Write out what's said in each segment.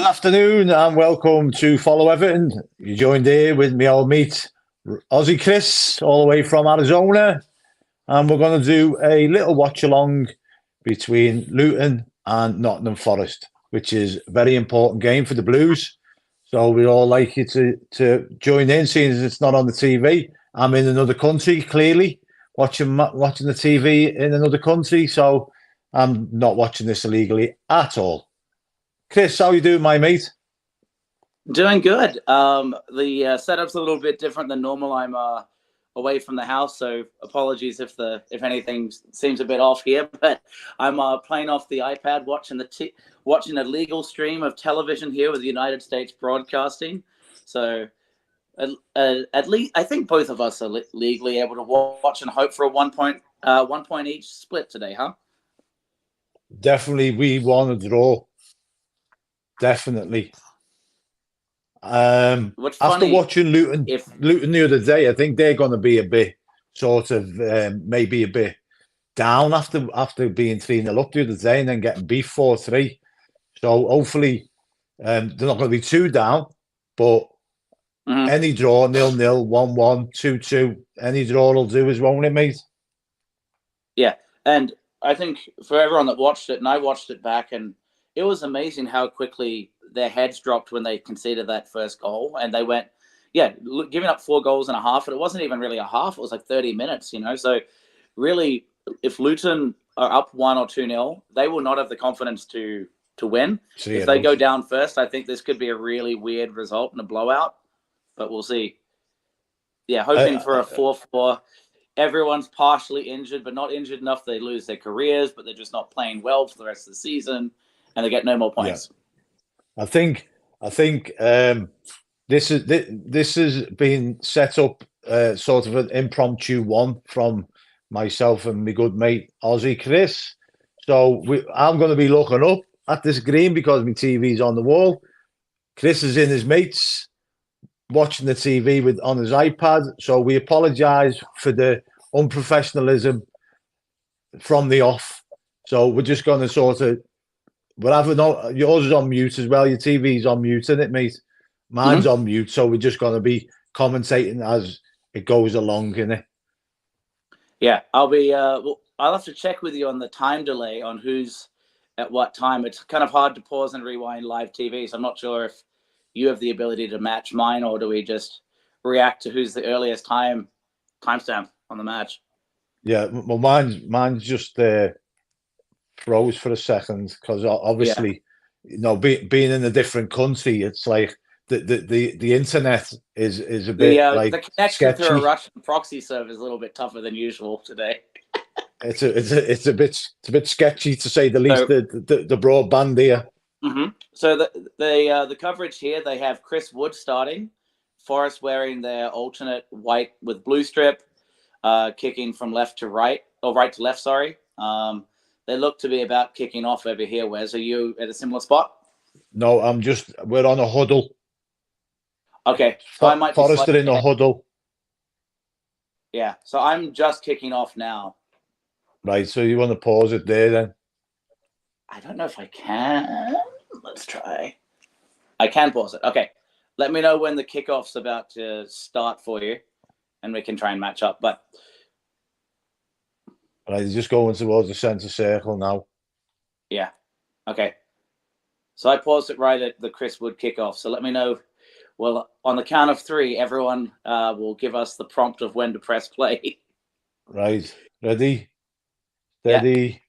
Good afternoon and welcome to Follow Everton. You joined here with me old mate, Aussie Chris, all the way from Arizona. And we're going to do a little watch along between Luton and Nottingham Forest, which is a very important game for the Blues. So we'd all like you to join in, seeing as it's not on the TV. I'm in another country, clearly, watching the TV in another country. So I'm not watching this illegally at all. Chris, how you doing, my mate? Doing good. The setup's a little bit different than normal. I'm away from the house, so apologies if anything seems a bit off here. But I'm playing off the iPad, watching a legal stream of television here with the United States Broadcasting. So at least I think both of us are legally able to watch and hope for a 1 point each split today, huh? Definitely, we want to draw. Definitely. After watching Luton the other day, I think they're going to be a bit sort of maybe a bit down after being 3-0 up the other day and then getting beat 4-3. So hopefully they're not going to be too down, but any draw, 0-0, 1-1, 2-2, any draw will do, won't it, mate? Yeah, and I think for everyone that watched it, and I watched it back, and it was amazing how quickly their heads dropped when they conceded that first goal. And they went, giving up 4 goals and a half. And it wasn't even really a half. It was like 30 minutes, So really, if Luton are up 1 or 2-0, they will not have the confidence to win. If they go down first, I think this could be a really weird result and a blowout. But we'll see. Yeah, hoping for a 4-4. Everyone's partially injured, but not injured enough they lose their careers, but they're just not playing well for the rest of the season. And they get no more points. Yeah. I think this has been set up sort of an impromptu one from myself and my good mate Aussie Chris. So I'm going to be looking up at this green because my TV's on the wall. Chris is in his mates watching the TV on his iPad. So we apologise for the unprofessionalism from the off. So we're just going to sort of. We're having yours is on mute as well. Your TV's on mute, isn't it, mate? Mine's on mute, so we're just going to be commentating as it goes along, innit? Yeah, I'll be. I'll have to check with you on the time delay on who's at what time. It's kind of hard to pause and rewind live TV, so I'm not sure if you have the ability to match mine, or do we just react to who's the earliest timestamp on the match? Yeah, well, mine's just froze for a second because obviously, being in a different country, it's like the internet is a bit like the connection sketchy. through a Russian proxy server is a little bit tougher than usual today. It's a bit sketchy to say the least. The broadband here. So the coverage here, they have Chris Wood starting, Forest wearing their alternate white with blue strip, kicking from left to right or right to left. Sorry. They look to be about kicking off over here. Wes, are you at a similar spot? No, we're on a huddle. Okay. So I might Forrest are in a huddle. Yeah. So I'm just kicking off now. Right. So you want to pause it there then? I don't know if I can. Let's try. I can pause it. Okay. Let me know when the kickoff's about to start for you, and we can try and match up. But right, he's just going towards the centre circle now. Yeah. Okay. So I paused it right at the Chris Wood kickoff. So let me know. Well, on the count of 3, everyone will give us the prompt of when to press play. Right. Ready? Steady.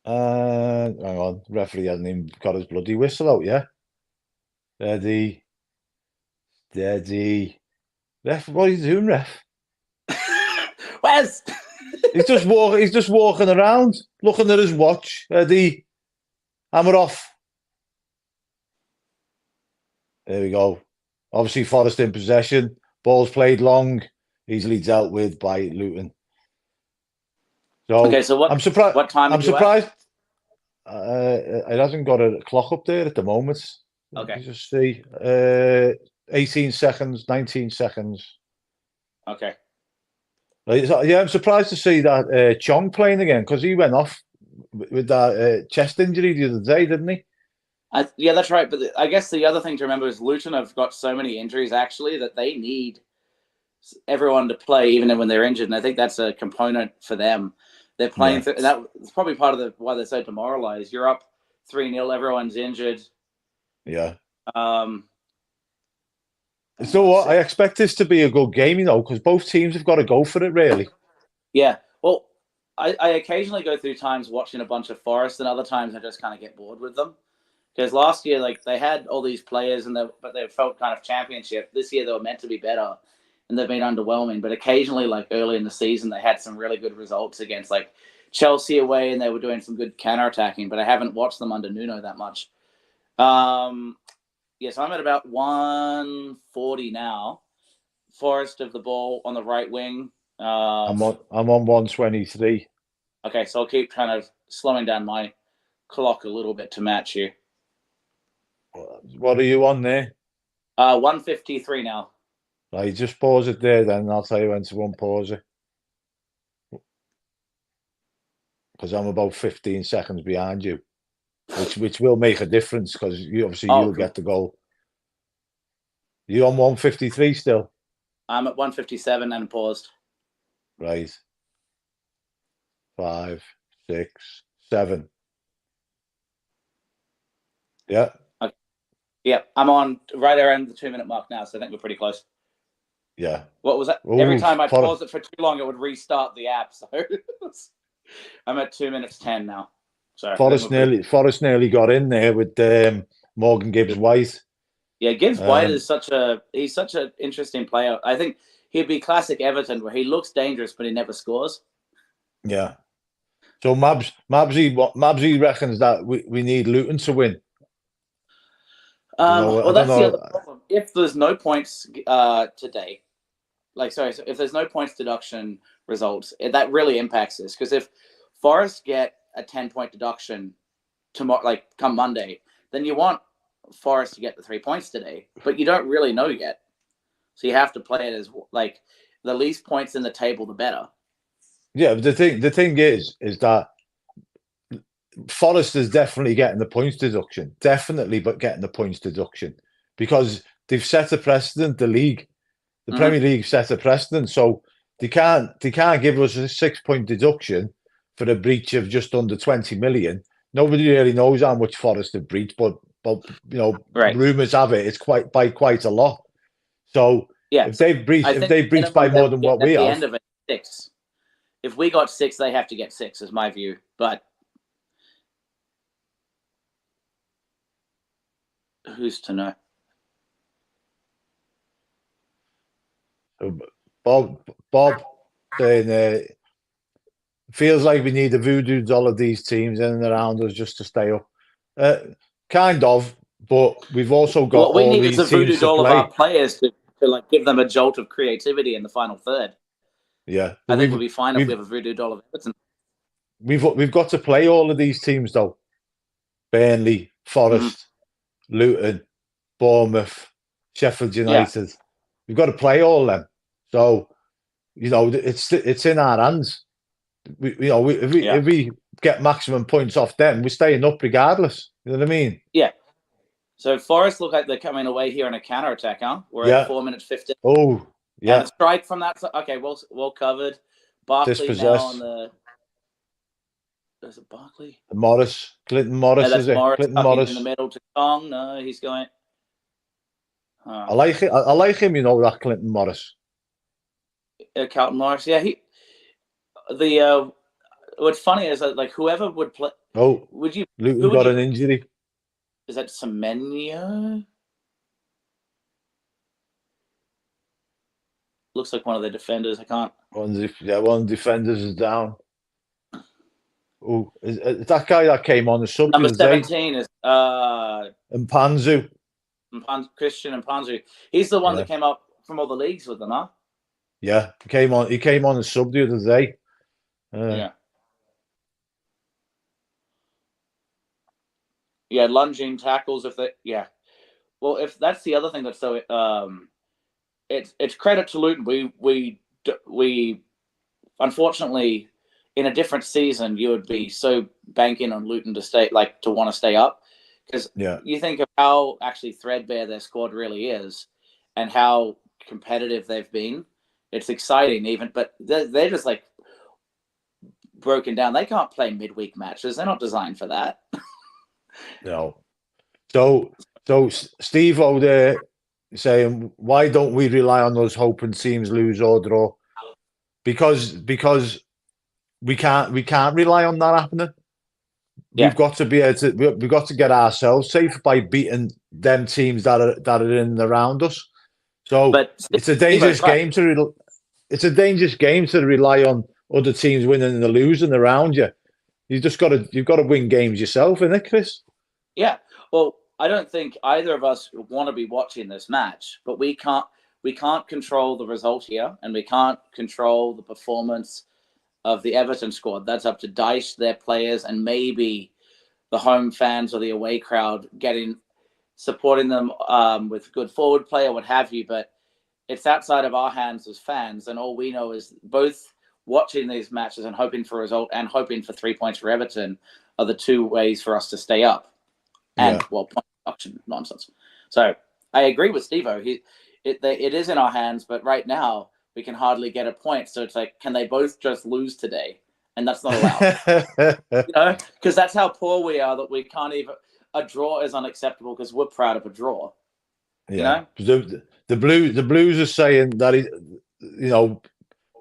Yeah. Hang on. Referee hasn't even got his bloody whistle out yet. Ready. Steady. Ref, what are you doing, ref? Wes! He's just walking around, looking at his watch. Ready? Hammer off. There we go. Obviously, Forest in possession. Ball's played long, easily dealt with by Luton. So what? I'm surprised. What time? I'm surprised. It hasn't got a clock up there at the moment. Okay. Just see. 18 seconds, 19 seconds. Okay. Yeah, I'm surprised to see that Chong playing again because he went off with that chest injury the other day, didn't he? Yeah, that's right. But I guess the other thing to remember is Luton have got so many injuries actually that they need everyone to play even when they're injured, and I think that's a component for them. They're playing Yeah. and that's probably part of why they're so demoralized. You're up 3-0, everyone's injured. Yeah. Um, So what? I expect this to be a good game, because both teams have got to go for it, really. Yeah. Well, I occasionally go through times watching a bunch of Forest, and other times I just kind of get bored with them. Because last year, like they had all these players, but they felt kind of championship. This year, they were meant to be better, and they've been underwhelming. But occasionally, like early in the season, they had some really good results against like Chelsea away, and they were doing some good counter-attacking. But I haven't watched them under Nuno that much. So I'm at about 140 now. Forest of the ball on the right wing. I'm on 123. Okay, so I'll keep kind of slowing down my clock a little bit to match you. What are you on there? 153 now. Right, just pause it there, then I'll tell you when to unpause it. Because I'm about 15 seconds behind you, which will make a difference because you'll get the goal. You on 153 still? I'm at 157 and paused. Right. 5, 6, 7. Yeah. Okay. Yeah, I'm on right around the 2-minute mark now, so I think we're pretty close. Yeah. What was that? Ooh, every time I paused it for too long, it would restart the app. So I'm at 2 minutes 10 now. Sorry. Forest nearly got in there with Morgan Gibbs-White. Yeah, Gibbs-White is such an interesting player. I think he'd be classic Everton, where he looks dangerous, but he never scores. Yeah. So Mabsy reckons that we need Luton to win. Well, that's the other problem. If there's no points today, so if there's no points deduction results, that really impacts this. Because if Forest get a 10-point deduction tomorrow, like come Monday, then you want Forest to get the 3 points today, but you don't really know yet. So you have to play it as like the least points in the table, the better. Yeah, but the thing is that Forest is definitely getting the points deduction, but getting the points deduction because they've set a precedent. The Premier League set a precedent, so they can't give us a 6-point deduction for a breach of just under 20 million. Nobody really knows how much Forest have breached, but rumours have it it's quite a lot. So yeah, if they've breached by more than what we have, at the end of it, 6. If we got 6, they have to get 6, is my view. But who's to know? Bob saying feels like we need a voodoo doll of these teams in and around us just to stay up. Kind of, but we've also got what we all need these is a voodoo teams to doll play. of our players to like give them a jolt of creativity in the final third. Yeah, I think we'll be fine if we have a voodoo doll of Everton. We've got to play all of these teams though. Burnley, Forest, Luton, Bournemouth, Sheffield United. We've got to play all them. So, it's in our hands. If we get maximum points off them, we're staying up regardless. You know what I mean? Yeah. So Forest look like they're coming away here on a counter attack, huh? We're at 4 minutes 15. Oh, yeah. And the strike from that. Okay, well covered. Barkley now on the. Is it Barkley? Morris, Clinton Morris, that's is it? Morris Clinton Morris in the middle to Kong. No, he's going. I like it. I like him. That Clinton Morris. Carlton Morris. Yeah, what's funny is that like whoever would play. Oh, would you? Luton got an injury. Is that Semenya? Looks like one of the defenders. I can't. One of the defenders is down. Oh, is that guy that came on the sub? Number 17 is Mpanzu. Christian Mpanzu. He's the one that came up from all the leagues with them, huh? Yeah, he came on the sub the other day. Yeah, lunging tackles. Well, if that's the other thing that's so it's credit to Luton. We unfortunately in a different season you would be so banking on Luton to want to stay up Because you think of how actually threadbare their squad really is and how competitive they've been. It's exciting even, but they're just like broken down. They can't play midweek matches. They're not designed for that. No. So Steve O there saying, why don't we rely on those hoping teams lose or draw? Because we can't rely on that happening. We've got to be able to. We've got to get ourselves safe by beating them teams that are in and around us. So it's a dangerous game to. It's a dangerous game to rely on other teams winning and losing around you. You've got to win games yourself, isn't it, Chris? Yeah. Well, I don't think either of us want to be watching this match, but we can't control the result here, and we can't control the performance of the Everton squad. That's up to Dice, their players, and maybe the home fans or the away crowd supporting them with good forward play or what have you. But it's outside of our hands as fans, and all we know is both watching these matches and hoping for a result and hoping for 3 points for Everton are the two ways for us to stay up. And point deduction nonsense. So I agree with Steve-O. It is in our hands, but right now we can hardly get a point. So it's like, can they both just lose today? And that's not allowed. Because that's how poor we are, that we can't even. A draw is unacceptable because we're proud of a draw. Yeah. The Blues are saying that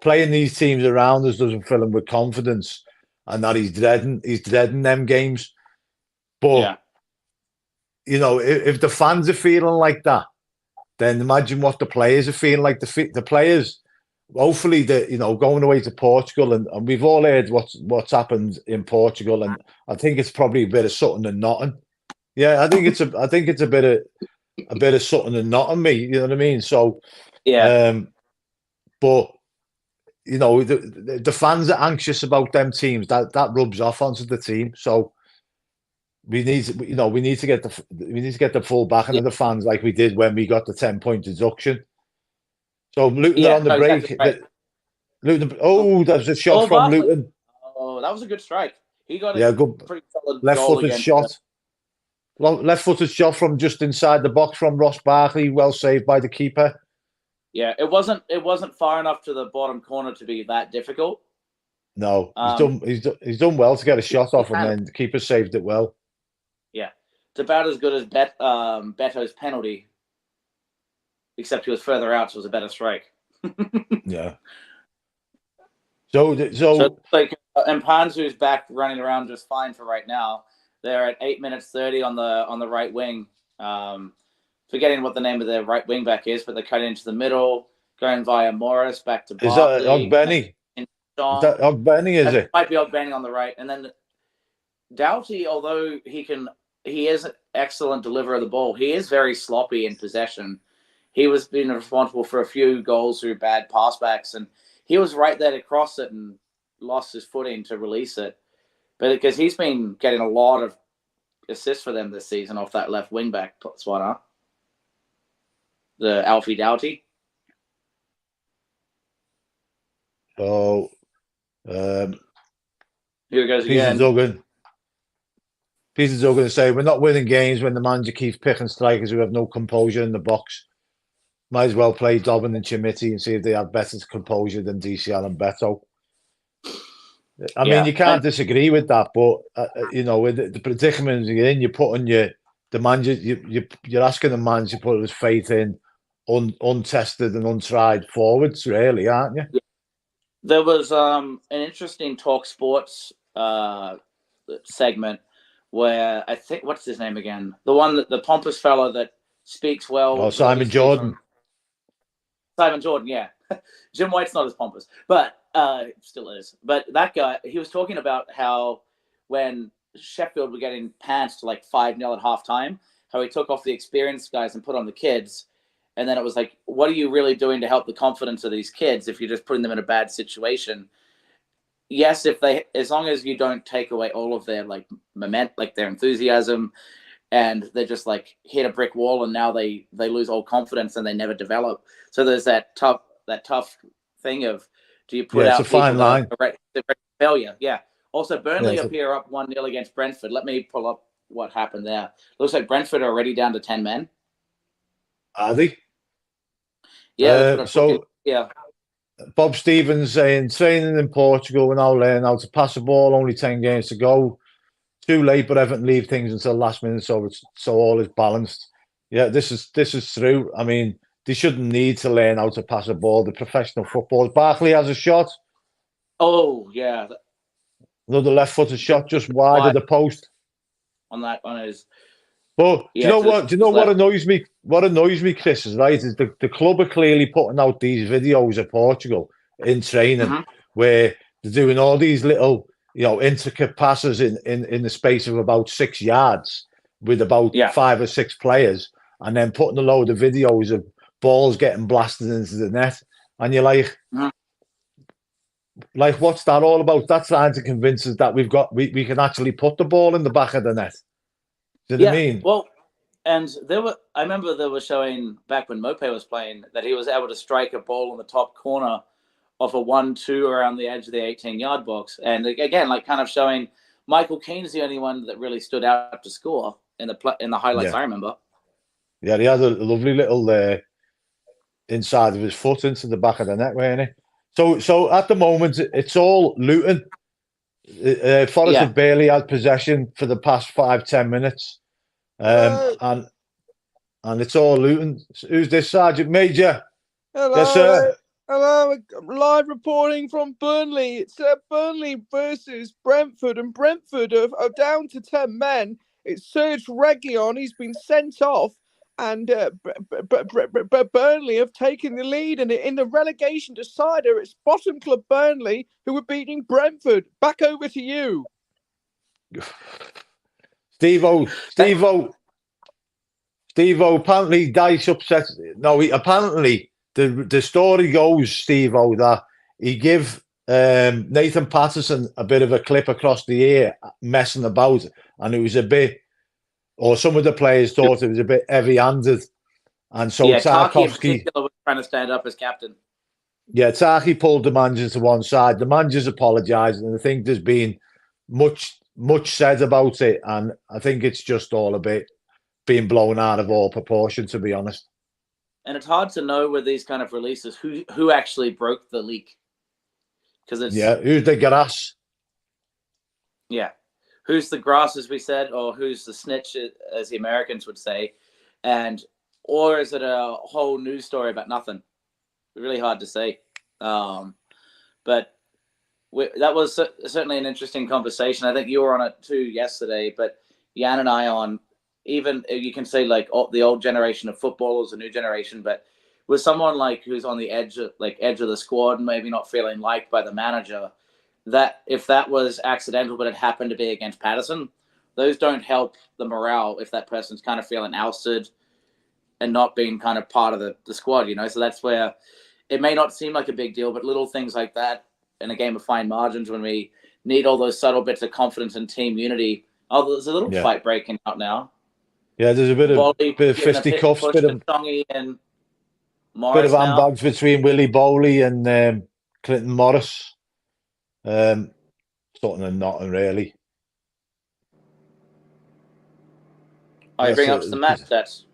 playing these teams around us doesn't fill him with confidence, and that he's dreading them games. But if the fans are feeling like that, then imagine what the players are feeling like. The players, hopefully, going away to Portugal, and we've all heard what's happened in Portugal, and I think it's probably a bit of Sutton and Nottingham. Yeah, I think it's a bit of Sutton and Nottingham, me. You know what I mean? So, but the fans are anxious about them teams. That rubs off onto the team. So we need to get the full backing of the fans like we did when we got the 10-point deduction. So Luton are on the break. Exactly right. Luton. That was a shot from Luton. Oh, that was a good strike. He got a pretty solid left-footed shot. Left-footed shot from just inside the box from Ross Barkley. Well saved by the keeper. Yeah, it wasn't far enough to the bottom corner to be that difficult. No, he's done well to get a shot off, and then the keeper saved it well. Yeah, it's about as good as Beto's penalty, except he was further out, so it was a better strike. Yeah. So and Panzu's back running around just fine for right now. They're at 8 minutes 30 on the right wing. Forgetting what the name of their right wing back is, but they're cutting into the middle, going via Morris back to Barkley. Is that Ogbenny? Is that Ogbenny? Is it? Might be Ogbenny on the right, and then Doughty, although he is an excellent deliverer of the ball, he is very sloppy in possession. He was being responsible for a few goals through bad passbacks, and he was right there to cross it and lost his footing to release it. But because he's been getting a lot of assists for them this season off that left wing back spot, huh? The Alfie Doughty. So, here it goes again. Peter Duggan say, we're not winning games when the manager keeps picking strikers who have no composure in the box. Might as well play Dobbin and Chimiti and see if they have better composure than DCL and Beto. I mean, you can't disagree with that, but with the predicament you're in, you're putting the manager, you're asking the manager to put his faith in untested and untried forwards, really, aren't you? There was an interesting Talk Sports segment where I think, what's his name again? The pompous fellow that speaks well. Oh, Simon Jordan. Simon Jordan, yeah. Jim White's not as pompous, but still is. But that guy, he was talking about how when Sheffield were getting pantsed to like 5-0 at halftime, how he took off the experienced guys and put on the kids. And then it was like, what are you really doing to help the confidence of these kids if you're just putting them in a bad situation? Yes, as long as you don't take away all of their their enthusiasm, and they're just like hit a brick wall and now they lose all confidence and they never develop. So there's that tough thing of, do you put out it's a fine line. The failure? Yeah. Also, Burnley up here up 1-0 against Brentford. Let me pull up what happened there. Looks like Brentford are already down to 10 men. Are they? Yeah, that's what I'm so looking. Yeah. Bob Stevens saying training in Portugal, we're now learning how to pass the ball. Only 10 games to go. Too late, but Everton leave things until last minute, so all is balanced. Yeah, this is true. I mean, they shouldn't need to learn how to pass a ball. The professional footballers. Barkley has a shot. Oh yeah, Another left-footed shot just wide of the post. On that one is. But do you know what? Do you know what left. annoys me? What annoys me, Chris, is right. Is the club are clearly putting out these videos of Portugal in training where they're doing all these little, intricate passes in the space of about 6 yards with about 5 or 6 players, and then putting a load of videos of balls getting blasted into the net, and you're like, what's that all about? That's trying to convince us that we can actually put the ball in the back of the net. Do you know what I mean? Well, and I remember they were showing back when Mope was playing that he was able to strike a ball in the top corner of a 1-2 around the edge of the 18-yard box. And again, kind of showing Michael Keane's the only one that really stood out to score in the highlights I remember. Yeah, he had a lovely little inside of his foot into the back of the net, weren't he? So at the moment, it's all Luton. Forest have barely had possession for the past 5-10 minutes. And it's all Luton. Who's this, Sergeant Major? Hello, yes, sir. Hello. Live reporting from Burnley. It's Burnley versus Brentford, and Brentford are down to 10 men. It's Serge Reguilon. He's been sent off, and Burnley have taken the lead. And in the relegation decider, it's bottom club Burnley who are beating Brentford. Back over to you. Steve-O, apparently Dice upset. No, apparently the story goes, Steve-O, that he give Nathan Patterson a bit of a clip across the ear, messing about, and it was a bit, or some of the players thought it was a bit heavy-handed, and so Tarkovsky was trying to stand up as captain. Yeah, Taki pulled the manager to one side. The manager's apologised, and I think there's been much said about it, and I think it's just all a bit being blown out of all proportion, to be honest. And it's hard to know with these kind of releases who actually broke the leak, because it's who's the grass? Yeah, who's the grass, as we said, or who's the snitch, as the Americans would say, or is it a whole news story about nothing? Really hard to say. But that was certainly an interesting conversation. I think you were on it too yesterday, but Jan and I on, even you can say the old generation of footballers, the new generation, but with someone who's on the edge of the squad, maybe not feeling liked by the manager, that if that was accidental, but it happened to be against Patterson, those don't help the morale if that person's kind of feeling ousted and not being kind of part of the squad, So that's where it may not seem like a big deal, but little things like that in a game of fine margins, when we need all those subtle bits of confidence and team unity. Oh, there's a little fight breaking out now. Yeah, there's a bit of fisticuffs, bit of and Morris handbags between Willie Bowley and Clinton Morris. Something and nothing really. I bring up some match stats.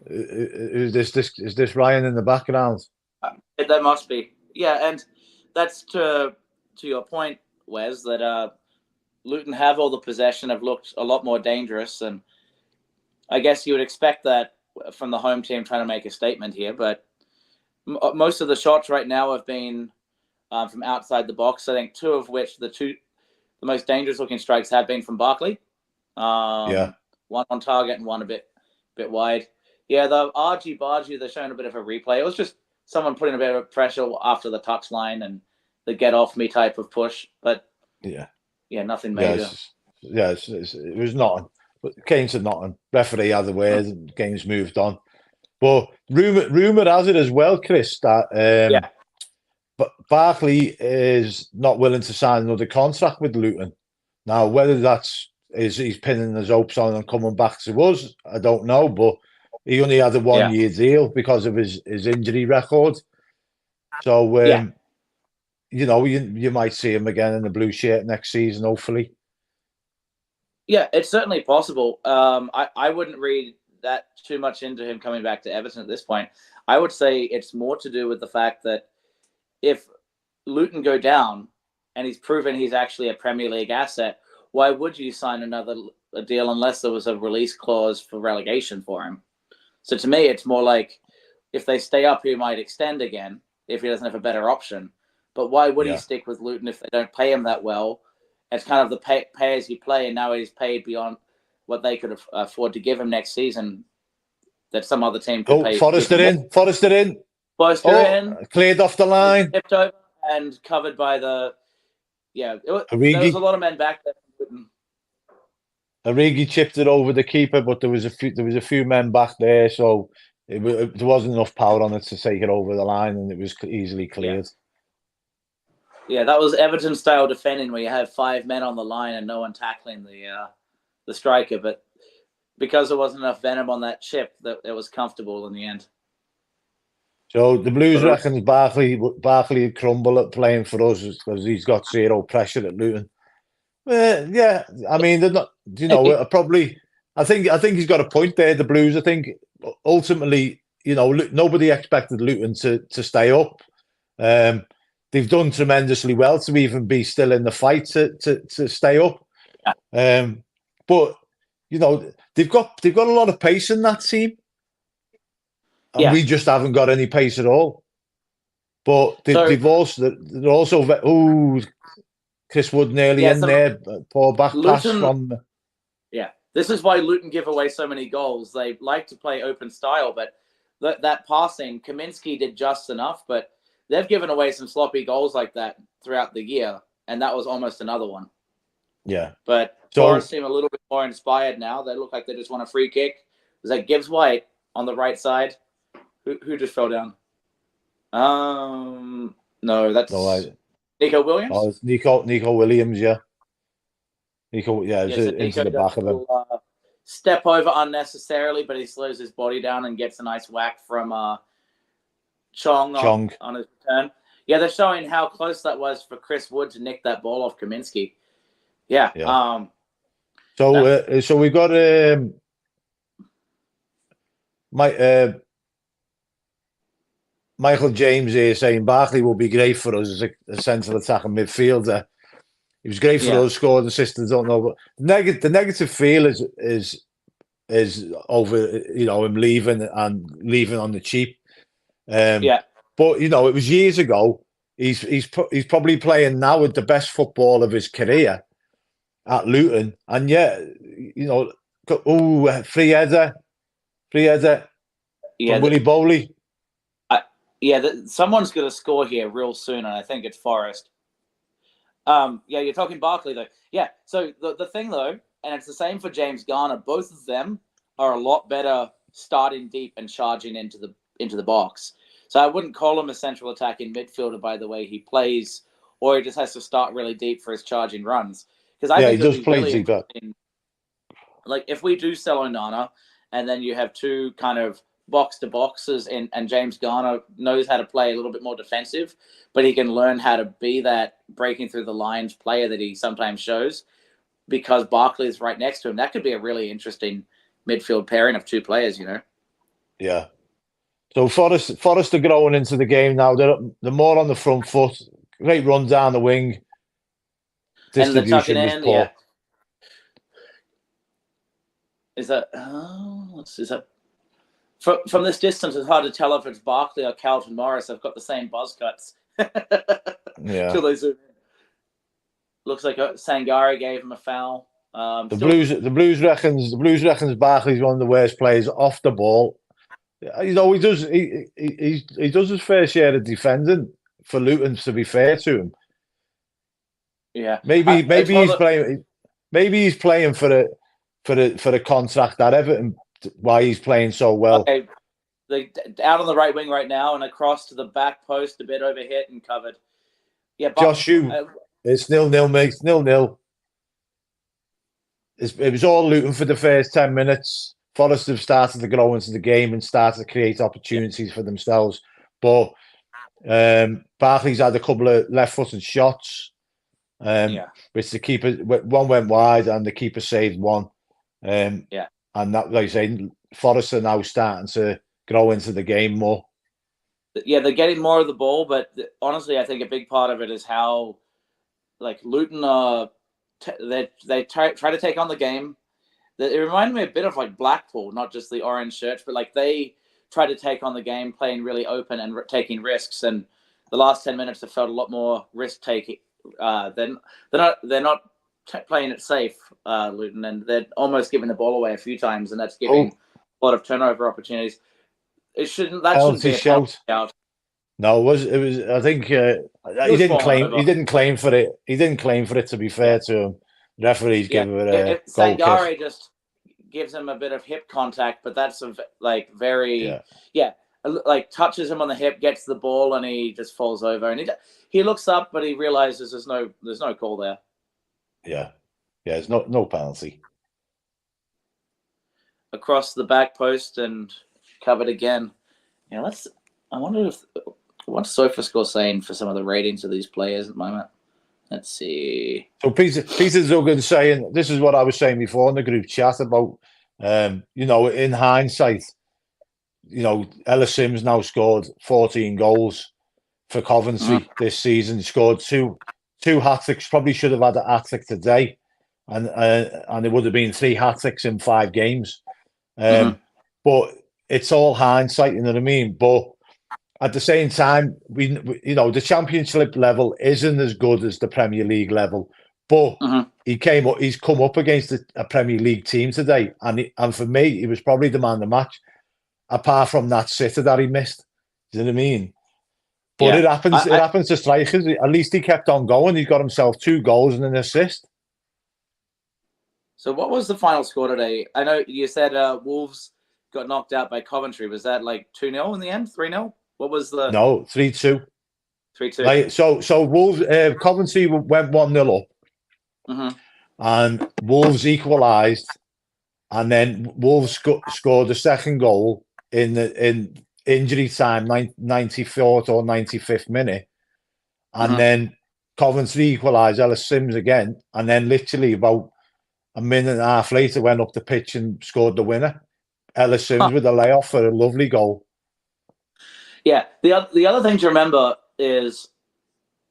Is this Ryan in the background? That must be. Yeah, and that's to your point, Wes, that Luton have all the possession, have looked a lot more dangerous, and I guess you would expect that from the home team trying to make a statement here, but most of the shots right now have been from outside the box. I think two of which, the most dangerous looking strikes have been from Barkley. One on target and one a bit wide. Yeah, the argy-bargy, they're showing a bit of a replay. It was just someone putting a bit of pressure after the touchline and the get off me type of push, but nothing major. It was nothing. But came to nothing. Referee had the way. The game's moved on. But rumor has it as well, Chris, that but Barkley is not willing to sign another contract with Luton. Now, whether he's pinning his hopes on and coming back to us, I don't know. But he only had a 1-year deal because of his injury record. So, you might see him again in the blue shirt next season, hopefully. Yeah, it's certainly possible. I wouldn't read that too much into him coming back to Everton at this point. I would say it's more to do with the fact that if Luton go down and he's proven he's actually a Premier League asset, why would you sign another deal unless there was a release clause for relegation for him? So to me, it's more like if they stay up, he might extend again if he doesn't have a better option. But why would he stick with Luton if they don't pay him that well? It's kind of the pay as you play, and now he's paid beyond what they could afford to give him next season. That some other team could pay. Forrester in. Cleared off the line. Tipped over and covered by the. Yeah, there was a lot of men back there. Origi chipped it over the keeper, but there was a few men back there, so there wasn't enough power on it to take it over the line, and it was easily cleared. Yeah, that was Everton style defending, where you have 5 men on the line and no one tackling the striker. But because there wasn't enough venom on that chip, that it was comfortable in the end. So the Blues reckons Barkley would crumble at playing for us because he's got 0 pressure at Luton. Yeah, I mean they're not. Probably. I think he's got a point there. The Blues. I think ultimately, nobody expected Luton to stay up. They've done tremendously well to even be still in the fight to stay up. But they've got a lot of pace in that team, and we just haven't got any pace at all. But they're also Chris Wood nearly in there, poor back pass from. Yeah, this is why Luton give away so many goals. They like to play open style, but that passing, Kaminsky did just enough, but they've given away some sloppy goals like that throughout the year, and that was almost another one. Yeah. But Forest seem a little bit more inspired now. They look like they just want a free kick. Is that Gibbs White on the right side? Who just fell down? No, that's Nico Williams? Oh, it's Nico Williams, yeah. Nico, into the back of him. Step over unnecessarily, but he slows his body down and gets a nice whack from Chong on his return. Yeah, they're showing how close that was for Chris Wood to nick that ball off Kaminsky. Yeah. So we've got Michael James here saying Barkley will be great for us as a central attacking midfielder. He was great for us, scored assists, don't know. But the negative feel is over, him leaving on the cheap. But it was years ago. He's probably playing now with the best football of his career at Luton, and free header from Willy Bowley. Someone's going to score here real soon, and I think it's Forest. You're talking Barkley though. Yeah, so the thing though, and it's the same for James Garner. Both of them are a lot better starting deep and charging into the box. So I wouldn't call him a central attacking midfielder by the way he plays, or he just has to start really deep for his charging runs. Because I think he does play deeper. Like if we do sell Onana, and then you have 2 kind of box to boxes, and James Garner knows how to play a little bit more defensive, but he can learn how to be that breaking through the lines player that he sometimes shows because Barkley is right next to him. That could be a really interesting midfield pairing of 2 players, Yeah. So Forest are growing into the game now. They're more on the front foot. Great run down the wing. Distribution was poor. Is that from this distance? It's hard to tell if it's Barkley or Carlton Morris. They've got the same buzz cuts. Till they zoom in. Looks like Sangare gave him a foul. The Blues reckons Barkley's one of the worst players off the ball. He does his fair share of defending for Luton. To be fair to him, maybe he's playing for a contract at Everton. Why he's playing so well? Okay, out on the right wing right now and across to the back post, a bit overhit and covered. Yeah, Josh Hugh. It's 0-0, mate. 0-0. It was all Luton for the first 10 minutes. Forest have started to grow into the game and started to create opportunities for themselves. But Barkley's had a couple of left-footed shots. which the keeper one went wide and the keeper saved one. And that, like I say, Forest are now starting to grow into the game more. Yeah, they're getting more of the ball, but honestly, I think a big part of it is how, like, Luton are. They try to take on the game. It reminded me a bit of like Blackpool, not just the orange shirts, but like they try to take on the game, playing really open and taking risks. And the last 10 minutes have felt a lot more risk taking. They're not playing it safe, Luton, and they're almost giving the ball away a few times, and that's giving a lot of turnover opportunities. That shouldn't be a penalty shout. No, it was. I think he didn't claim. He didn't claim for it. He didn't claim for it. To be fair to him, the referees give it a goal kick. Sangare just gives him a bit of hip contact, but that's like touches him on the hip, gets the ball, and he just falls over. And he looks up, but he realizes there's no call there. Yeah, there's no penalty. Across the back post and covered again. Yeah, I wonder what's SofaScore saying for some of the ratings of these players at the moment. Let's see. So Peter Duggan saying, this is what I was saying before in the group chat about, in hindsight, Ellis Sims now scored 14 goals for Coventry this season. Scored two hat-tricks. Probably should have had a hat-trick today, and it would have been 3 hat-tricks in 5 games. But it's all hindsight, you know what I mean? But at the same time, we the Championship level isn't as good as the Premier League level, but he's come up against a Premier League team today, and for me, he was probably the man of the match, apart from that sitter that he missed. Do you know what I mean? But it happens. It happens to strikers. At least he kept on going. He got himself 2 goals and an assist. So, what was the final score today? I know you said Wolves got knocked out by Coventry. Was that like 2-0 in the end? 3-0? What was the... No, 3-2. 3-2. So Wolves, Coventry went 1-0 up. And Wolves equalised. And then Wolves scored the second goal in injury time, 94th or 95th minute. And then Coventry equalised, Ellis Sims again. And then literally about a minute and a half later went up the pitch and scored the winner. Ellis Sims with a layoff for a lovely goal. Yeah, the other thing to remember is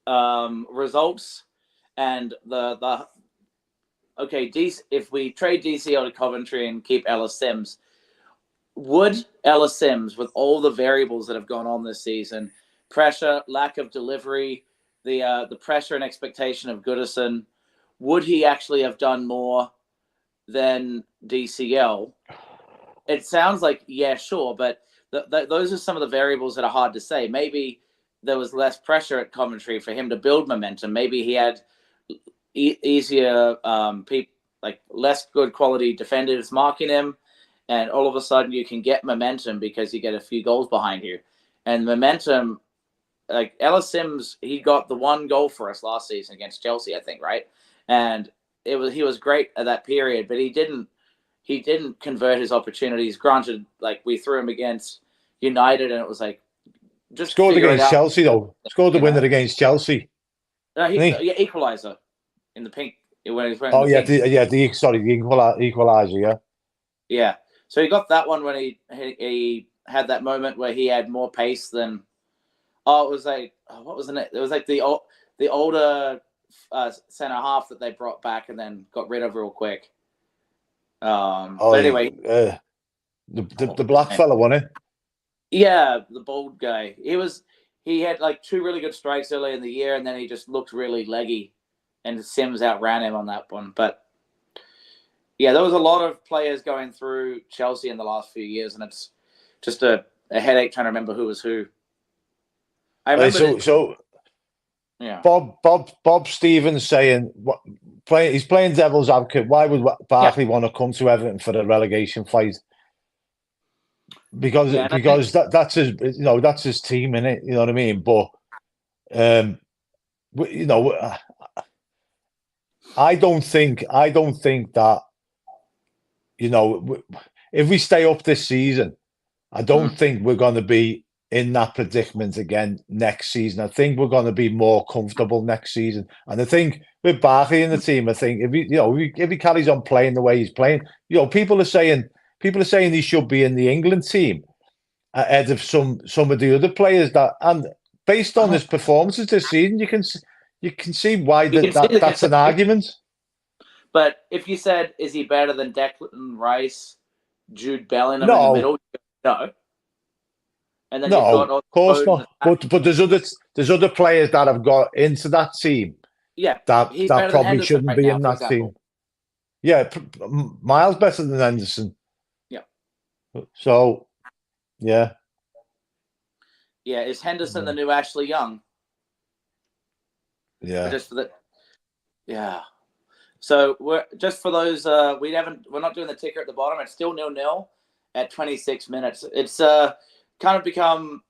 results and if we trade DCL to Coventry and keep Ellis Sims, would Ellis Sims, with all the variables that have gone on this season, pressure, lack of delivery, the pressure and expectation of Goodison, would he actually have done more than DCL? It sounds like, yeah, sure, but those are some of the variables that are hard to say. Maybe there was less pressure at Coventry for him to build momentum. Maybe he had easier, less good quality defenders marking him, and all of a sudden you can get momentum because you get a few goals behind you. And momentum, like Ellis Sims, he got the 1 goal for us last season against Chelsea, I think, right? And he was great at that period, but he didn't convert his opportunities. Granted, like we threw him against United, and it was like just scored against Chelsea though. Scored the winner against Chelsea. No, equaliser in the pink. When he's wearing the equaliser. Yeah. So he got that one when he had that moment where he had more pace than. It was like what was it? It was like the older centre half that they brought back and then got rid of real quick. But anyway, the black fella won it. Yeah, the bald guy. He had like 2 really good strikes early in the year, and then he just looked really leggy, and Sims outran him on that one. But yeah, there was a lot of players going through Chelsea in the last few years, and it's just a headache trying to remember who was who. I remember. Yeah. Bob Stevens saying he's playing devil's advocate. Why would Barkley want to come to Everton for the relegation fight? Because that's his that's his team, innit? You know what I mean? But I don't think that if we stay up this season, I don't think we're going to be in that predicament again next season. I think we're going to be more comfortable next season. And I think with Barkley in the team, I think if he carries on playing the way he's playing, people are saying he should be in the England team ahead of some of the other players and based on his performances this season, you can see why that's an argument. But if you said, is he better than Declan Rice, Jude Bellingham in the middle? No. And then you've got of course not. But there's other players that have got into that team. Yeah, that probably shouldn't be in that team. Yeah, miles better than Henderson. Yeah. So, yeah. Yeah, is Henderson the new Ashley Young? Yeah. Just for the. Yeah. So we're just for those. We're not doing the ticker at the bottom. It's still 0-0 at 26 minutes. It's kind of become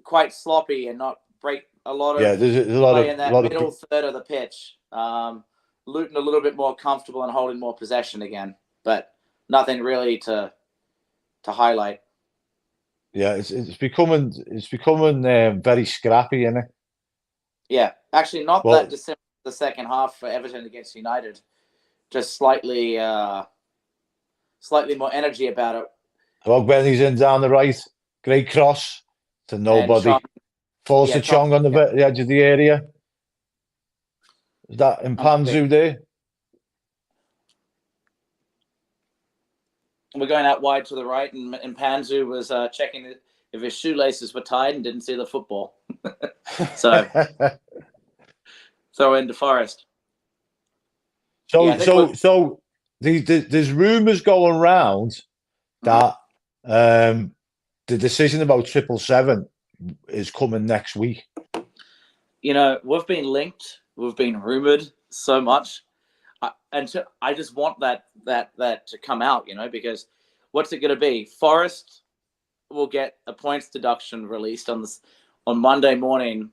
quite sloppy and not break a lot of there's a lot play of in that middle third of the pitch. Luton a little bit more comfortable and holding more possession again, but nothing really to highlight. Yeah, it's becoming very scrappy, isn't it? Yeah, actually not that dissimilar to the second half for Everton against United. Just slightly more energy about it. Well, Benny's in down the right. Great cross to nobody. Falls to Chong on the edge of the area. Is that Mpanzu there? We're going out wide to the right, and Mpanzu was checking if his shoelaces were tied and didn't see the football. So throw into Forest. So there's rumours going around that the decision about 777 is coming next week. We've been linked, we've been rumoured so much, I just want that to come out, because what's it going to be? Forest will get a points deduction released on Monday morning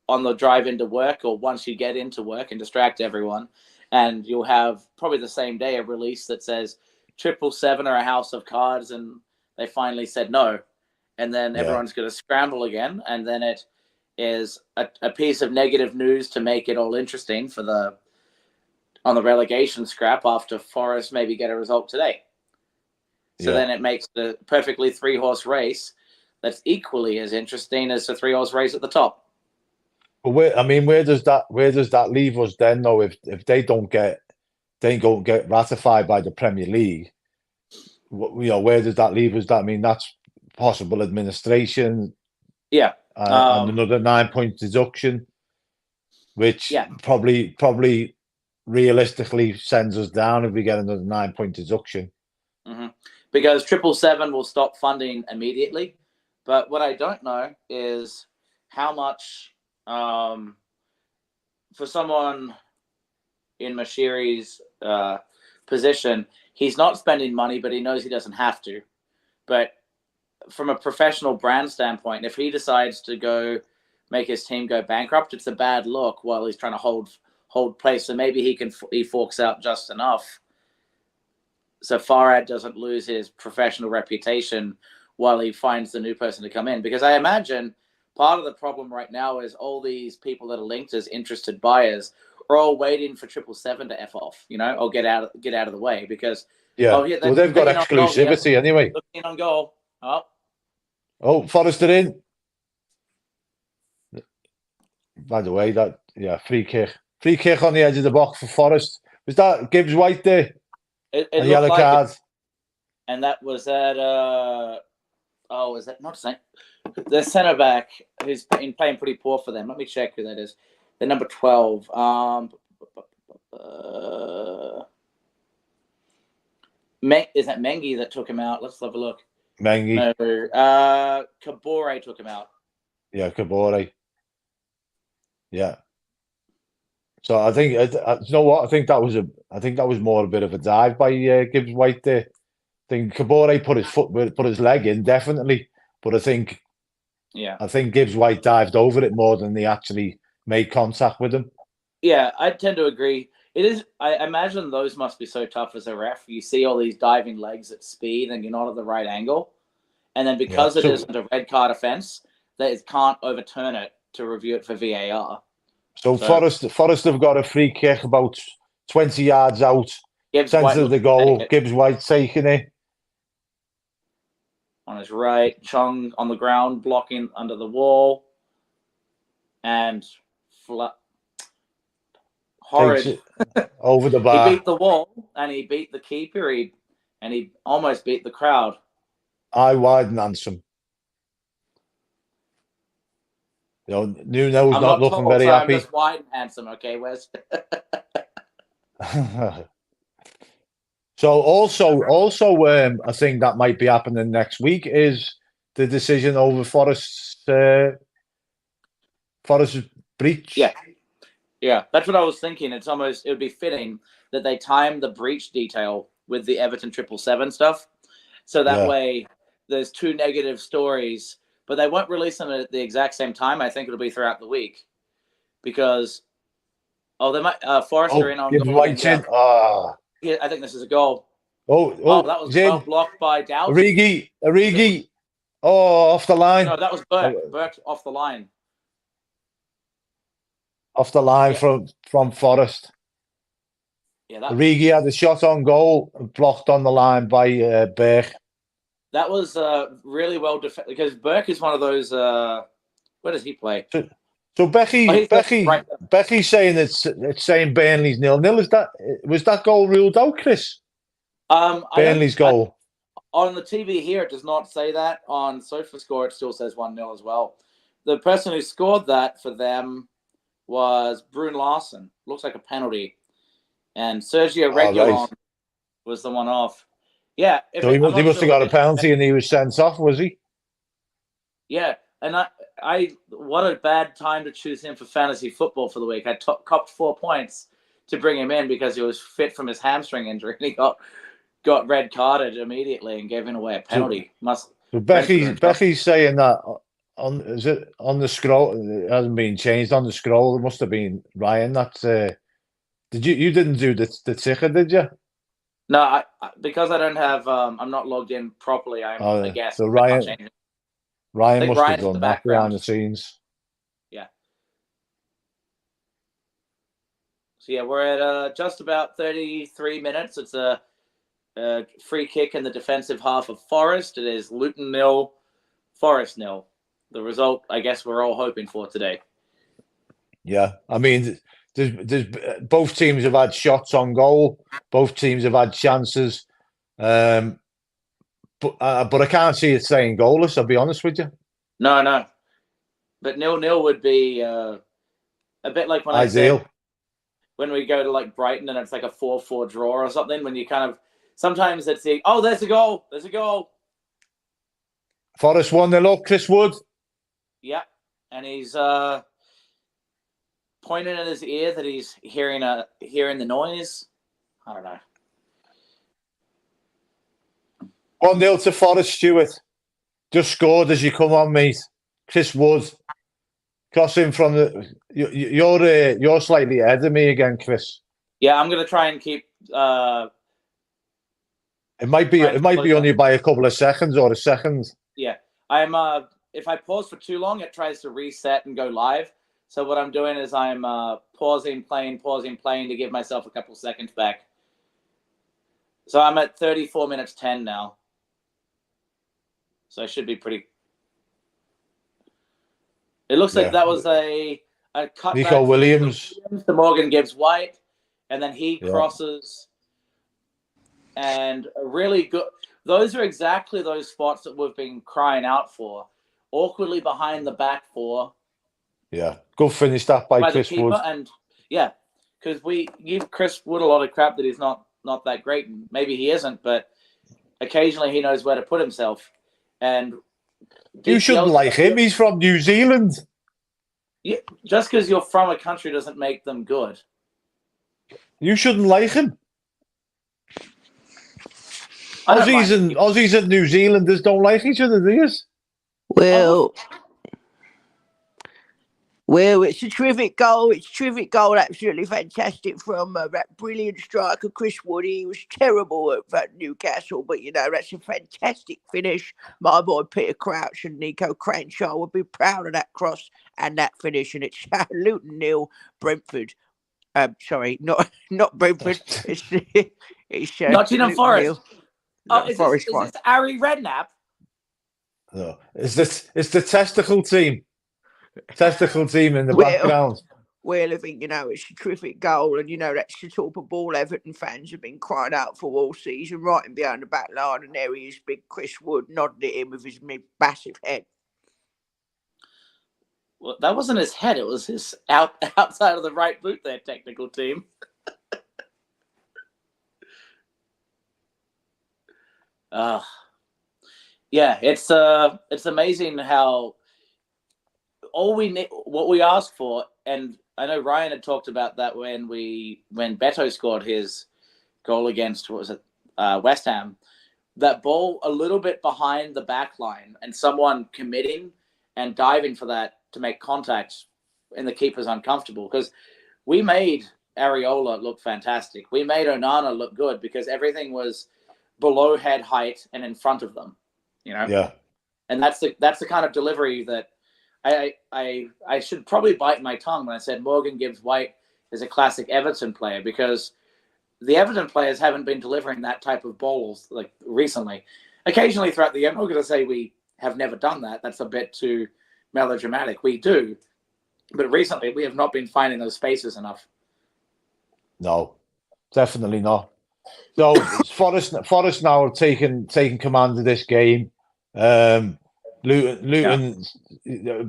on the drive into work, or once you get into work and distract everyone, and you'll have probably the same day a release that says 777 are a house of cards, and they finally said no, and then everyone's going to scramble again, and then it is a piece of negative news to make it all interesting on the relegation scrap after Forest maybe get a result today. So then it makes the perfectly 3-horse race that's equally as interesting as the 3-horse race at the top. But where does that leave us then, though? If they don't get ratified by the Premier League, where does that leave us? That's possible administration. Yeah, and another 9-point deduction, which probably realistically sends us down if we get another 9-point deduction. Mm-hmm. Because 777 will stop funding immediately. But what I don't know is how much, for someone in Mashiri's position, he's not spending money, but he knows he doesn't have to. But from a professional brand standpoint, if he decides to go make his team go bankrupt, it's a bad look while he's trying to hold place. So maybe he forks out just enough, so Farhad doesn't lose his professional reputation while he finds the new person to come in. Because I imagine part of the problem right now is all these people that are linked as interested buyers are all waiting for 777 to F off, or get out of the way, because they've got exclusivity anyway. Looking on goal. Oh, Forrester in. By the way, free kick on the edge of the box for Forest. Was that Gibbs White there? It yellow card. And that was at is that not the centre back who's been playing pretty poor for them? Let me check who that is. The number 12. Is that Mengi that took him out? Let's have a look. Mengi. No, Kabore took him out. Yeah, Kabore. Yeah. So I think you know what? I think that was more a bit of a dive by Gibbs White there. I think Kabore put his leg in definitely, but I think Gibbs White dived over it more than they actually made contact with him. Yeah, I tend to agree. It is. I imagine those must be so tough as a ref. You see all these diving legs at speed, and you're not at the right angle, and then because Yeah, it isn't a red card offence, they can't overturn it to review it for VAR. So Forest have got a free kick about 20 yards out, Gibbs centre White of the looking to goal. take it Gibbs White taking it. on his right. Chong on the ground, blocking under the wall. And horrid. Takes it over the He bar. beat the wall, and he beat the keeper, and he almost beat the crowd. Eye wide and handsome. You know, Nuno's I'm not looking tall, very so happy. I'm just wide and handsome, okay, Wes? So also, a thing that might be happening next week is the decision over Forest's breach. Yeah, that's what I was thinking. It would be fitting that they time the breach detail with the Everton 777 stuff, so that way there's two negative stories, but they won't release them at the exact same time. I think it'll be throughout the week because they might Forest are in on Gibbs goal. White's in. Yeah, I think this is a goal. Oh, that was well blocked by Doughty. Origi. Oh, off the line. No, that was Burke. Burke off the line. Off the line from Forest. Yeah, Origi had a shot on goal, blocked on the line by Burke. That was really well defended because Burke is one of those. Where does he play? So Becky's saying it's saying Burnley's 0-0. Was that goal ruled out, Chris? Burnley's goal. On the TV here, it does not say that. On SofaScore, it still says 1-0 as well. The person who scored that for them was Brun Larsen. Looks like a penalty. And Sergio Reguilon was the one off. Yeah. So he must have got a penalty and he was sent off, was he? Yeah. And I what a bad time to choose him for fantasy football for the week. I copped 4 points to bring him in because he was fit from his hamstring injury and he got red carded immediately and gave him away a penalty. So Becky's saying that on the scroll? It hasn't been changed on the scroll. It must have been Ryan. That's you didn't do the ticker, did you? No, because I don't have. I'm not logged in properly. I guess. So Ryan must have done that behind the scenes. Yeah. So yeah, we're at just about 33 minutes. It's a free kick in the defensive half of Forest. It is Luton 0, Forest 0. The result, I guess, we're all hoping for today. Yeah, I mean, there's both teams have had shots on goal. Both teams have had chances. But I can't see it staying goalless, I'll be honest with you. No. But 0-0 would be a bit like when ideal. I said when we go to like Brighton and it's like a 4-4 draw or something, when you kind of sometimes it's there's a goal. There's a goal. Forest 1-0 up, Chris Wood. Yeah. And he's pointing in his ear that he's hearing the noise. I don't know. 1-0 to Forest, Stuart. Just scored as you come on, mate. Chris Wood. Crossing from the... You're slightly ahead of me again, Chris. Yeah, I'm going to try and keep... It might be only by a couple of seconds or a second. Yeah. I'm... if I pause for too long, it tries to reset and go live. So what I'm doing is I'm pausing, playing to give myself a couple seconds back. So I'm at 34 minutes 10 now. So I should be pretty... It looks like that was a cut Nico Williams to Morgan Gibbs White, and then he crosses. And a really good... Those are exactly those spots that we've been crying out for. Awkwardly behind the back four. Yeah, good finish that by Chris Wood. And yeah, because we give Chris Wood a lot of crap that he's not that great. Maybe he isn't, but occasionally he knows where to put himself. And you shouldn't like him. He's from New Zealand. Yeah, just because you're from a country doesn't make them good. You shouldn't like him. Aussies and New Zealanders don't like each other, do you? Well, it's a terrific goal. It's a terrific goal. Absolutely fantastic from that brilliant striker, Chris Wood. He was terrible at that Newcastle, but, that's a fantastic finish. My boy Peter Crouch and Nico Cranshaw would be proud of that cross and that finish. And it's Luton 0, Brentford. Sorry, not Brentford. It's Nottingham Forest. Is Forest this Ari Redknapp? No, it's the testicle team. Testicle team in the background. Well, I think, it's a terrific goal, and, that's the sort of ball Everton fans have been crying out for all season, right in behind the back line, and there he is, big Chris Wood, nodding at him with his massive head. Well, that wasn't his head, it was his outside of the right boot there, technical team. Yeah, it's amazing how what we asked for, and I know Ryan had talked about that when Beto scored his goal against West Ham, that ball a little bit behind the back line and someone committing and diving for that to make contact and the keeper's uncomfortable, because we made Areola look fantastic. We made Onana look good because everything was below head height and in front of them, Yeah. And that's the kind of delivery that I should probably bite my tongue when I said Morgan Gibbs-White is a classic Everton player, because the Everton players haven't been delivering that type of balls like recently. Occasionally throughout the year, I'm not going to say we have never done that. That's a bit too melodramatic. We do. But recently we have not been finding those spaces enough. No, definitely not. So Forest now have taken command of this game. Luton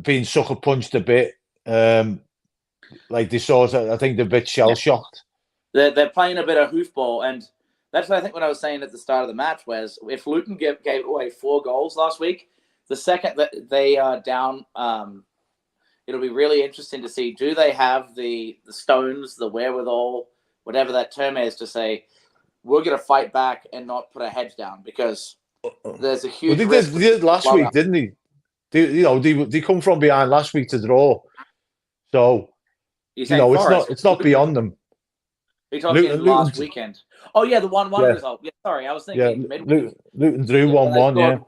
being sucker punched a bit. Like they sort of, I think they're a bit shell shocked. They're playing a bit of hoofball, and that's what I think. What I was saying at the start of the match was, if Luton gave away 4 goals last week, the second that they are down, it'll be really interesting to see, do they have the stones, the wherewithal, whatever that term is, to say we're going to fight back and not put our heads down, because there's a huge. Well, they did last week, didn't they? They come from behind last week to draw, so it's not beyond them. You're talking last weekend. Oh yeah, the 1-1 result. Yeah, sorry, I was thinking Luton drew 1-1. Yeah,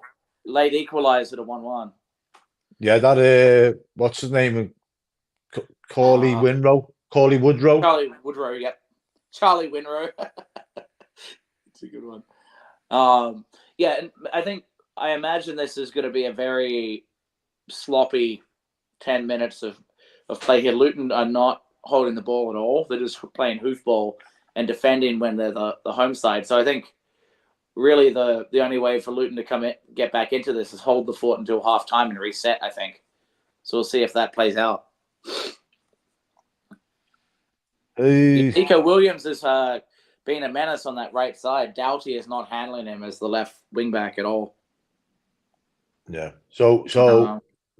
late equaliser to 1-1. Yeah, that what's his name? Corley Woodrow. Charlie Woodrow. Yeah, Charlie Winrow. It's a good one. Yeah, and I imagine this is going to be a very sloppy 10 minutes of play here. Luton are not holding the ball at all. They're just playing hoofball and defending when they're the home side. So I think really the only way for Luton to get back into this is hold the fort until half time and reset, I think. So we'll see if that plays out. Nico Williams is being a menace on that right side. Doughty is not handling him as the left wing back at all. Yeah. So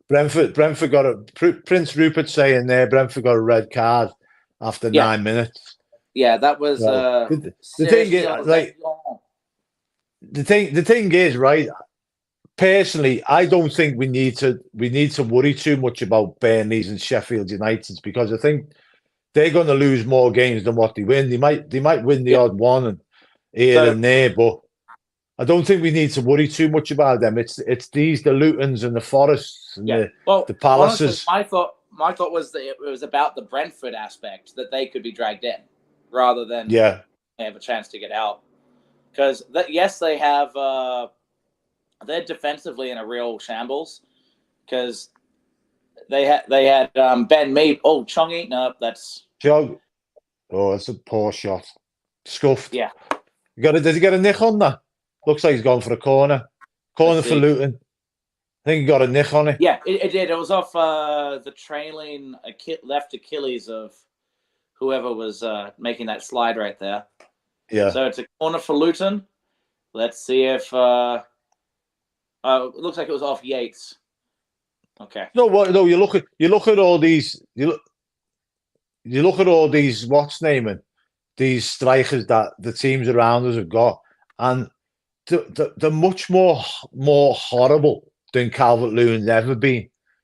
Brentford got Prince Rupert saying there Brentford got a red card after 9 minutes. Yeah, that was the thing is, like, the thing is, right? Personally, I don't think we need to worry too much about Burnley's and Sheffield United's, because I think they're going to lose more games than what they win. They might win the odd one and here and there, but I don't think we need to worry too much about them. It's the Lutons and the Forests and the Palaces. Honestly, my thought was that it was about the Brentford aspect, that they could be dragged in rather than have a chance to get out. Because yes, they have they're defensively in a real shambles, because they had Ben Mee. Oh, Chongi, no, that's Chong. Oh, that's a poor shot. Scuffed. Yeah. Did he get a nick on that? Looks like he's gone for a corner. Corner for Luton. I think he got a nick on it. Yeah, it did. It was off the trailing left Achilles of whoever was making that slide right there. Yeah. So it's a corner for Luton. Let's see if it looks like it was off Yates. Okay. No, you look at all these. You look at all these. What's naming these strikers that the teams around us have got, and they're much more horrible than Calvert-Lewin's ever been.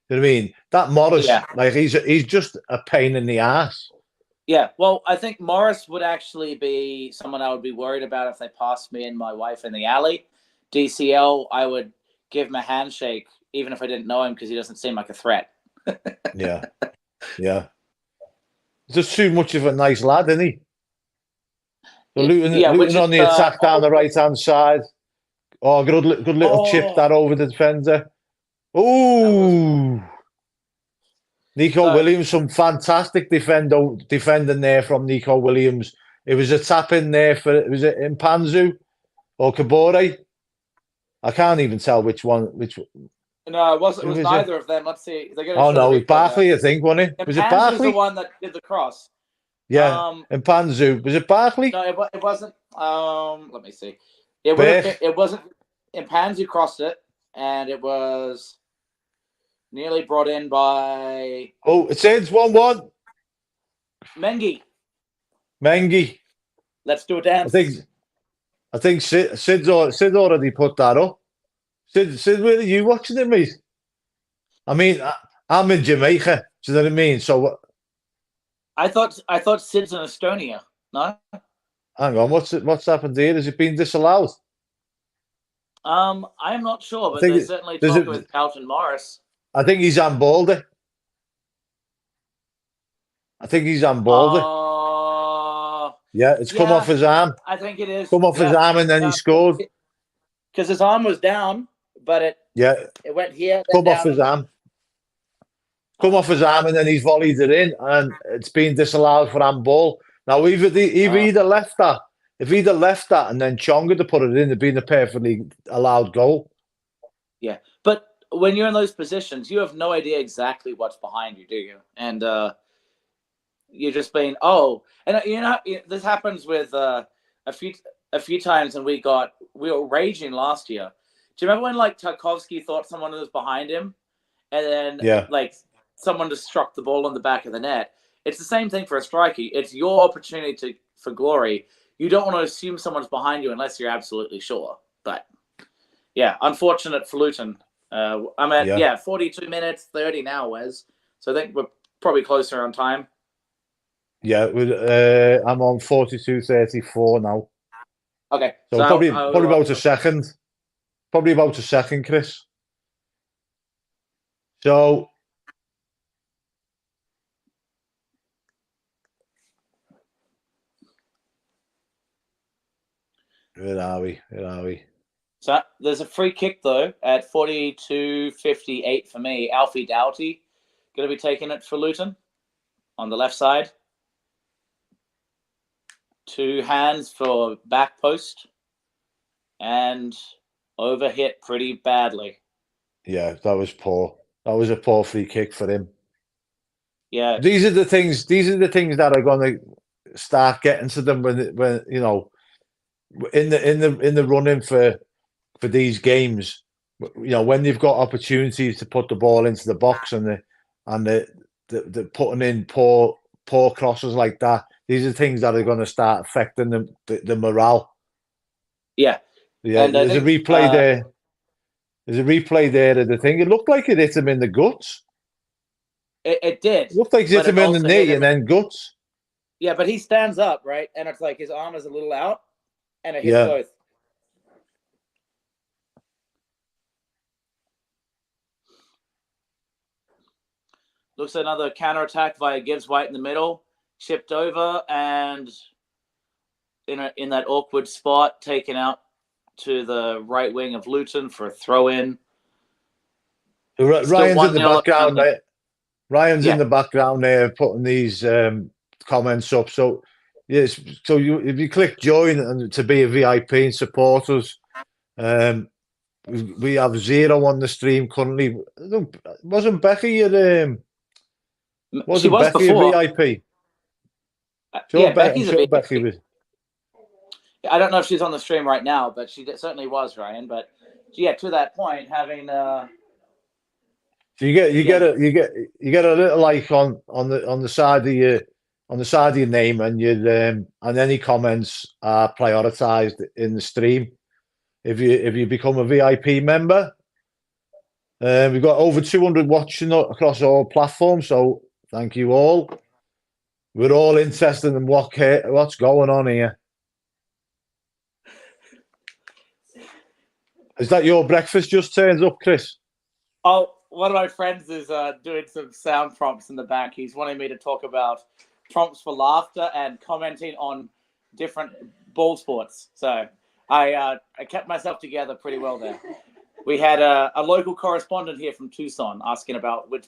You know what I mean? that Morris, Yeah. like he's just a pain in the ass. Yeah, well, I think Morris would actually be someone I would be worried about if they passed me and my wife in the alley. DCL, I would give him a handshake, even if I didn't know him, because he doesn't seem like a threat. Yeah. Just too much of a nice lad, isn't he? So Luton on the attack down the right-hand side. Oh, good little chip that over the defender. Ooh. Nico Williams, some fantastic defending there from Nico Williams. It was a tap in there was it Mpanzu or Kabore? I can't even tell which one. No, it was neither of them. Let's see. Oh no, it was Barkley, I think, wasn't it? Was it Barkley? Was the one that did the cross. Yeah, Mpanzu. Was it Barkley? No, it wasn't. Let me see. It wasn't. Mpanzu crossed it, and it was nearly brought in by. Oh, it says 1-1. Mengi. Let's do a dance. I think Sid already put that up. Sid, where are you watching it, mate? I mean, I'm in Jamaica. Do you know what I mean? So I thought Sid's in Estonia. No. Hang on, what's happened here? Has it been disallowed? I'm not sure, but they're certainly talking with Carlton Morris. I think he's handballed it. Yeah, it's come off his arm. I think it is. Come off his arm and then he scored. Because his arm was down, but it went here. Come off his arm. Come off his arm and then he's volleyed it in, and it's been disallowed for handball. Now, if he'd have left that, and then Chonga to put it in, it'd been a perfectly allowed goal. Yeah, but when you're in those positions, you have no idea exactly what's behind you, do you? And you're just being and this happens with a few times, and we were raging last year. Do you remember when like Tarkovsky thought someone was behind him, and then like someone just struck the ball on the back of the net? It's the same thing for a striker. It's your opportunity for glory. You don't want to assume someone's behind you unless you're absolutely sure. But yeah, unfortunate for Luton. I'm at 42 minutes 30 now, Wes. So I think we're probably closer on time. Yeah, I'm on 42:34 now. Okay, so probably about a second. Probably about a second, Chris. So where are we? So there's a free kick though at 42:58 for me. Alfie Doughty going to be taking it for Luton on the left side. 2 hands for back post and overhit pretty badly. Yeah, that was poor. That was a poor free kick for him. Yeah, these are the things that are going to start getting to them when you know, in the running for these games. You know, when they've got opportunities to put the ball into the box and they're putting in poor crosses like that. These are things that are going to start affecting the morale. Yeah. And there's a replay there. There's a replay there of the thing. It looked like it hit him in the guts. It did. It looked like it hit him in the knee and then guts. Yeah, but he stands up, right? And it's like his arm is a little out, and it hits both. Looks like another counterattack via Gibbs White in the middle. Chipped over and in that awkward spot, taken out to the right wing of Luton for a throw-in. Ryan's in the background there. Ryan's in the background there putting these comments up. So yes, so if you click join and to be a VIP and support us, we have 0 on the stream currently. Wasn't Becky at wasn't Becky before. A VIP? Sure, Becky's a VIP. Becky was. I don't know if she's on the stream right now, but she certainly was, Ryan. But yeah, to that point, having so you get a little icon on the side of your name, and and any comments are prioritized in the stream. If you become a VIP member, We've got over 200 watching across all platforms, so thank you all. We're all interested in what's going on here. Is that your breakfast just turns up, Chris? Oh, one of my friends is doing some sound prompts in the back. He's wanting me to talk about prompts for laughter and commenting on different ball sports. So I kept myself together pretty well there. We had a local correspondent here from Tucson asking about which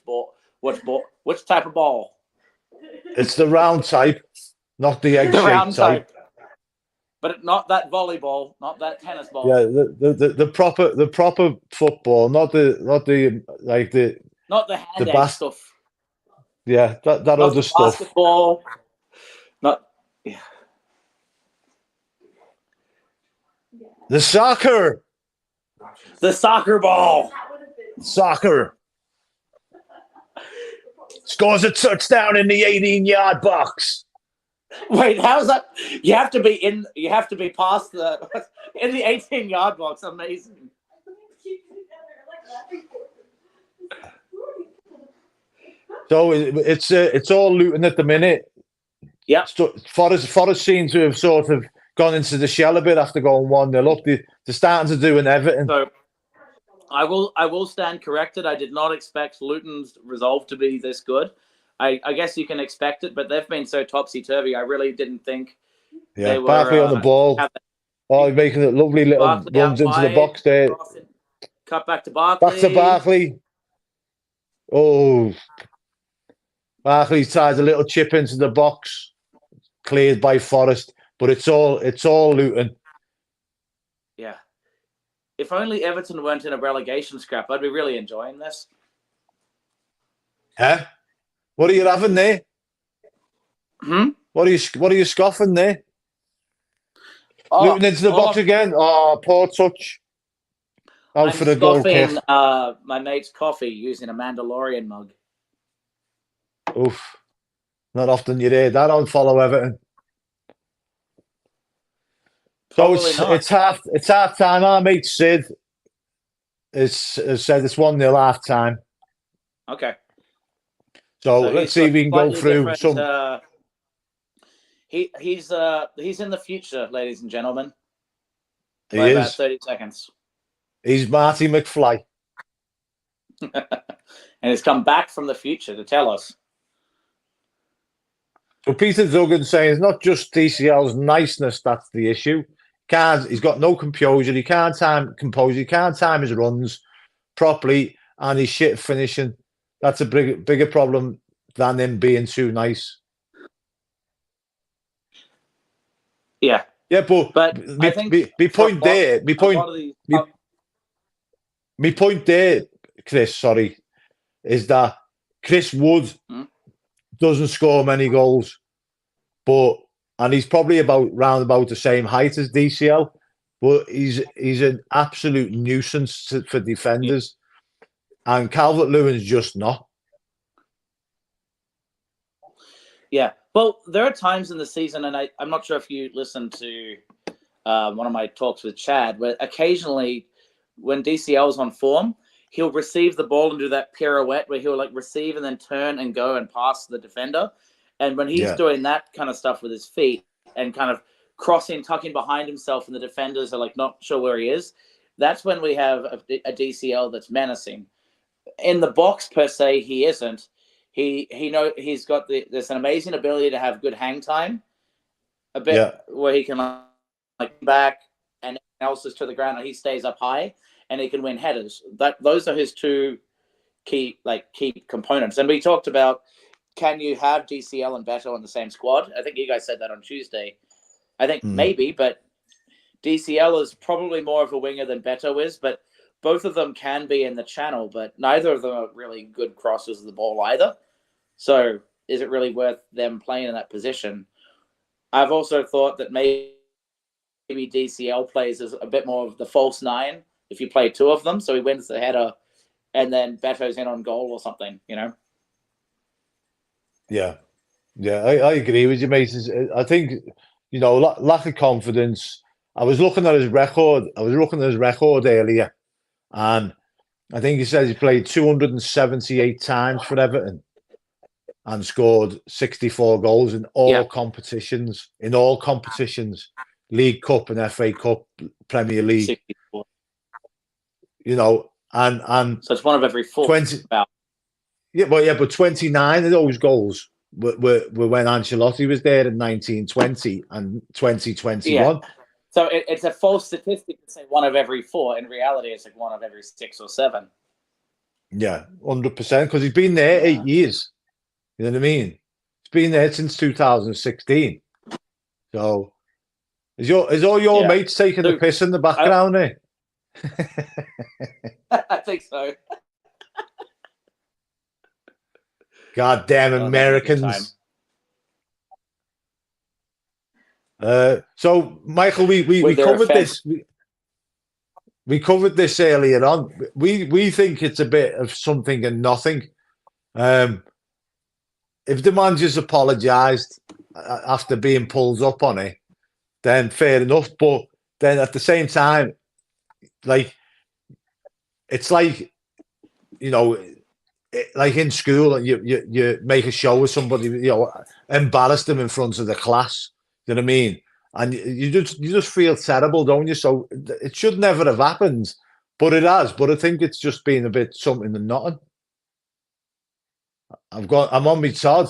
type of ball. It's the round type, not the egg-shaped round type. But not that volleyball, not that tennis ball. Yeah, the proper football, not the hand stuff. Yeah, that not other the stuff. Basketball. The soccer. The soccer ball. Soccer. Scores a touchdown in the 18-yard box. Wait, how's that? You have to be past in the 18-yard box. Amazing. So it's all Luton at the minute. Yeah. Forest seem to have sort of gone into the shell a bit after going 1-0 up. They're starting to do an Everton. So I will stand corrected. I did not expect Luton's resolve to be this good. I guess you can expect it, but they've been so topsy-turvy. I really didn't think they were... Barkley on the ball. He's making a lovely little Barkley runs into the box there. Cut back to Barkley. Back to Barkley. Oh. Barkley tries a little chip into the box. Cleared by Forest. But it's all Luton. Yeah. If only Everton weren't in a relegation scrap, I'd be really enjoying this. Huh? What are you having there? What are you scoffing there? Luton into the box again. Oh, poor touch. I'm for the goal kick. My mate's coffee using a Mandalorian mug. Oof. Not often you hear that on Follow Everton. So it's half time. Our mate Sid has said it's 1-0 half time. Okay. So let's see if we can go through some. He's in the future, ladies and gentlemen. He is. About 30 seconds. He's Marty McFly. And he's come back from the future to tell us. So Peter Duggan saying it's not just DCL's niceness that's the issue. He's got no composure. He can't time his runs properly, and he's shit finishing. That's a bigger problem than him being too nice. Yeah. Yeah, but I think my point there, Chris, sorry, is that Chris Wood doesn't score many goals, and he's probably round about the same height as DCL, but he's an absolute nuisance for defenders. And Calvert-Lewin's just not. Yeah. Well, there are times in the season, and I'm not sure if you listened to one of my talks with Chad, where occasionally when DCL is on form, he'll receive the ball and do that pirouette where he'll receive and then turn and go and pass the defender. And when he's doing that kind of stuff with his feet and kind of crossing, tucking behind himself, and the defenders are not sure where he is, that's when we have a DCL that's menacing. In the box per se, he isn't. He's got there's an amazing ability to have good hang time, a bit where he can back and else is to the ground and he stays up high and he can win headers. Those are his two key components. And we talked about, can you have DCL and Beto on the same squad? I think you guys said that on Tuesday. I think maybe, but DCL is probably more of a winger than Beto is, but both of them can be in the channel, but neither of them are really good crossers of the ball either. So is it really worth them playing in that position? I've also thought that maybe DCL plays as a bit more of the false nine if you play two of them. So he wins the header and then Beto's in on goal or something, Yeah. I agree with you, mate. I think, lack of confidence. I was looking at his record earlier, and I think he says he played 278 times for Everton and scored 64 goals in all competitions. In all competitions, League Cup and FA Cup, Premier League. 64. You know, and so it's one of every 4. 20. But 29 of those goals were when Ancelotti was there in 1920 and 2021. Yeah. So it's a false statistic to say one of every 4. In reality, it's like one of every 6 or 7. Yeah, 100%. Because he's been there 8 years. You know what I mean? He's been there since 2016. So is all your mates taking the piss in the background there? I think so. God damn Americans. So Michael, we covered this. We covered this earlier on. We think it's a bit of something and nothing. If the manager's apologised after being pulled up on it, then fair enough. But then at the same time, like, it's like, you know, like in school, you make a show of somebody, you know, embarrass them in front of the class. You know what I mean? And you just feel terrible, don't you? So it should never have happened, but it has. But I think it's just been a bit something and nothing. I'm on my Todd.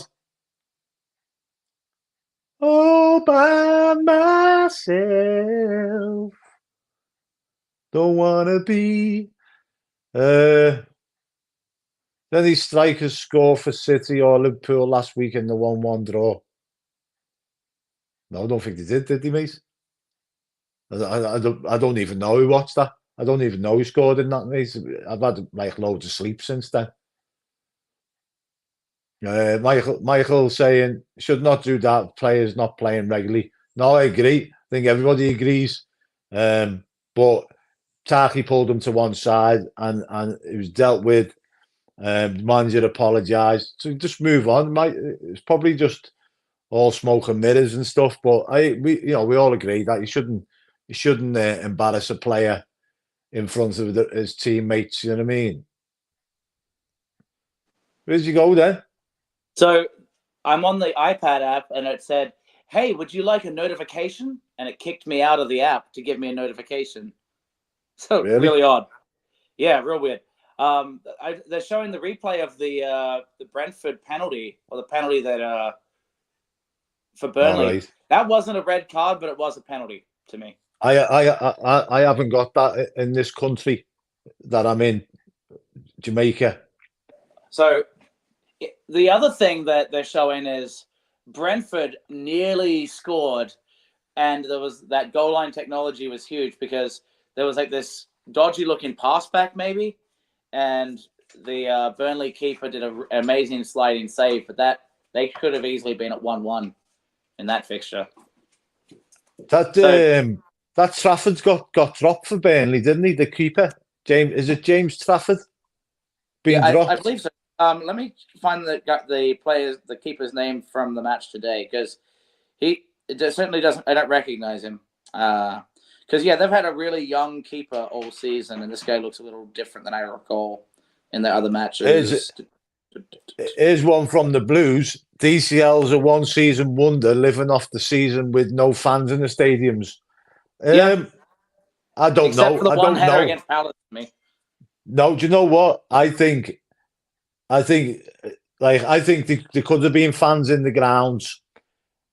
All by myself. Don't wanna be. Any strikers score for City or Liverpool last week in the 1-1 draw? No, I don't think they did they, mate? I don't even know who watched that. I don't even know who scored in that, mate. I've had like loads of sleep since then. Michael saying should not do that. Players not playing regularly. No, I agree. I think everybody agrees. But Taki pulled him to one side, and it was dealt with. The manager apologised. So just move on. It's probably just all smoke and mirrors and stuff. But we all agree that you shouldn't embarrass a player in front of his teammates. You know what I mean? Where'd you go then? So I'm on the iPad app, and it said, "Hey, would you like a notification?" And it kicked me out of the app to give me a notification. So really odd. Yeah, real weird. They're showing the replay of the Brentford penalty, or the penalty that for Burnley. Right. That wasn't a red card, but it was a penalty to me. I haven't got that in this country that I'm in, Jamaica. So the other thing that they're showing is Brentford nearly scored, and there was that goal line technology was huge because there was like this dodgy looking pass back maybe, and the Burnley keeper did an amazing sliding save, but that they could have easily been at 1-1 in that fixture. That Trafford's got dropped for Burnley, didn't he? The keeper, James Trafford? Dropped? I believe so. Let me find the keeper's name from the match today, because certainly doesn't. I don't recognize him. Because they've had a really young keeper all season, and this guy looks a little different than I recall in the other matches. Here's one from the Blues. DCL's a one-season wonder, living off the season with no fans in the stadiums. I don't know. For the one header against Palace, me. No, do you know what? I think there could have been fans in the grounds,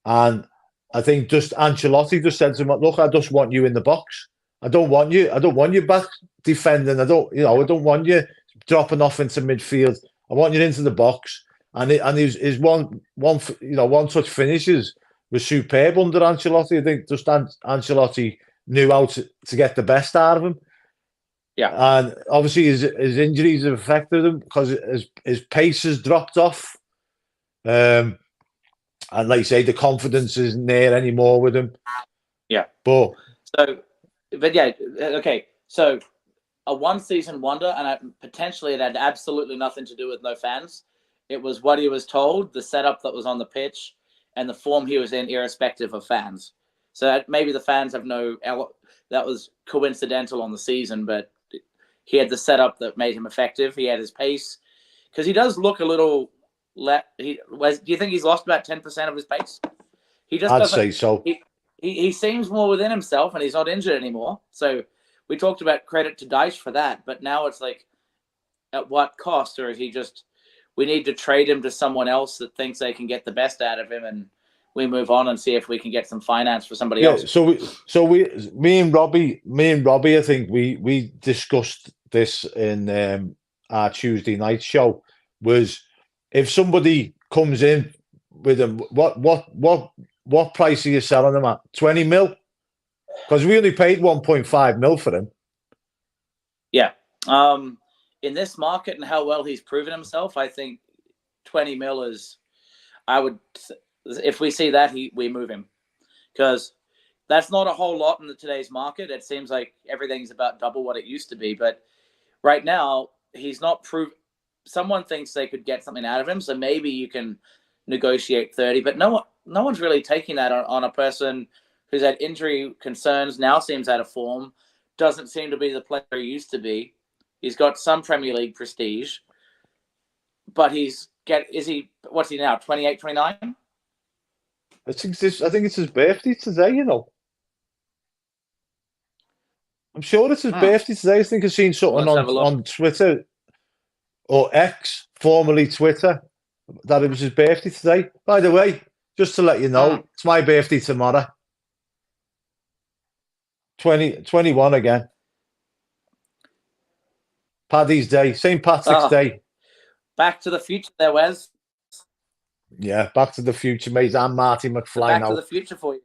and I think just Ancelotti just said to him, "Look, I just want you in the box. I don't want you back defending. I don't want you dropping off into midfield. I want you into the box." And his one touch finishes was superb under Ancelotti. I think just Ancelotti knew how to get the best out of him. Yeah, and obviously his injuries have affected him because his pace has dropped off. And like you say, the confidence isn't there anymore with him. Yeah. Okay. So a one-season wonder, and potentially it had absolutely nothing to do with no fans. It was what he was told, the setup that was on the pitch, and the form he was in, irrespective of fans. So maybe the fans have that was coincidental on the season, but He had the setup that made him effective. He had his pace, because he does look a little. Do you think he's lost about 10% of his pace? He just I'd doesn't. say so. He seems more within himself, and he's not injured anymore. So we talked about credit to Dyche for that, but now it's like, at what cost? Or is he just, we need to trade him to someone else that thinks they can get the best out of him, and we move on and see if we can get some finance for somebody else. Me and Robbie, I think we discussed this in our Tuesday night show. Was if somebody comes in with him, what price are you selling him at? 20 mil? Because we only paid 1.5 mil for him. Yeah. In this market and how well he's proven himself, I think 20 mil is, if we see that, we move him. Because that's not a whole lot in today's market. It seems like everything's about double what it used to be. But right now, he's not proved. Someone thinks they could get something out of him, so maybe you can negotiate 30. But no one's really taking that on a person who's had injury concerns, now seems out of form, doesn't seem to be the player he used to be. He's got some Premier League prestige, but what's he now, 28, 29? I think it's his birthday today, you know. I'm sure it's his birthday today. I think I've seen something on Twitter, or X, formerly Twitter, that it was his birthday today. By the way, just to let you know, it's my birthday tomorrow. 21 again. Paddy's Day, St. Patrick's Day. Back to the future there, Wes. Yeah, Back to the Future, mate. I'm Marty McFly now. Back to the future for you.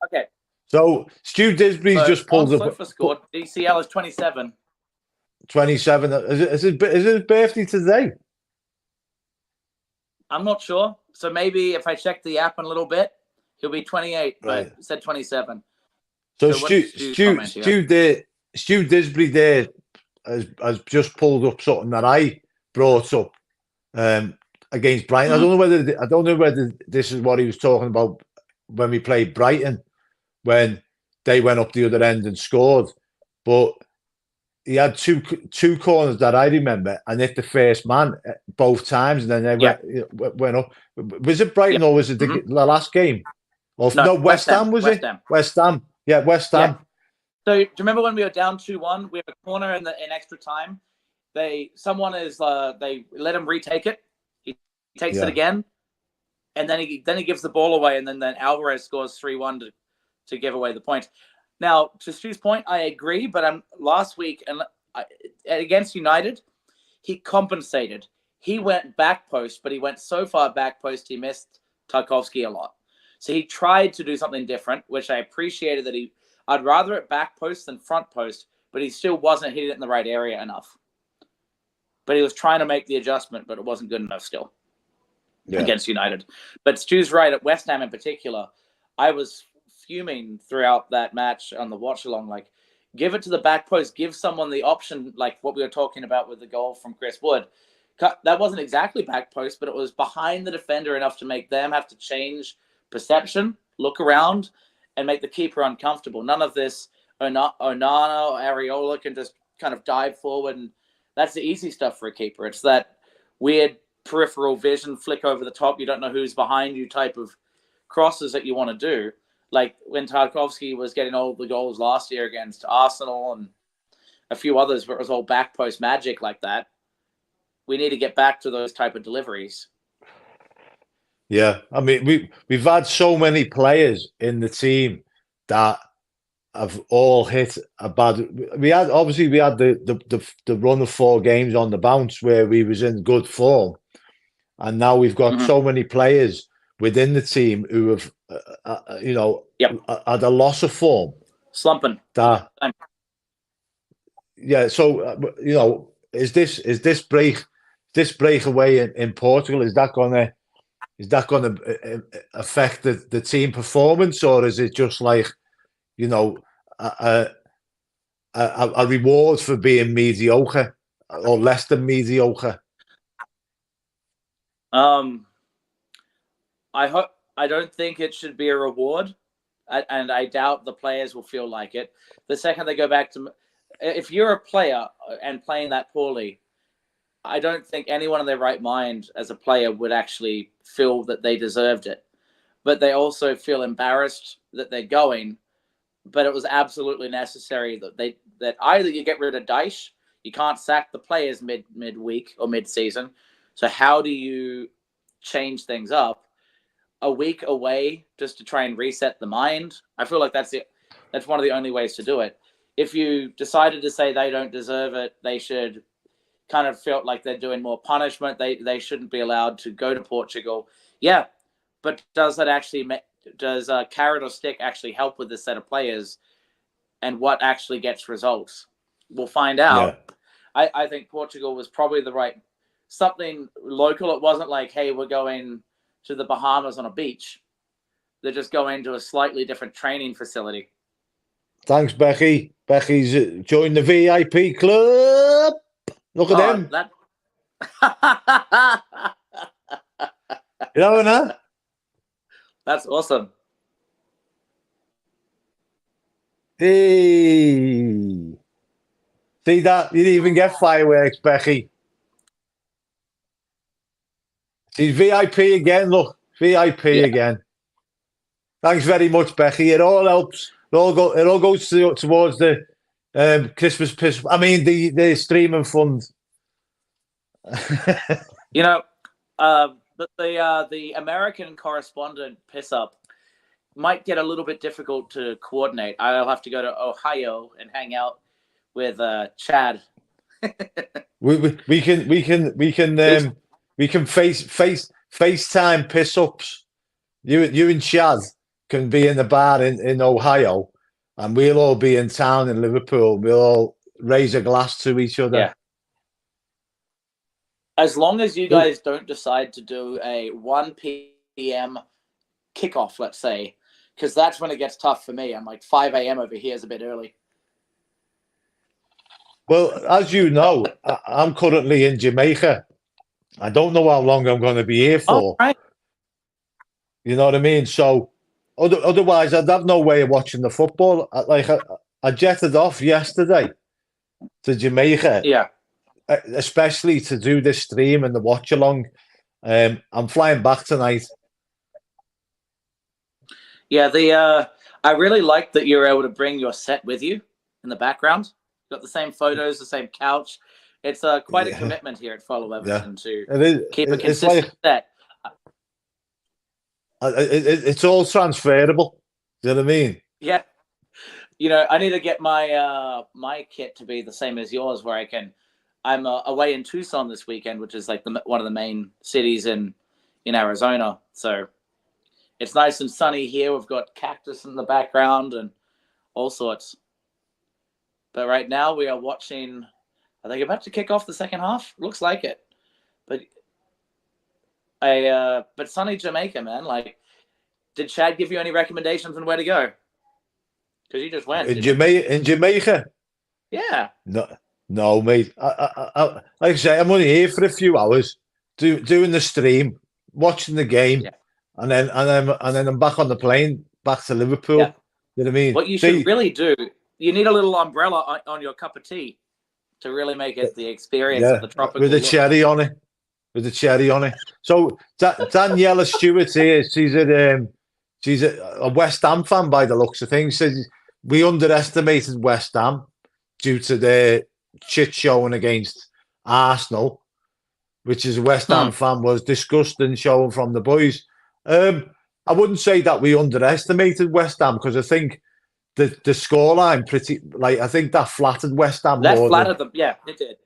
Okay. So Stu Disbury's just pulled up. Sofa scored. DCL is 27. 27. Is his birthday today? I'm not sure. So maybe if I check the app in a little bit, he'll be 28, right. But it said 27. So Stu Disbury there has just pulled up something that I brought up against Brighton. I don't know whether this is what he was talking about when we played Brighton, when they went up the other end and scored. But he had two corners that I remember and hit the first man both times, and then they went up. Was it Brighton or was it the last game? Or, no, West Ham, was it? West Ham. Yeah, West Ham. Yeah. So do you remember when we were down 2-1? We have a corner in extra time. They let him retake it. He takes it again, and then he gives the ball away, and then Alvarez scores 3-1 to give away the point. Now, to Stu's point, I agree, but last week against United, he compensated. He went back post, but he went so far back post he missed Tarkowski a lot. So he tried to do something different, which I appreciated that I'd rather it back post than front post, but he still wasn't hitting it in the right area enough. But he was trying to make the adjustment, but it wasn't good enough still against United. But Stu's right, at West Ham in particular, I was fuming throughout that match on the watch along. Like, give it to the back post, give someone the option, like what we were talking about with the goal from Chris Wood. That wasn't exactly back post, but it was behind the defender enough to make them have to change perception, look around, and make the keeper uncomfortable. None of this Onana or Areola can just kind of dive forward, and that's the easy stuff for a keeper. It's that weird peripheral vision, flick over the top, you don't know who's behind you type of crosses that you want to do. Like when Tarkowski was getting all the goals last year against Arsenal and a few others where it was all back post magic like that. We need to get back to those type of deliveries. Yeah, I mean, we've had so many players in the team that have all hit a bad. We had the run of 4 games on the bounce where we was in good form, and now we've got so many players within the team who have, had a loss of form, slumping. So is this breakaway in Portugal? Is that gonna affect the team performance, or is it just like, a reward for being mediocre or less than mediocre? I don't think it should be a reward, and I doubt the players will feel like it. The second they go back to, if you're a player and playing that poorly, I don't think anyone in their right mind as a player would actually feel that they deserved it. But they also feel embarrassed that they're going. But it was absolutely necessary that either you get rid of Dyche, you can't sack the players midweek or mid-season. So how do you change things up? A week away just to try and reset the mind. I feel like that's one of the only ways to do it. If you decided to say they don't deserve it, they should kind of felt like they're doing more punishment. They shouldn't be allowed to go to Portugal. Yeah, but does that actually does carrot or stick actually help with this set of players, and what actually gets results? We'll find out. Yeah. I think Portugal was probably the right something local. It wasn't like, hey, we're going to the Bahamas on a beach. They're just going to a slightly different training facility. Thanks, Becky. Becky's joined the VIP club. Look at them. You know that? That's awesome. Hey. See that? You didn't even get fireworks, Becky. She's VIP again, look. VIP again. Thanks very much, Becky. It all helps. It all goes towards the Christmas piss. I mean, the streaming fund. You know, but the American correspondent piss up might get a little bit difficult to coordinate. I'll have to go to Ohio and hang out with Chad. we can FaceTime piss ups. You and Chad can be in the bar in Ohio, and we'll all be in town in Liverpool. We'll all raise a glass to each other. Yeah. As long as you guys don't decide to do a 1 p.m. kickoff, let's say, because that's when it gets tough for me. I'm like 5 a.m. over here is a bit early. Well, as you know, I'm currently in Jamaica. I don't know how long I'm going to be here for. Right. You know what I mean? So otherwise, I'd have no way of watching the football. I jetted off yesterday to Jamaica. Yeah. Especially to do this stream and the watch along. I'm flying back tonight. Yeah, I really like that you were able to bring your set with you in the background. Got the same photos, the same couch. It's quite a commitment here at Follow Everton to keep a consistent set. It's all transferable. Do you know what I mean? Yeah. You know, I need to get my my kit to be the same as yours, where I'm away in Tucson this weekend, which is like one of the main cities in Arizona. So it's nice and sunny here. We've got cactus in the background and all sorts. But right now we are watching. Are they about to kick off the second half? Looks like it. But sunny Jamaica, man. Like, did Chad give you any recommendations on where to go? Because you just went. In Jamaica? Yeah. No, mate. Like I say, I'm only here for a few hours, doing the stream, watching the game, and then I'm back on the plane back to Liverpool. Yeah. You know what I mean? What you should really do, you need a little umbrella on your cup of tea to really make it the experience of the tropical with a cherry on it. With a cherry on it. So Daniela Stewart here, she's a West Ham fan by the looks of things. Says we underestimated West Ham due to their shit showing against Arsenal, which is a West Ham fan was disgusting showing from the boys. I wouldn't say that we underestimated West Ham because I think the scoreline I think that flattered West Ham. That flattered them, yeah, it did.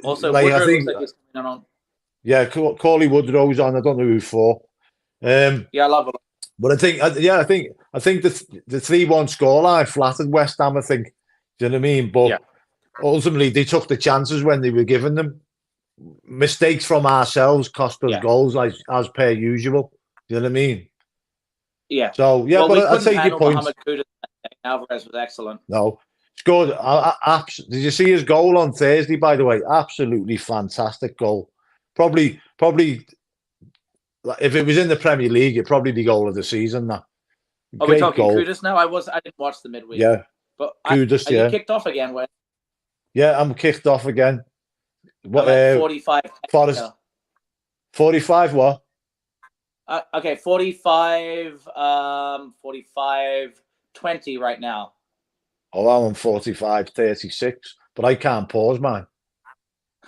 Also, Woodrow I think, looks like on. Yeah, Corley Woodrow's on. I don't know who for. Yeah, I love it. But I think the 3-1 scoreline flattered West Ham. I think. Do you know what I mean? But ultimately, they took the chances when they were given them. Mistakes from ourselves cost us goals, like as per usual. Do you know what I mean? Yeah. So but I take your point. Alvarez was excellent. No, it's good. Did you see his goal on Thursday? By the way, absolutely fantastic goal. Probably, if it was in the Premier League, it'd probably be goal of the season. That. Are we talking Kudus now? I didn't watch the midweek. Yeah, But Kudus, are you kicked off again, Wes? Yeah, I'm kicked off again. What, I'm at 45. Forest, 45 what? Okay, 45, 45, 20 right now. Oh, I'm on 45, 36, but I can't pause mine.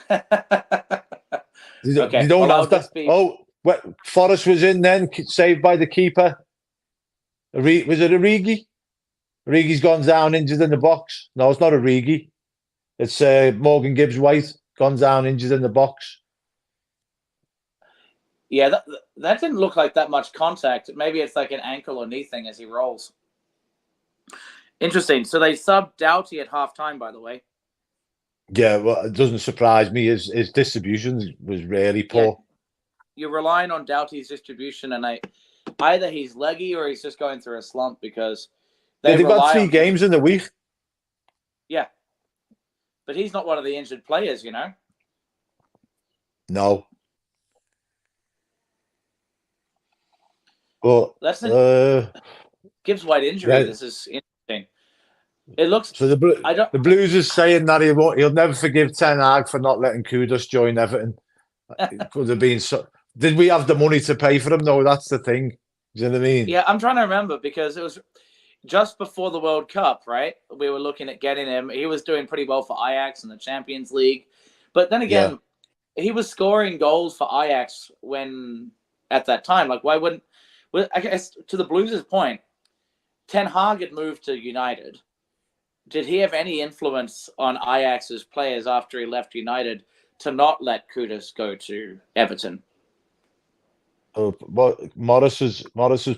They don't have that. Oh, Forest was in then, saved by the keeper. Was it Origi? Origi's gone down, injured in the box. No, it's not Origi. It's Morgan Gibbs-White, gone down, injured in the box. Yeah, that didn't look like that much contact. Maybe it's like an ankle or knee thing as he rolls. Interesting. So they subbed Doughty at halftime, by the way. Yeah, well, it doesn't surprise me. His distribution was really poor. Yeah. You're relying on Doughty's distribution, and either he's leggy or he's just going theyrough a slump because they've got 3 games in the week. Yeah. But he's not one of the injured players, you know? No. But that's a Gibbs-White injury. Yeah. This is interesting. It looks so the Blues is saying that he'll never forgive Ten Hag for not letting Kudus join Everton. It could have been so. Did we have the money to pay for him? No, that's the thing. Do you know what I mean? Yeah, I'm trying to remember because it was just before the World Cup, right? We were looking at getting him. He was doing pretty well for Ajax in the Champions League, but then again, he was scoring goals for Ajax when at that time. Like, why wouldn't? Well, I guess to the Blues' point, Ten Hag had moved to United. Did he have any influence on Ajax's players after he left United to not let Kudus go to Everton? Oh, but Morris has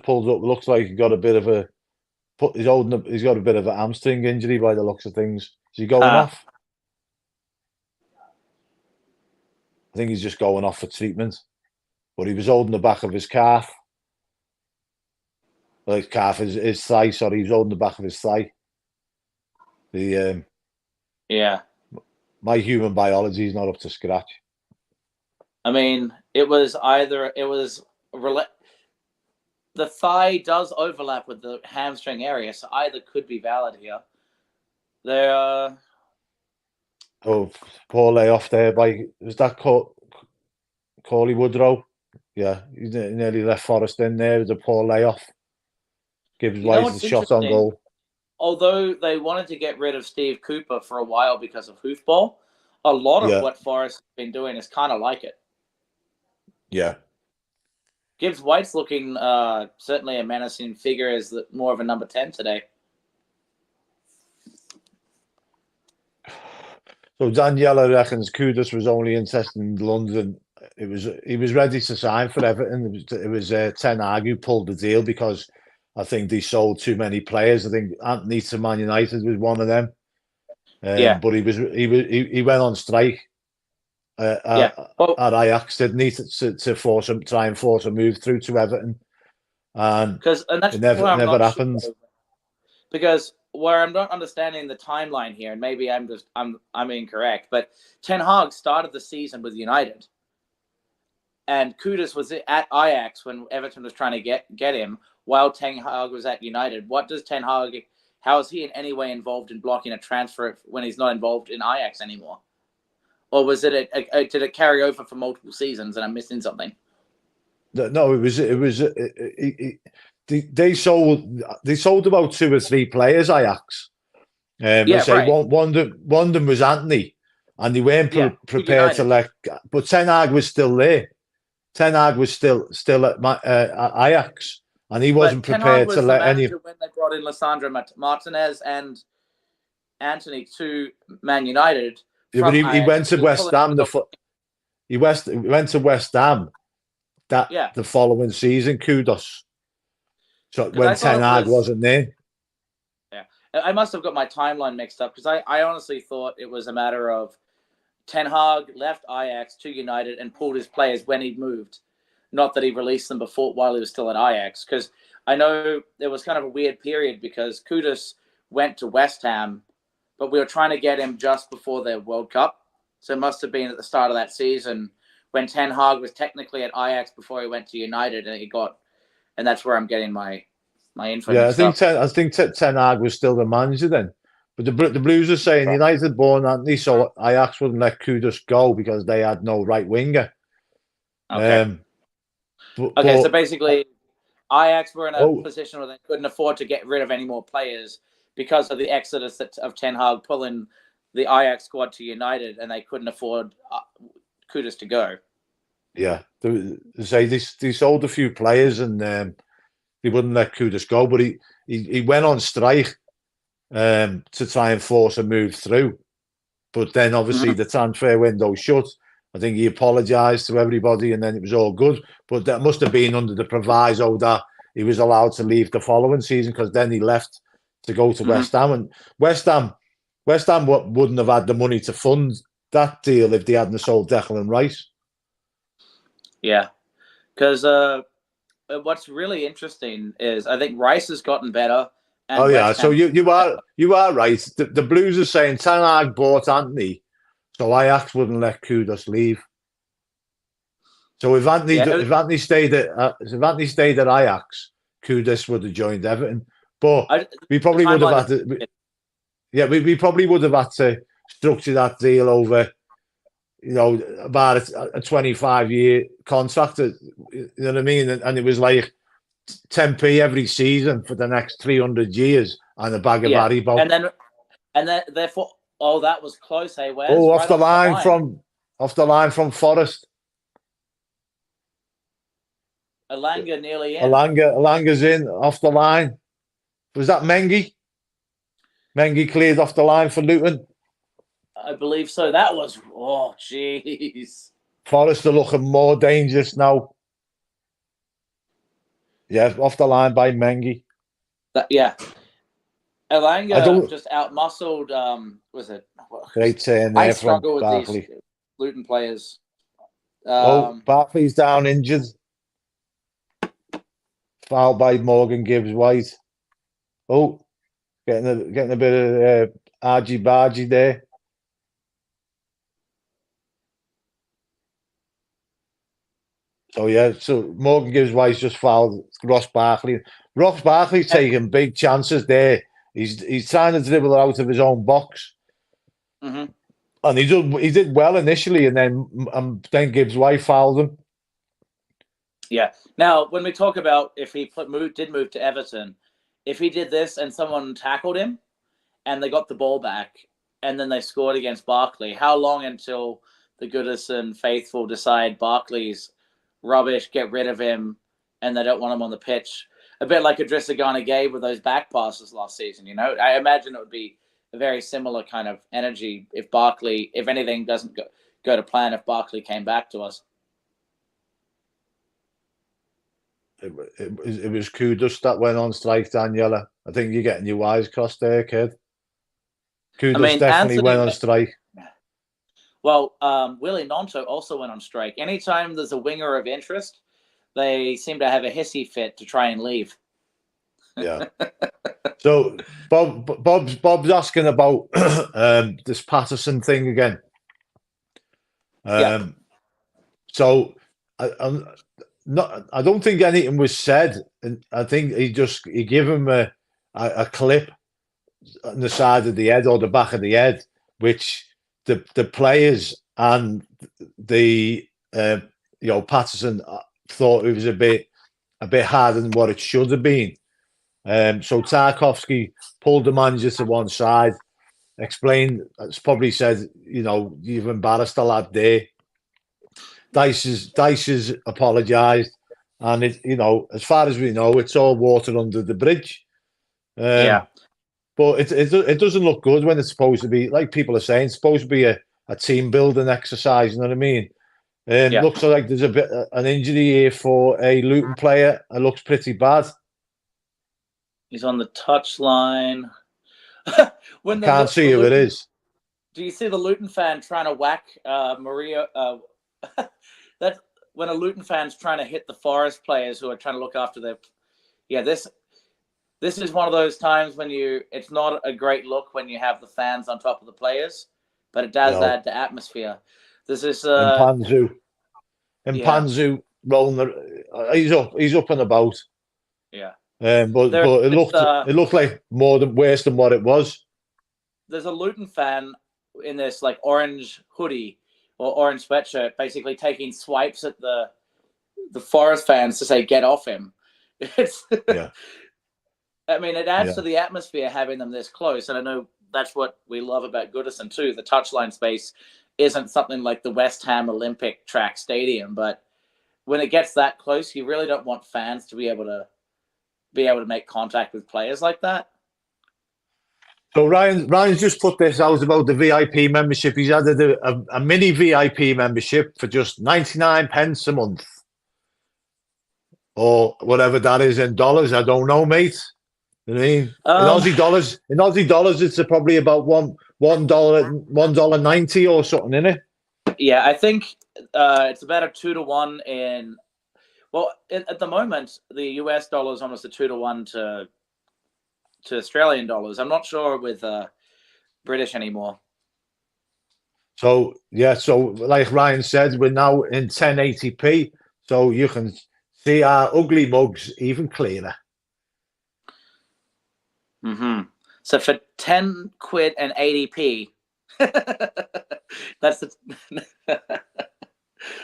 pulled up. Looks like he got a bit of a. He's got a bit of a hamstring injury by the looks of things. Is he going off? I think he's just going off for treatment. But he was holding the back of his calf. Like his thigh. Sorry, he was holding the back of his thigh. My human biology is not up to scratch. I mean, the thigh does overlap with the hamstring area, so either could be valid here. Oh, poor layoff there was that Corley Woodrow? Yeah, he nearly left Forest in there. It was a poor layoff. Gibbs-White's shot on goal. Although they wanted to get rid of Steve Cooper for a while because of hoofball, a lot of what Forest has been doing is kind of like it. Yeah. Gibbs-White's looking certainly a menacing figure as more of a number 10 today. So Daniela reckons Kudus was only interested in London. He was ready to sign for Everton. It was Ten Hag who pulled the deal because I think they sold too many players. I think Anthony to Man United was one of them. But he went on strike at Ajax, didn't he, to try and force a move through to Everton, and it never happened. Because where I'm not understanding the timeline here, and maybe I'm incorrect, but Ten Hag started the season with United, and Kudus was at Ajax when Everton was trying to get him, while Ten Hag was at United. What does Ten Hag? How is he in any way involved in blocking a transfer when he's not involved in Ajax anymore? Or was it did it carry over for multiple seasons and I'm missing something? No, they sold about 2 or 3 players, Ajax. One of them was Anthony, and they weren't prepared to let. But Ten Hag was still there. Ten Hag was still at Ajax, and he wasn't prepared to let any. When they brought in Lissandro Martinez and Anthony to Man United. Yeah, but he went to West Ham. He went to West Ham the following season. Kudus. So when Ten Hag wasn't there. Yeah, I must have got my timeline mixed up because I honestly thought it was a matter of Ten Hag left Ajax to United and pulled his players when he moved, not that he released them before while he was still at Ajax. Because I know there was kind of a weird period because Kudus went to West Ham. But we were trying to get him just before the World Cup. So it must have been at the start of that season when Ten Hag was technically at Ajax before he went to United, and that's where I'm getting my info. Yeah, I think Ten Hag was still the manager then. But the Blues are saying United born Anthony, so Ajax wouldn't let Kudus go because they had no right winger. Okay. So basically, Ajax were in a position where they couldn't afford to get rid of any more players because of the exodus of Ten Hag pulling the Ajax squad to United, and they couldn't afford Kudus to go. Yeah, they sold a few players and they wouldn't let Kudus go, but he went on strike to try and force a move through. But then obviously the transfer window shut. I think he apologised to everybody and then it was all good. But that must have been under the proviso that he was allowed to leave the following season, because then he left to go to West Ham. And West Ham wouldn't have had the money to fund that deal if they hadn't sold Declan Rice. Yeah, because what's really interesting is I think Rice has gotten better. And so you are right. The Blues are saying Ten Hag bought Anthony, so Ajax wouldn't let Kudus leave. So if Anthony stayed at Ajax, Kudus would have joined Everton. But we probably would have had to. Yeah, we probably would have had to structure that deal over, about a 25-year contract. You know what I mean? And it was like 10p every season for the next 300 years and a bag of Haribo. And then therefore, that was close, hey, Wes? Off the line from Forest. Alanga nearly in. Alanga's in off the line. Was that Mengi? Mengi cleared off the line for Luton. I believe so. That was jeez. Forest are looking more dangerous now. Yeah, off the line by Mengi. Alanga just outmuscled. Was it? Great turn there from Barkley. These Luton players. Barkley's down injured. Foul by Morgan Gibbs White. Getting a bit of argy-bargy there. So Morgan Gibbs White just fouled Ross Barkley. Ross Barkley's taking big chances there. He's trying to dribble it out of his own box. And he did well initially, and then Gibbs White fouled him. Yeah. Now, when we talk about if he did move to Everton, if he did this and someone tackled him and they got the ball back and then they scored against Barkley, how long until the Goodison faithful decide Barkley's rubbish, get rid of him, and they don't want him on the pitch? A bit like Idrissa Gana gave with those back passes last season, I imagine it would be a very similar kind of energy if Barkley, if anything doesn't go to plan, if Barkley came back to us. It was Kudus that went on strike, Daniela. I think you're getting your wires crossed there, kid. Kudus definitely went on strike. Well, Willie Gnonto also went on strike. Anytime there's a winger of interest, they seem to have a hissy fit to try and leave. Yeah. So Bob's asking about this Patterson thing again. So I don't think anything was said, and I think he gave him a clip on the side of the head or the back of the head, which the players and the Patterson thought it was a bit harder than what it should have been. So Tarkovsky pulled the manager to one side, explained, probably said, you've embarrassed the lad there. Dyche's apologised, and as far as we know, it's all water under the bridge. But it doesn't look good when it's supposed to be, like people are saying, it's supposed to be a team building exercise. You know what I mean? Looks like there's an injury here for a Luton player. It looks pretty bad. He's on the touchline. Can't see who it is. Do you see the Luton fan trying to whack Maria? That when a Luton fan's trying to hit the Forest players who are trying to look after their. This is one of those times when it's not a great look when you have the fans on top of the players, but it does add to atmosphere. This is Panzu rolling. He's up and about. Yeah. But it looked like worse than what it was. there's a Luton fan in this like orange hoodie or orange sweatshirt, basically taking swipes at the Forest fans to say get off him. It's Yeah. I mean, it adds to the atmosphere having them this close, and I know that's what we love about Goodison too. The touchline space isn't something like the West Ham Olympic Track Stadium, but when it gets that close, you really don't want fans to be able to make contact with players like that. So Ryan's just put this out about the VIP membership. He's added a mini VIP membership for just 99 pence a month, or whatever that is in dollars. I don't know, mate. You know what I mean? In Aussie dollars, it's probably about $1.90 or something, isn't it? Yeah, I think it's about a 2-to-1 in. Well, at the moment, the US dollar is almost a 2-to-1 to Australian dollars. I'm not sure with British anymore. So like Ryan said, we're now in 1080p, so you can see our ugly mugs even clearer. Mm-hmm. So for 10 quid and 80p, that's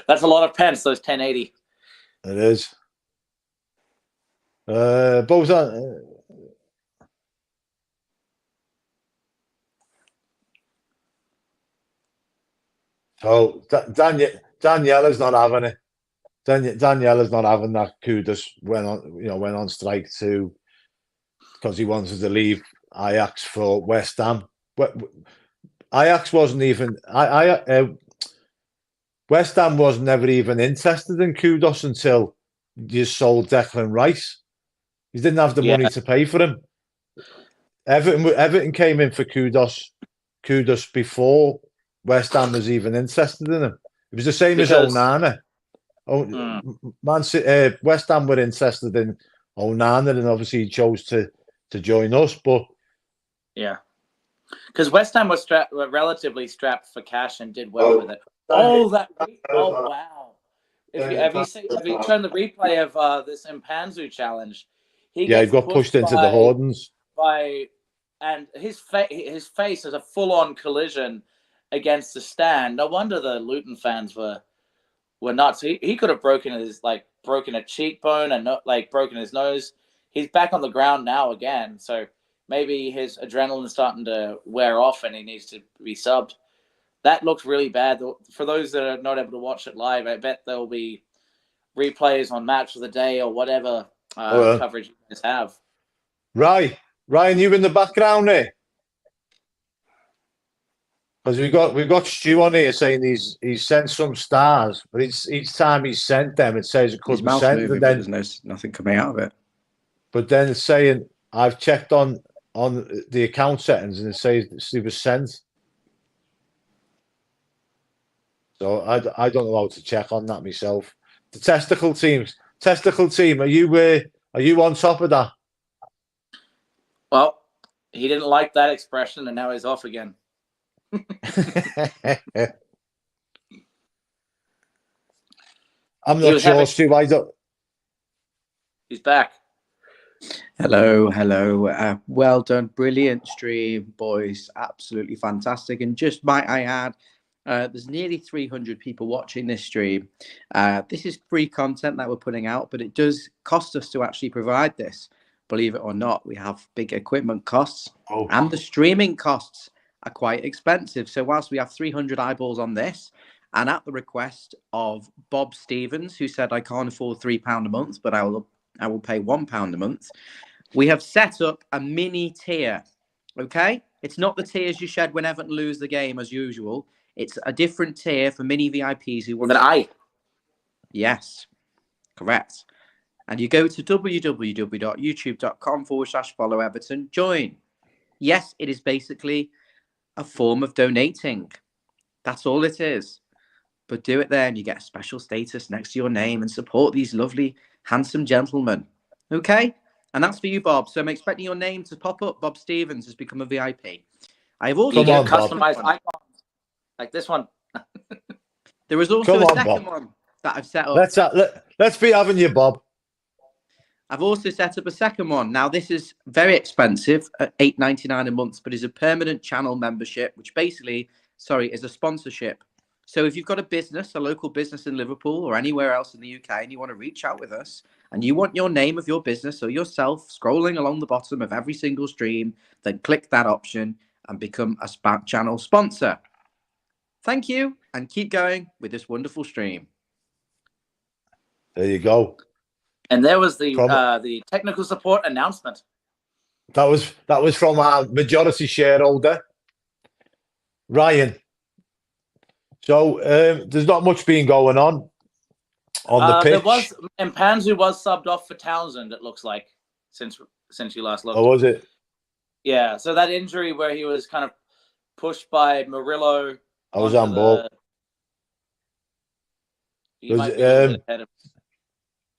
a lot of pence. Those 1080. It is. Both on. So Daniela's not having it. Daniela's not having that. Kudus went on strike too because he wanted to leave Ajax for West Ham. Ajax wasn't even. West Ham was never even interested in Kudus until you sold Declan Rice. He didn't have the money to pay for him. Everton came in for Kudus before West Ham was even interested in him. It was the same as Onana. West Ham were interested in Onana, and obviously he chose to join us. But yeah, because West Ham were relatively strapped for cash and did well with it. Oh wow! Have you turned the replay of this Mpanzu challenge? He got pushed into the Hordens and his face is a full-on collision against the stand. No wonder the Luton fans were nuts. He could have broken a cheekbone and broken his nose. He's back on the ground now again, so maybe his adrenaline's starting to wear off and he needs to be subbed. That looks really bad. For those that are not able to watch it live, I bet there will be replays on Match of the Day or whatever coverage you guys have. Ryan, you in the background there? Because we've got Stu on here saying he's sent some stars, but each time he's sent them, it says it couldn't be sent. Moving, then there's nothing coming out of it. But then it's saying I've checked on the account settings and it says it was sent. So I don't know how to check on that myself. The testicle team, are you on top of that? Well, he didn't like that expression, and now he's off again. I'm not sure, Stu. I don't. He's back. Hello. Well done. Brilliant stream, boys. Absolutely fantastic. And just might I add, there's nearly 300 people watching this stream. This is free content that we're putting out, but it does cost us to actually provide this. Believe it or not, we have big equipment costs and the streaming costs are quite expensive. So whilst we have 300 eyeballs on this, and at the request of Bob Stevens, who said, I can't afford £3 a month, but I will pay £1 a month, we have set up a mini tier. Okay? It's not the tiers you shed when Everton lose the game as usual. It's a different tier for mini VIPs who want to... Yes, correct. And you go to www.youtube.com/follow Everton. Join. Yes, it is basically a form of donating. That's all it is. But do it there and you get a special status next to your name and support these lovely, handsome gentlemen. Okay? And that's for you, Bob. So I'm expecting your name to pop up. Bob Stevens has become a VIP. I have also get customized icons like this one. There is also a second one that I've set up. Let's be having you, Bob. I've also set up a second one. Now, this is very expensive at $8.99 a month, but is a permanent channel membership, which basically, is a sponsorship. So if you've got a business, a local business in Liverpool or anywhere else in the UK, and you want to reach out with us, and you want your name of your business or yourself scrolling along the bottom of every single stream, then click that option and become a channel sponsor. Thank you, and keep going with this wonderful stream. There you go. And there was the technical support announcement. That was from our majority shareholder, Ryan. So there's not much been going on the pitch. There was, and Panzu was subbed off for Townsend, it looks like, since you last looked. Oh, was it? Yeah, so that injury where he was kind of pushed by Murillo. I was on ball.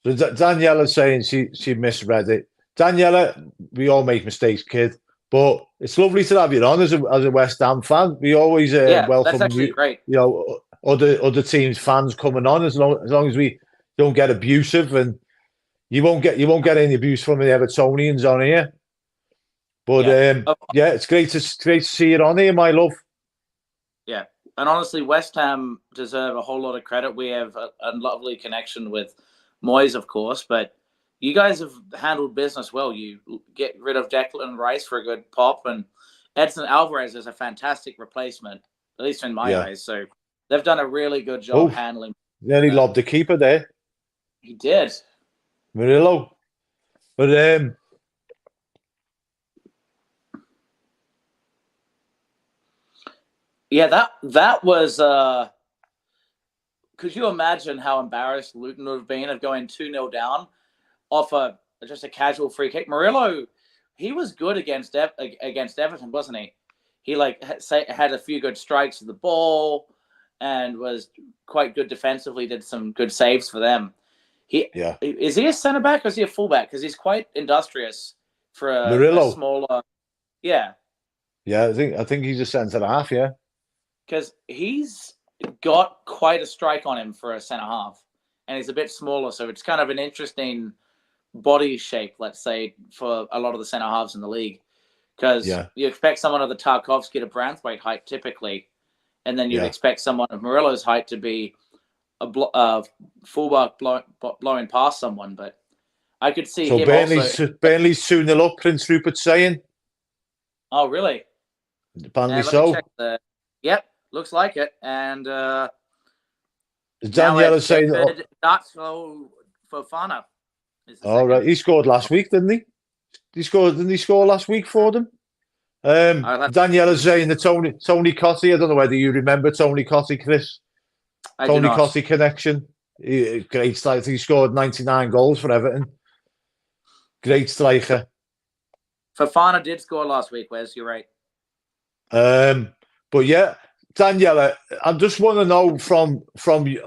Daniela's saying she misread it. Daniela, we all make mistakes, kid. But it's lovely to have you on as a West Ham fan. We always welcome that's actually great. You know, other teams' fans coming on as long as we don't get abusive, and you won't get any abuse from the Evertonians on here. But it's great to see you on here, my love. Yeah, and honestly, West Ham deserve a whole lot of credit. We have a lovely connection with Moyes, of course, but you guys have handled business well. You get rid of Declan Rice for a good pop, and Edson Alvarez is a fantastic replacement, at least in my eyes. So they've done a really good job handling. Nearly lobbed the keeper there. He did. Murillo. But that was could you imagine how embarrassed Luton would have been of going 2-0 down off just a casual free kick? Murillo, he was good against Everton, wasn't he? He had a few good strikes of the ball and was quite good defensively, did some good saves for them. Is he a centre back or is he a full back? Because he's quite industrious for a smaller. Yeah. Yeah, I think he's a centre half, yeah. Because he's got quite a strike on him for a centre half, and he's a bit smaller, so it's kind of an interesting body shape, let's say, for a lot of the centre halves in the league. Because you expect someone of the Tarkovsky to Branthwaite height typically, and then you'd expect someone of Murillo's height to be a fullback blowing past someone. But I could see him Burnley's 2-0 up, Prince Rupert saying. Oh, really? Apparently so. Yep, looks like it. And Daniela saying that's for Fofana. All right, he scored last week, didn't he? Didn't he score last week for them? Daniela's saying the Tony Cottee. I don't know whether you remember Tony Cottee, Chris. Tony Cottee connection. Great striker. He scored 99 goals for Everton. Great striker. Fofana did score last week, Wes. You're right. But yeah, Daniela, I just want to know from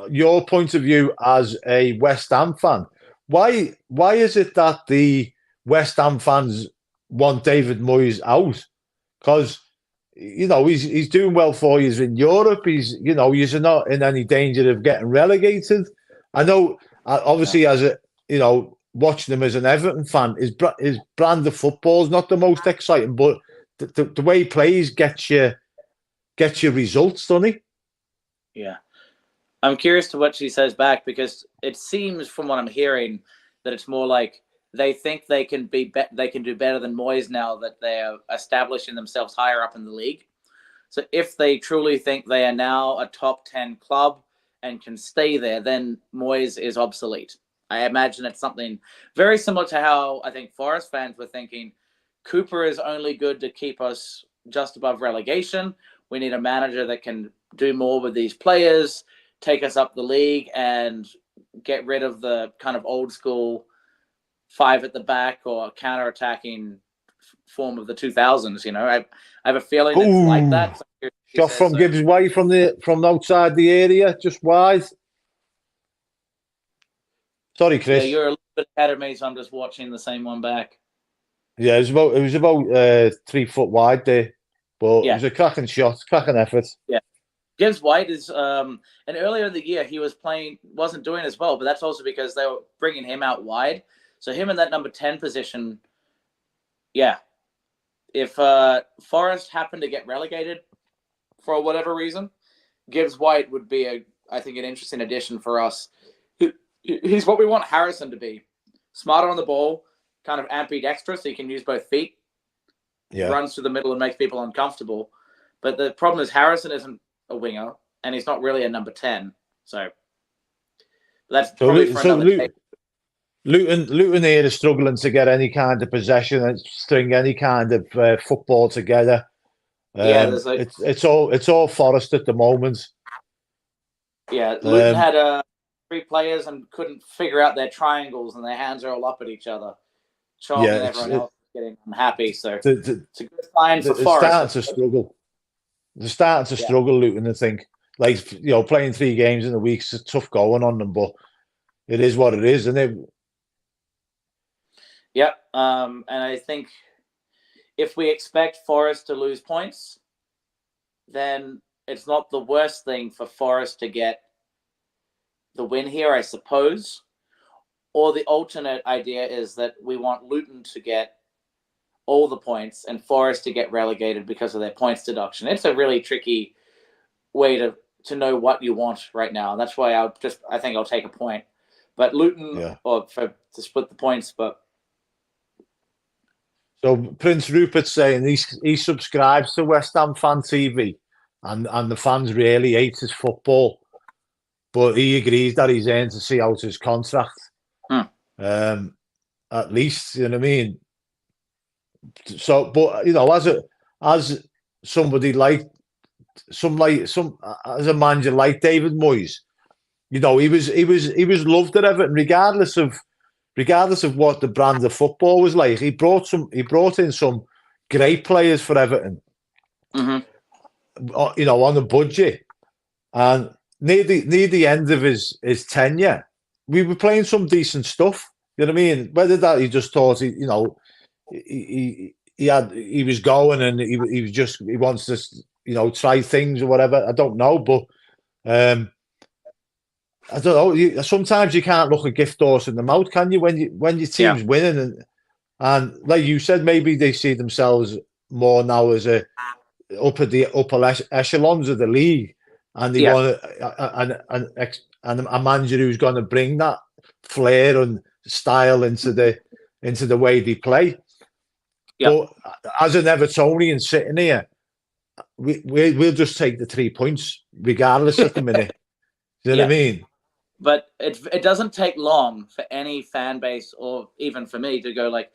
your point of view as a West Ham fan, why is it that the West Ham fans want David Moyes out? Because he's doing well for you in Europe. You're not in any danger of getting relegated. I know, obviously, as watching him as an Everton fan, his brand of football is not the most exciting, but the way he plays gets you results, doesn't he? Yeah. I'm curious to what she says back, because it seems from what I'm hearing that it's more like they think they can do better than Moyes now that they are establishing themselves higher up in the league. So if they truly think they are now a top 10 club and can stay there, then Moyes is obsolete. I imagine it's something very similar to how I think Forest fans were thinking Cooper is only good to keep us just above relegation. We need a manager that can do more with these players, take us up the league, and get rid of the kind of old school 5 at the back or counter-attacking form of the 2000s. I have a feeling it's like that. Shot from Gibbs Way from outside the area, just wide. Sorry, Chris. Yeah, you're a little bit ahead of me, so I'm just watching the same one back. Yeah, it was about 3 foot wide there, but it was a cracking shot, cracking effort. Yeah, Gibbs White is, and earlier in the year he wasn't doing as well, but that's also because they were bringing him out wide. So him in that number 10 position, yeah. If Forest happened to get relegated for whatever reason, Gibbs White would be, I think, an interesting addition for us. He's what we want Harrison to be. Smarter on the ball, kind of ambidextrous, so he can use both feet. Yeah. Runs through the middle and makes people uncomfortable. But the problem is Harrison isn't a winger, and he's not really a number 10. So that's probably for another day. Luton here is struggling to get any kind of possession and string any kind of football together. It's all Forest at the moment. Yeah, Luton had 3 players and couldn't figure out their triangles, and their hands are all up at each other. Chong and everyone else getting unhappy. So it's a good sign for Forest. They're starting to struggle, Luton. I think, like, you know, playing 3 games in a week is tough going on them, but it is what it is, isn't it? Yep. And I think if we expect Forest to lose points, then it's not the worst thing for Forest to get the win here, I suppose. Or the alternate idea is that we want Luton to get all the points and Forest to get relegated because of their points deduction. It's a really tricky way to know what you want right now. That's why I think I'll take a point. But Luton, or to split the points, but. So Prince Rupert's saying he subscribes to West Ham Fan TV, and the fans really hate his football, but he agrees that he's earned to see out his contract. At least, you know what I mean. So, but you know, as somebody as a manager like David Moyes, you know, he was loved at Everton regardless of what the brand of football was like. He brought in some great players for Everton, you know, on a budget. And near the end of his tenure, we were playing some decent stuff. You know what I mean? Whether that he just thought he was going and he wants to, you know, try things or whatever. I don't know, but I don't know. Sometimes you can't look a gift horse in the mouth, can you? When your team's winning, and like you said, maybe they see themselves more now as upper echelons of the league, and they want a manager who's going to bring that flair and style into the way they play. But as an Evertonian sitting here, we'll just take the 3 points regardless at the minute. Do you know what I mean? But it doesn't take long for any fan base or even for me to go like,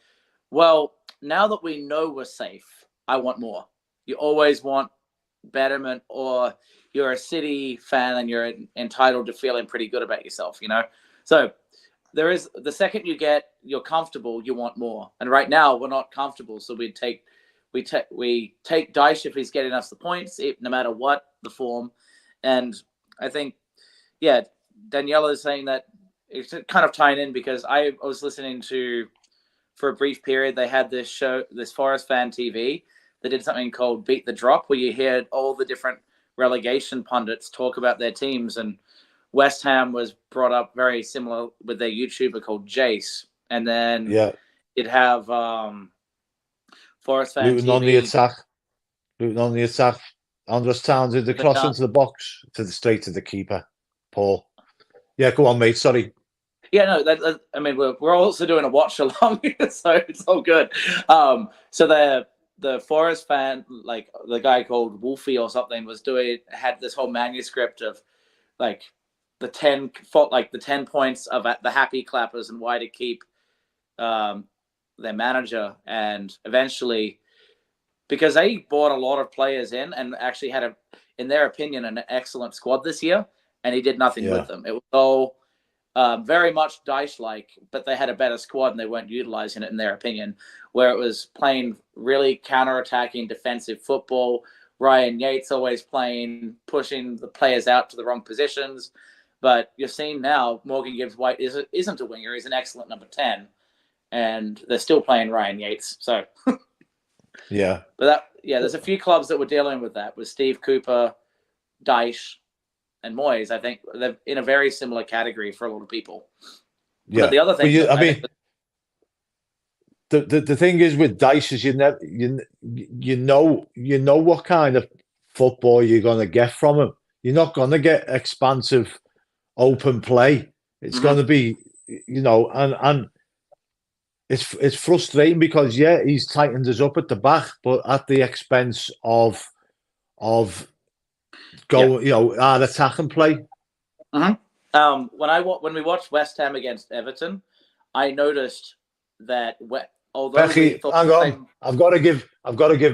well, now that we know we're safe, I want more. You always want betterment, or you're a City fan and you're entitled to feeling pretty good about yourself, you know? So there is, the second you're comfortable, you want more. And right now we're not comfortable. So we take Dyche if he's getting us the points, no matter what the form. And I think, Daniela is saying that it's kind of tying in because I was listening to, for a brief period, they had this show, this Forest Fan TV, that did something called Beat the Drop, where you heard all the different relegation pundits talk about their teams. And West Ham was brought up very similar with their YouTuber called Jace. And then you'd have Forest Fan Luton TV. on the attack. Andros Townsend, the cross into the box, straight to the keeper, Paul. Yeah, go on, mate. Sorry. Yeah, no, I mean, we're also doing a watch along, so it's all good. So the Forest Fan, like the guy called Wolfie or something, had this whole manuscript of like the 10 points of the happy clappers and why to keep their manager. And eventually, because they bought a lot of players in and actually had in their opinion, an excellent squad this year, and he did nothing with them. It was all very much Dyche-like, but they had a better squad and they weren't utilizing it in their opinion, where it was playing really counter-attacking defensive football. Ryan Yates always pushing the players out to the wrong positions. But you're seeing now Morgan Gibbs-White isn't a winger. He's an excellent number 10. And they're still playing Ryan Yates. So, But there's a few clubs that were dealing with that, with Steve Cooper, Dyche, and Moyes. I think they're in a very similar category for a lot of people. Yeah. But the other thing, the thing is with dice is you know what kind of football you're gonna get from him. You're not gonna get expansive open play. It's gonna be, and it's frustrating because he's tightened us up at the back, but at the expense of going, our attacking play. When we watched West Ham against Everton, I noticed that although Becky, hang on, I've got to give.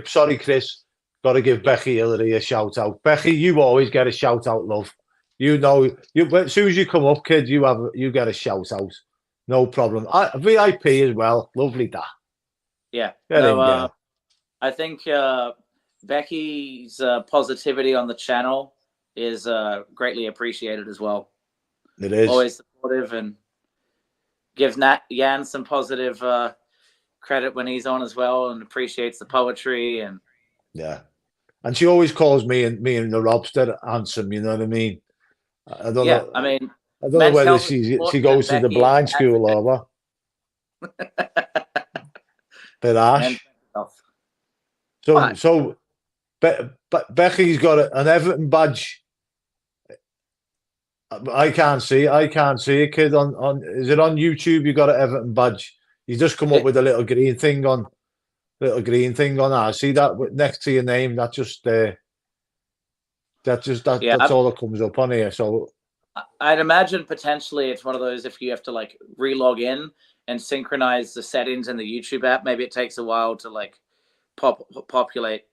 Sorry, Chris, got to give Becky Hillary a shout out. Becky, you always get a shout out, love. As soon as you come up, kid, you get a shout out. No problem. VIP as well. Lovely that. Yeah. Yeah. I think Becky's positivity on the channel is greatly appreciated as well. It is. Always supportive and gives Jan some positive credit when he's on as well, and appreciates the poetry and and she always calls me and the Robster handsome. You know what I mean? I don't know. I mean, I don't know whether she goes to the blind school or what. Bit harsh. So Becky's got an Everton badge. I can't see it, kid. On is it on YouTube? You got an Everton badge. You just come up with a little green thing on. I see that next to your name. That's all that comes up on here. So I'd imagine potentially it's one of those, if you have to like re-log in and synchronize the settings in the YouTube app, maybe it takes a while to like populate.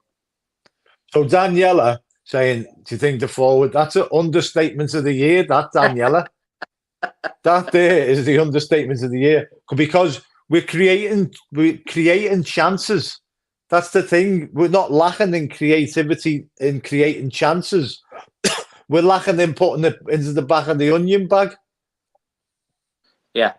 So Daniela saying, do you think the forward, that's an understatement of the year, that Daniela. That there is the understatement of the year. Because we're creating chances. That's the thing. We're not lacking in creativity in creating chances. We're lacking in putting it into the back of the onion bag. Yeah.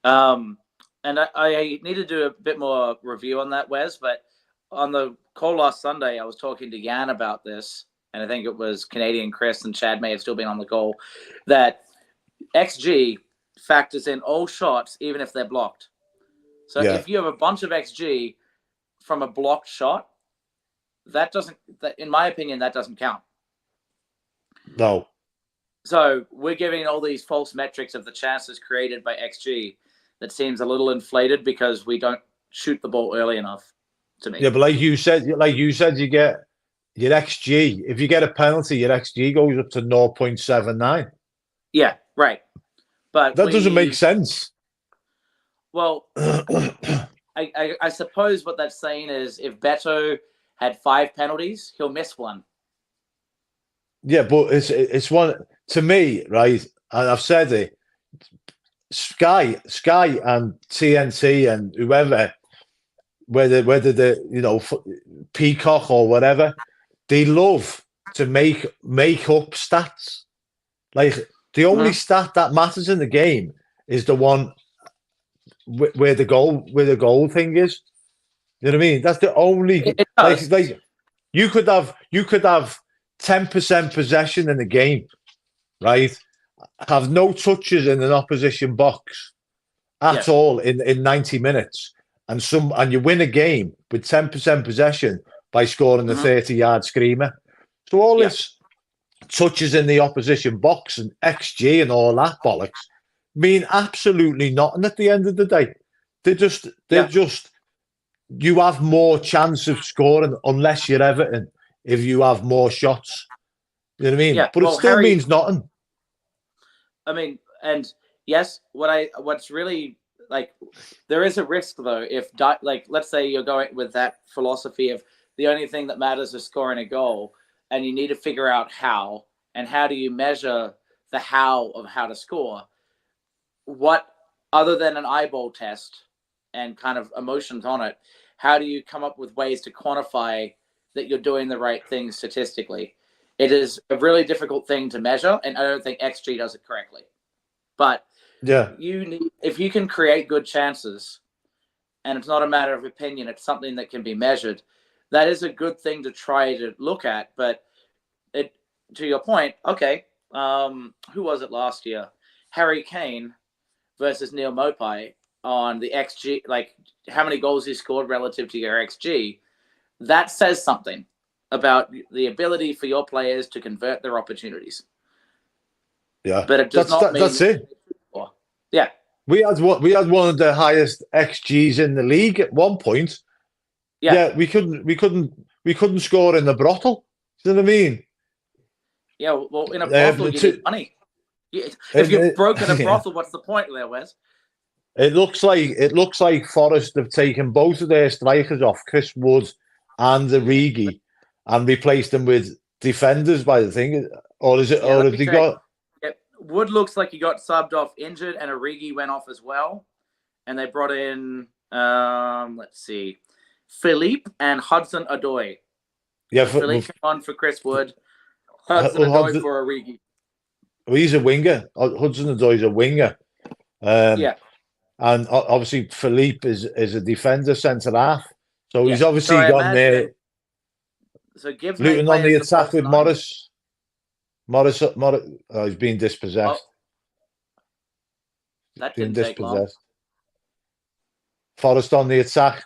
And I need to do a bit more review on that, Wes, but on the call last Sunday, I was talking to Jan about this, and I think it was Canadian Chris and Chad may have still been on the call, that XG factors in all shots, even if they're blocked. So if you have a bunch of XG from a blocked shot, in my opinion, that doesn't count. No. So we're giving all these false metrics of the chances created by XG that seems a little inflated because we don't shoot the ball early enough, to me. Yeah, but like you said, you get your XG. If you get a penalty, your XG goes up to 0.79. Yeah, right. But that doesn't make sense. Well, I suppose what that's saying is if Beto had 5 penalties, he'll miss one. Yeah, but it's one to me, right? And I've said it. Sky and TNT and whoever, whether Peacock or whatever, they love to make up stats. Like the only stat that matters in the game is the one where the goal thing is. You know what I mean? That's the only. Like you could have 10% possession in the game, right? Have no touches in an opposition box at all in 90 minutes, and you win a game with 10% possession by scoring a 30-yard screamer. So all this touches in the opposition box and XG and all that bollocks mean absolutely nothing at the end of the day. They're just you have more chance of scoring unless you're Everton if you have more shots. You know what I mean? Yeah, but it still means nothing. I mean, and yes, what's really like, there is a risk though. If let's say you're going with that philosophy of the only thing that matters is scoring a goal, and you need to figure out how, and how do you measure the how of how to score? What other than an eyeball test and kind of emotions on it, how do you come up with ways to quantify that you're doing the right thing statistically? It is a really difficult thing to measure, and I don't think XG does it correctly. But if you can create good chances, and it's not a matter of opinion, it's something that can be measured, that is a good thing to try to look at. But to your point, okay, who was it last year? Harry Kane versus Neil Mopai. on the XG, like how many goals you scored relative to your XG, that says something about the ability for your players to convert their opportunities. Yeah, but it does not mean that's it. Yeah, we had one of the highest XGs in the league at one point. Yeah, we couldn't score in the brothel. Do you know what I mean? Yeah, well, in a brothel you need money. If you've broken a brothel, what's the point there, Wes? It looks like Forest have taken both of their strikers off, Chris Wood and Origi, and replaced them with defenders by the thing. Or is it? Or have they got? Yeah, Wood looks like he got subbed off injured, and Origi went off as well. And they brought in, let's see, Philippe and Hudson Odoi. Yeah, so Philippe came on for Chris Wood, Hudson Odoi for Origi. Well, he's a winger. Hudson Odoi's a winger. Yeah. And obviously Philippe is a defender, centre half. So he's obviously gone there. So Gibbs Luton on the attack with Morris. Morris, he's been dispossessed. That didn't take long. Forest on the attack.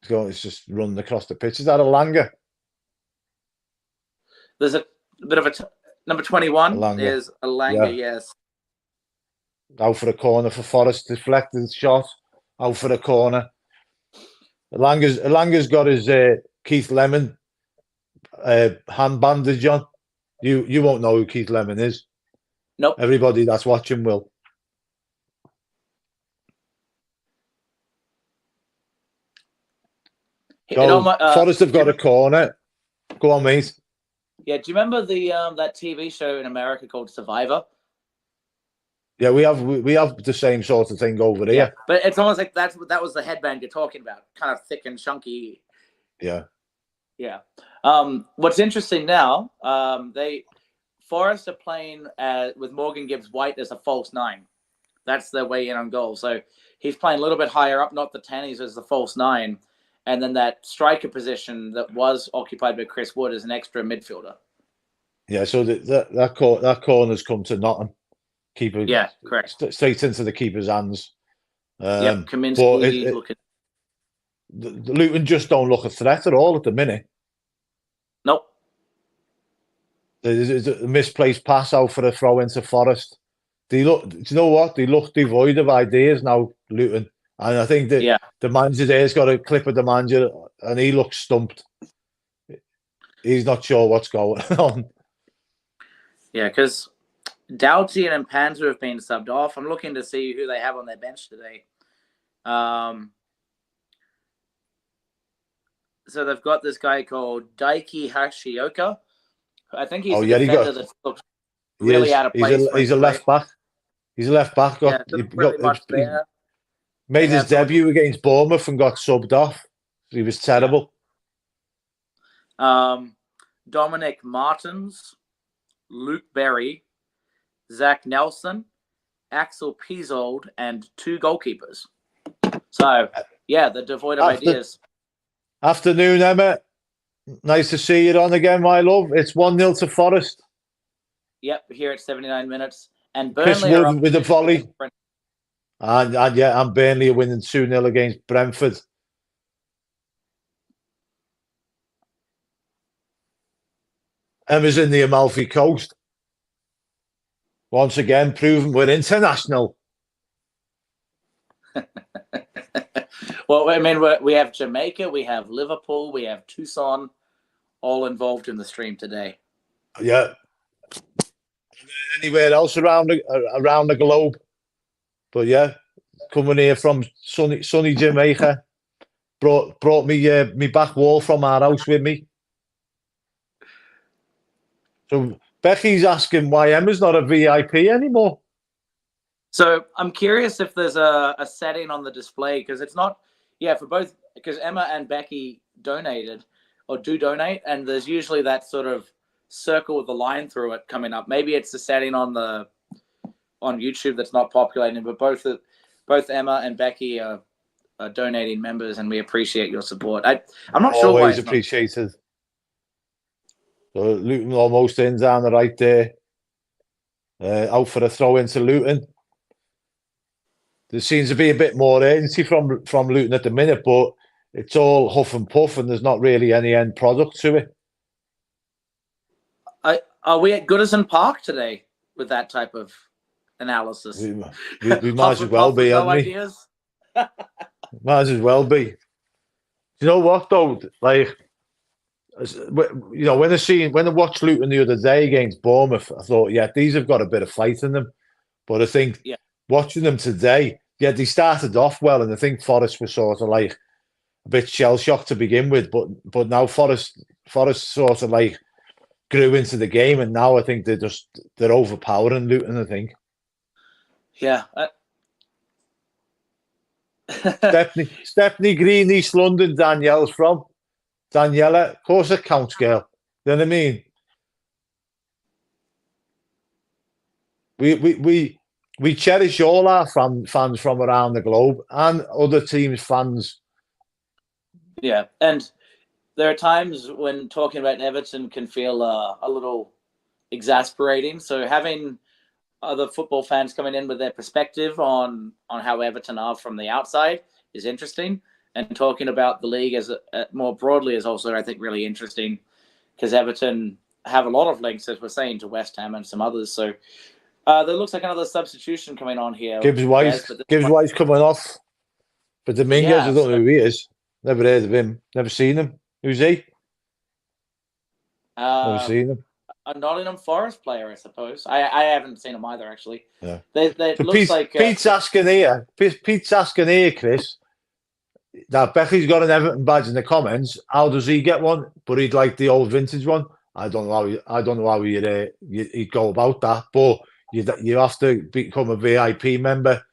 It's just running across the pitch. Is that a Langer? There's a bit of a number 21 is a Langer, yes. Out for a corner for Forest, deflected shot. Out for a corner. Langer's got his Keith Lemon hand bandage on. You won't know who Keith Lemon is. Nope. Everybody that's watching will. Forest have got a corner. Go on, mate. Yeah, do you remember the that TV show in America called Survivor? Yeah, we have the same sort of thing over here. Yeah, but it's almost like that was the headband you're talking about, kind of thick and chunky. Yeah. Yeah. What's interesting now, Forest are playing with Morgan Gibbs White as a false 9. That's their way in on goal. So he's playing a little bit higher up, not the 10. He's as the false 9. And then that striker position that was occupied by Chris Wood is an extra midfielder. Yeah, so that corner's come to Nottingham. Keeper. Yeah, correct. Straight into the keeper's hands. Kaminsky looking. The Luton just don't look a threat at all at the minute. Nope. There's a misplaced pass out for a throw into Forest. Do you know what? They look devoid of ideas now, Luton. And I think that the manager there's got a clip of the manager and he looks stumped. He's not sure what's going on. Yeah, because Doughty and Panzer have been subbed off. I'm looking to see who they have on their bench today. So they've got this guy called Daiki Hashioka. I think he's a defender that looks really out of place. He's a left back. He's a left back. Made his debut against Bournemouth and got subbed off. He was terrible. Dominic Martins, Luke Berry, Zach Nelson, Axel Piesold, and 2 goalkeepers. So, yeah, they're devoid of ideas. Afternoon, Emma. Nice to see you on again, my love. It's 1-0 to Forest. Yep, here at 79 minutes. And Burnley Chris Wood with a volley. And Burnley are winning 2-0 against Brentford. Emma's in the Amalfi Coast. Once again, proving we're international. Well, I mean, we have Jamaica, we have Liverpool, we have Tucson, all involved in the stream today. Yeah. Anywhere else around the globe. But yeah, coming here from sunny Jamaica, brought me back wall from our house with me. So Becky's asking why Emma's not a VIP anymore. So I'm curious if there's a setting on the display, because it's not, for both, because Emma and Becky donated or do donate, and there's usually that sort of circle with the line through it coming up. Maybe it's the setting on YouTube that's not populating, but both Emma and Becky are donating members, and we appreciate your support. I'm not sure why. Always appreciated. So Luton almost in down the right there. Out for a throw into Luton. there seems to be a bit more urgency from Luton at the minute, but it's all huff and puff, and there's not really any end product to it. Are we at Goodison Park today with that type of analysis? We might as well be, haven't we? Ideas? Might as well be. You know what though? Like, you know, when I watched Luton the other day against Bournemouth, I thought, yeah, these have got a bit of fight in them. But I think watching them today, yeah, they started off well, and I think Forest was sort of like a bit shell shocked to begin with, but now Forest sort of like grew into the game, and now I think they're overpowering Luton, I think. Yeah. Stepney Green, East London, Danielle's from. Daniela, of course it counts, girl. You know what I mean? We cherish all our fans from around the globe and other teams' fans. Yeah, and there are times when talking about Everton can feel a little exasperating. So having other football fans coming in with their perspective on how Everton are from the outside is interesting. And talking about the league as more broadly is also, I think, really interesting because Everton have a lot of links, as we're saying, to West Ham and some others. So there looks like another substitution coming on here. Gibbs White's coming off. But Dominguez, I don't know who he is. Never heard of him. Never seen him. Who's he? Never seen him. A Nottingham Forest player, I suppose. I haven't seen him either, actually. Yeah. It looks like Pete's asking here, Chris. Now Becky's got an Everton badge in the comments. How does he get one? But he'd like the old vintage one. I don't know how he'd go about that. But you have to become a VIP member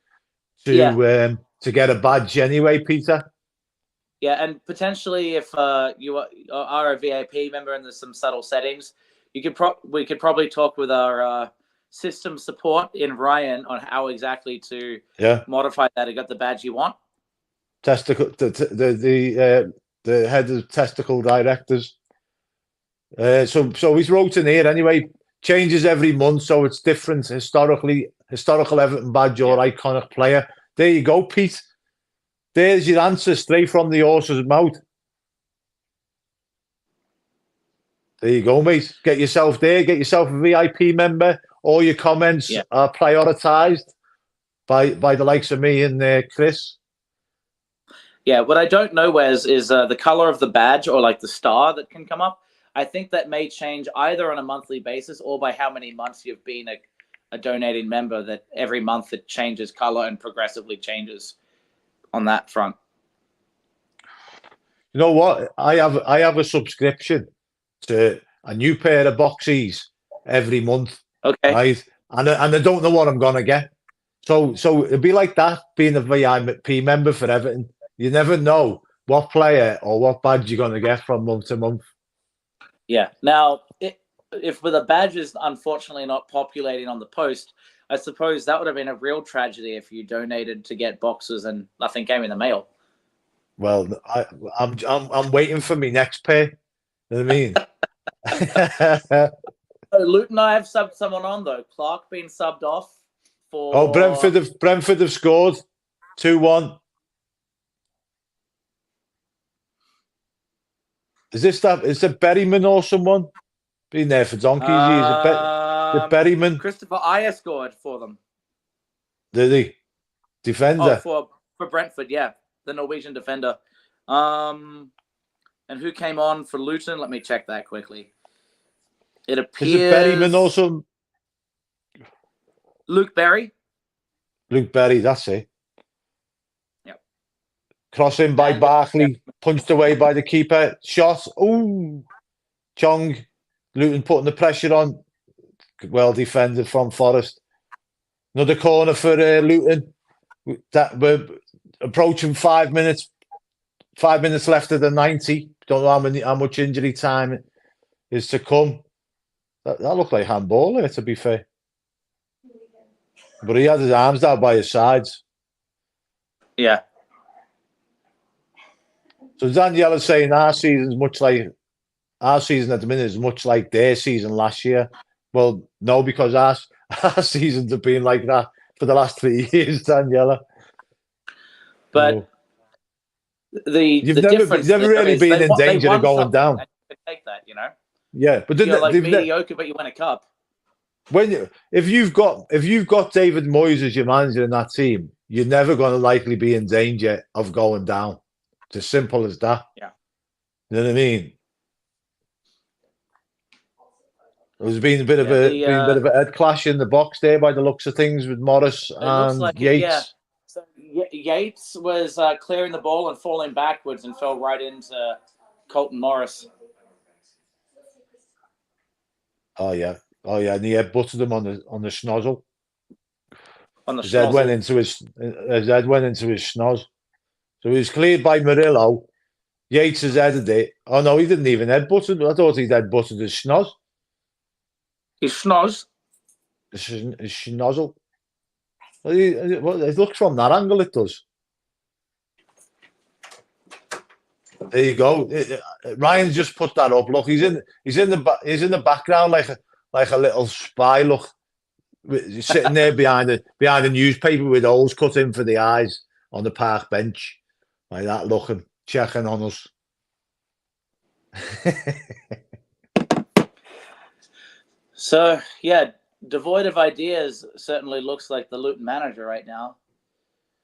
to get a badge anyway, Peter. Yeah, and potentially if you are a VIP member and there's some subtle settings, we could probably talk with our system support in Ryan on how exactly to modify that and get the badge you want. The head of testicle directors. So he's wrote in here anyway. Changes every month, so it's different. Historical Everton badge or iconic player. There you go, Pete. There's your answer straight from the horse's mouth. There you go, mate. Get yourself there. Get yourself a VIP member. All your comments are prioritised by the likes of me and Chris. Yeah, what I don't know, Wes, is the colour of the badge or like the star that can come up. I think that may change either on a monthly basis or by how many months you've been a donating member, that every month it changes colour and progressively changes on that front. You know what? I have a subscription to a new pair of boxies every month. Okay. Right? And I don't know what I'm gonna get. So it'd be like that, being a VIP member for Everton. You never know what player or what badge you're gonna get from month to month. Yeah. Now, if with the badges unfortunately not populating on the post, I suppose that would have been a real tragedy if you donated to get boxes and nothing came in the mail. Well, I'm waiting for me next pay. You know what I mean? Luton, I have subbed someone on though. Clark being subbed off for. Oh, Brentford have scored 2-1. Is it Berryman or someone? Been there for donkeys. The Berryman. Christopher Ayer scored for them. Did he? Defender. Oh, for Brentford, yeah. The Norwegian defender. And who came on for Luton? Let me check that quickly. It appears... Is it Berryman or some... Luke Berry. Luke Berry, that's it. Yep. Crossing by Barkley, punched away by the keeper. Shot. Ooh. Chong. Luton putting the pressure on. Well defended from Forest. Another corner for Luton. We're approaching 5 minutes. 5 minutes left of the 90. Don't know how much injury time is to come. That looked like handball there, to be fair. But he had his arms down by his sides. Yeah. So Daniela's saying our season at the minute is much like their season last year. Well, no, because our seasons have been like that for the last 3 years, Daniela. But You've the never difference never there really is been in they danger of won going something, down. and you can take that, you know. Yeah, but You're like mediocre, but you win a cup. if you've got David Moyes as your manager in that team, you're never going to likely be in danger of going down. It's as simple as that. Yeah. You know what I mean? There's been a bit of a head clash in the box there by the looks of things with Morris and Yates. Yeah. So Yates was clearing the ball and falling backwards and fell right into Colton Morris. Oh yeah, and he head-butted him on the schnozzle. His head went into his schnoz. So he was cleared by Murillo. Yates has headed it. Oh no, he didn't even head-butt it. I thought he'd head-butted his schnoz. His schnoz? His schnozzle. Well, it looks from that angle, it does. There you go. Ryan just put that up. Look, he's in the background like a little spy. Look, he's sitting there behind a newspaper with holes cut in for the eyes on the park bench, like that, looking, checking on us. So yeah, devoid of ideas certainly looks like the Luton manager right now.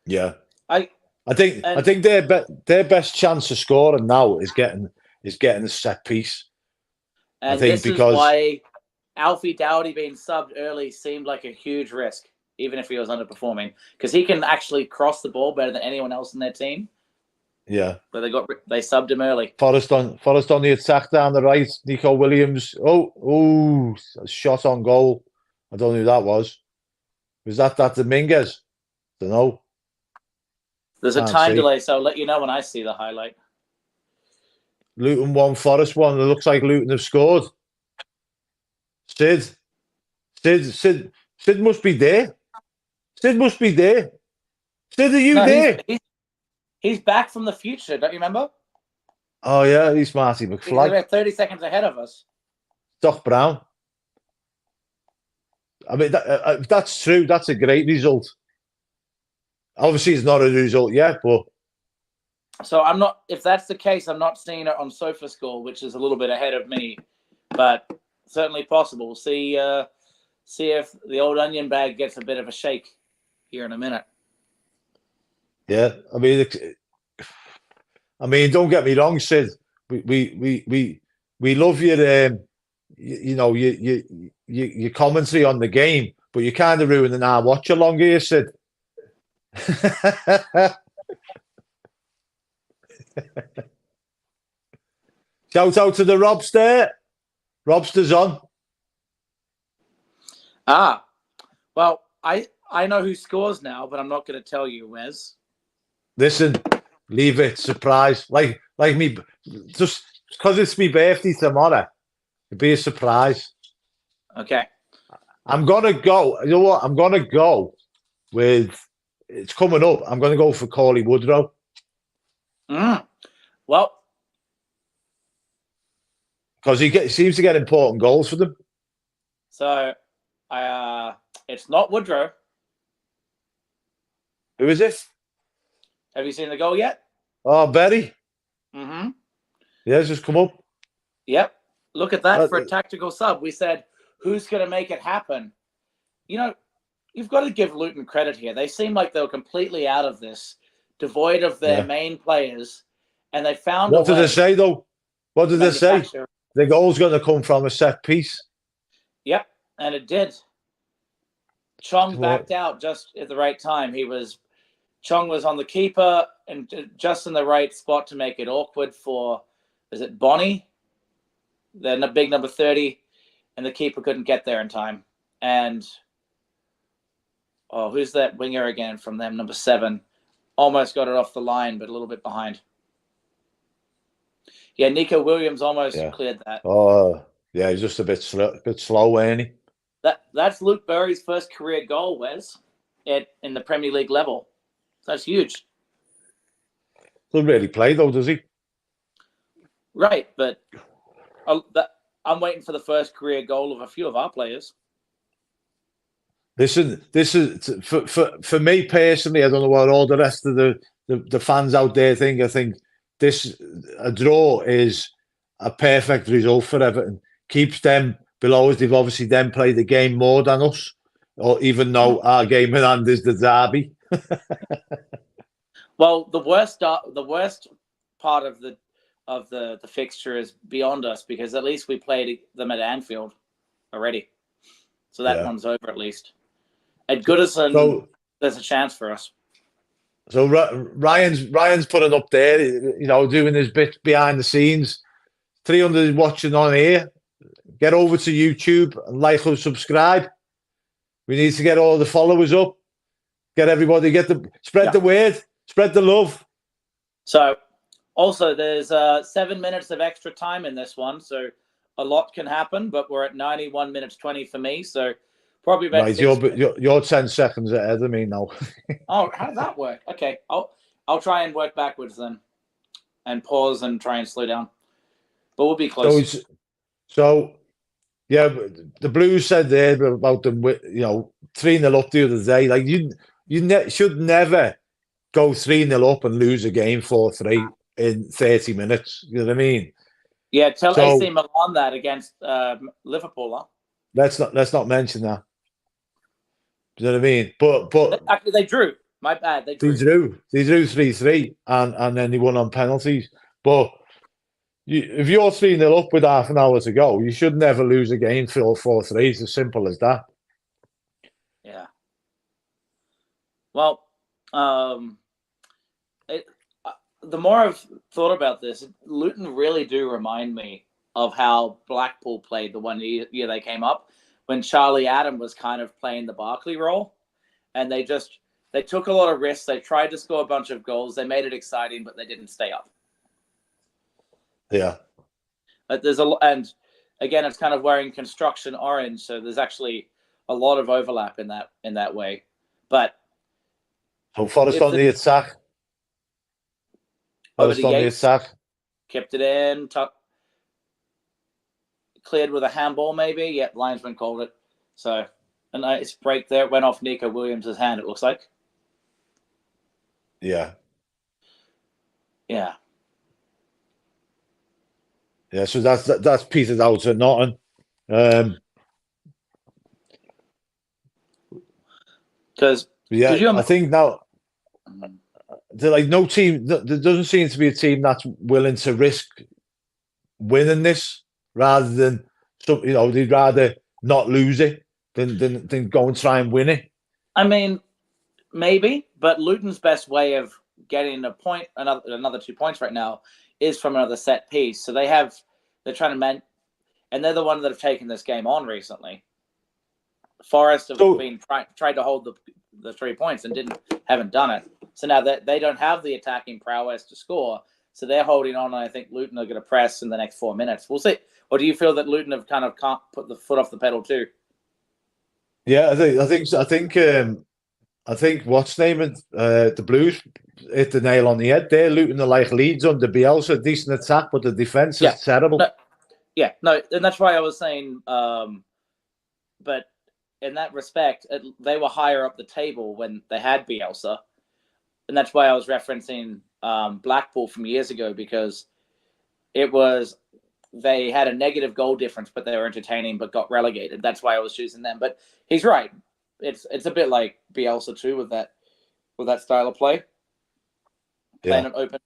Yeah, I think their best chance of scoring now is getting a set piece. And I think this is why Alfie Doughty being subbed early seemed like a huge risk, even if he was underperforming, because he can actually cross the ball better than anyone else in their team. Yeah, but they subbed him early. Forrest on the attack down the right. Nico Williams. Oh, shot on goal. I don't know who that was. Was that Dominguez? Don't know. There's a time delay, so I'll let you know when I see the highlight. Luton 1, Forest 1. It looks like Luton have scored. Sid must be there. Sid must be there. Sid, are you there? He's back from the future. Don't you remember? Oh yeah, he's Marty McFly. He's about 30 seconds ahead of us. Doc Brown. I mean, that's true. That's a great result. Obviously, it's not a result yet, but so I'm not. If that's the case, I'm not seeing it on SofaScore, which is a little bit ahead of me, but certainly possible. We'll see if the old onion bag gets a bit of a shake here in a minute. Yeah, I mean, don't get me wrong, Sid. We love your your commentary on the game, but you're kind of ruining our watch along here, Sid. Shout out to the Robster. Robster's on. Well, I know who scores now, but I'm not going to tell you, Wes. Listen, leave it, surprise. Like me, just because it's my birthday tomorrow, it'd be a surprise. Okay. I'm gonna go. You know what? I'm gonna go with. It's coming up. I'm gonna go for Cauley Woodrow. Well, because he seems to get important goals for them. So, it's not Woodrow. Who is it? Have you seen the goal yet? Oh, Berry. Mm-hmm. Yeah, it's just come up. Yep. Look at that for a tactical sub. We said, who's going to make it happen? You know, you've got to give Luton credit here. They seem like they were completely out of this, devoid of their main players, and they found What did they say, though? What did they say? The goal's going to come from a set piece. Yep, and it did. Chong backed out just at the right time. Chong was on the keeper and just in the right spot to make it awkward for, is it Bonnie? The big number 30, and the keeper couldn't get there in time. And, who's that winger again from them, number 7? Almost got it off the line, but a little bit behind. Yeah, Nico Williams almost cleared that. Oh, yeah, he's just a bit slow, ain't he? That's Luke Burry's first career goal, Wes, in the Premier League level. So that's huge. Doesn't really play, though, does he? Right, but I'm waiting for the first career goal of a few of our players. Listen, this is for me personally. I don't know what all the rest of the the fans out there think. I think a draw is a perfect result for Everton. Keeps them below us. They've obviously then played the game more than us, or even though our game in hand is the derby. Well, the worst part of the fixture is beyond us, because at least we played them at Anfield already, so that one's over at least. At Goodison, there's a chance for us. So Ryan's putting up there, doing his bits behind the scenes. 300 watching on here. Get over to YouTube and like and subscribe. We need to get all the followers up. Get everybody, spread the word, spread the love. So, also, there's 7 minutes of extra time in this one, so a lot can happen. But we're at 91 minutes 20 for me, so probably about. Right, you're 10 seconds ahead of me now. Oh, how does that work? Okay, I'll try and work backwards then, and pause and try and slow down. But we'll be close. So yeah, the Blues said there about them, 3-0 up the other day. Like you should never go 3-0 up and lose a game 4-3 in 30 minutes. You know what I mean? Yeah, tell AC Milan that against Liverpool. Huh? Let's not mention that. Do you know what I mean? But actually, they drew. My bad. They drew 3-3, and then they won on penalties. But if you're 3-0 up with half an hour to go, you should never lose a game for 4-3. It's as simple as that. Yeah. Well, the more I've thought about this, Luton really do remind me of how Blackpool played the one year they came up, when Charlie Adam was kind of playing the Barkley role, and they took a lot of risks. They tried to score a bunch of goals. They made it exciting, but they didn't stay up. Yeah. But and again, it's kind of wearing construction orange, so there's actually a lot of overlap in that way. But so Forrest on the attack. Over to Yates, kept it in, cleared with a handball maybe. Yep, linesman called it. So a nice break there. It went off Nico Williams' hand, it looks like. Yeah. Yeah. Yeah, so that's petered out at Nottingham. Because I think now no team. There doesn't seem to be a team that's willing to risk winning this, rather than they'd rather not lose it than go and try and win it. I mean, maybe, but Luton's best way of getting a point, another 2 points right now, is from another set piece. So they're trying to and they're the ones that have taken this game on recently. Forest have been tried to hold the 3 points and haven't done it. So now they don't have the attacking prowess to score, so they're holding on. And I think Luton are going to press in the next 4 minutes. We'll see. Or do you feel that Luton have kind of can't put the foot off the pedal too? Yeah, I think what's name the Blues hit the nail on the head there. Luton are like Leeds under Bielsa, decent attack, but the defense is terrible. No, and that's why I was saying. But in that respect, they were higher up the table when they had Bielsa, and that's why I was referencing Blackpool from years ago, because they had a negative goal difference, but they were entertaining, but got relegated. That's why I was choosing them. But he's right. It's a bit like Bielsa too with that style of play, playing it open.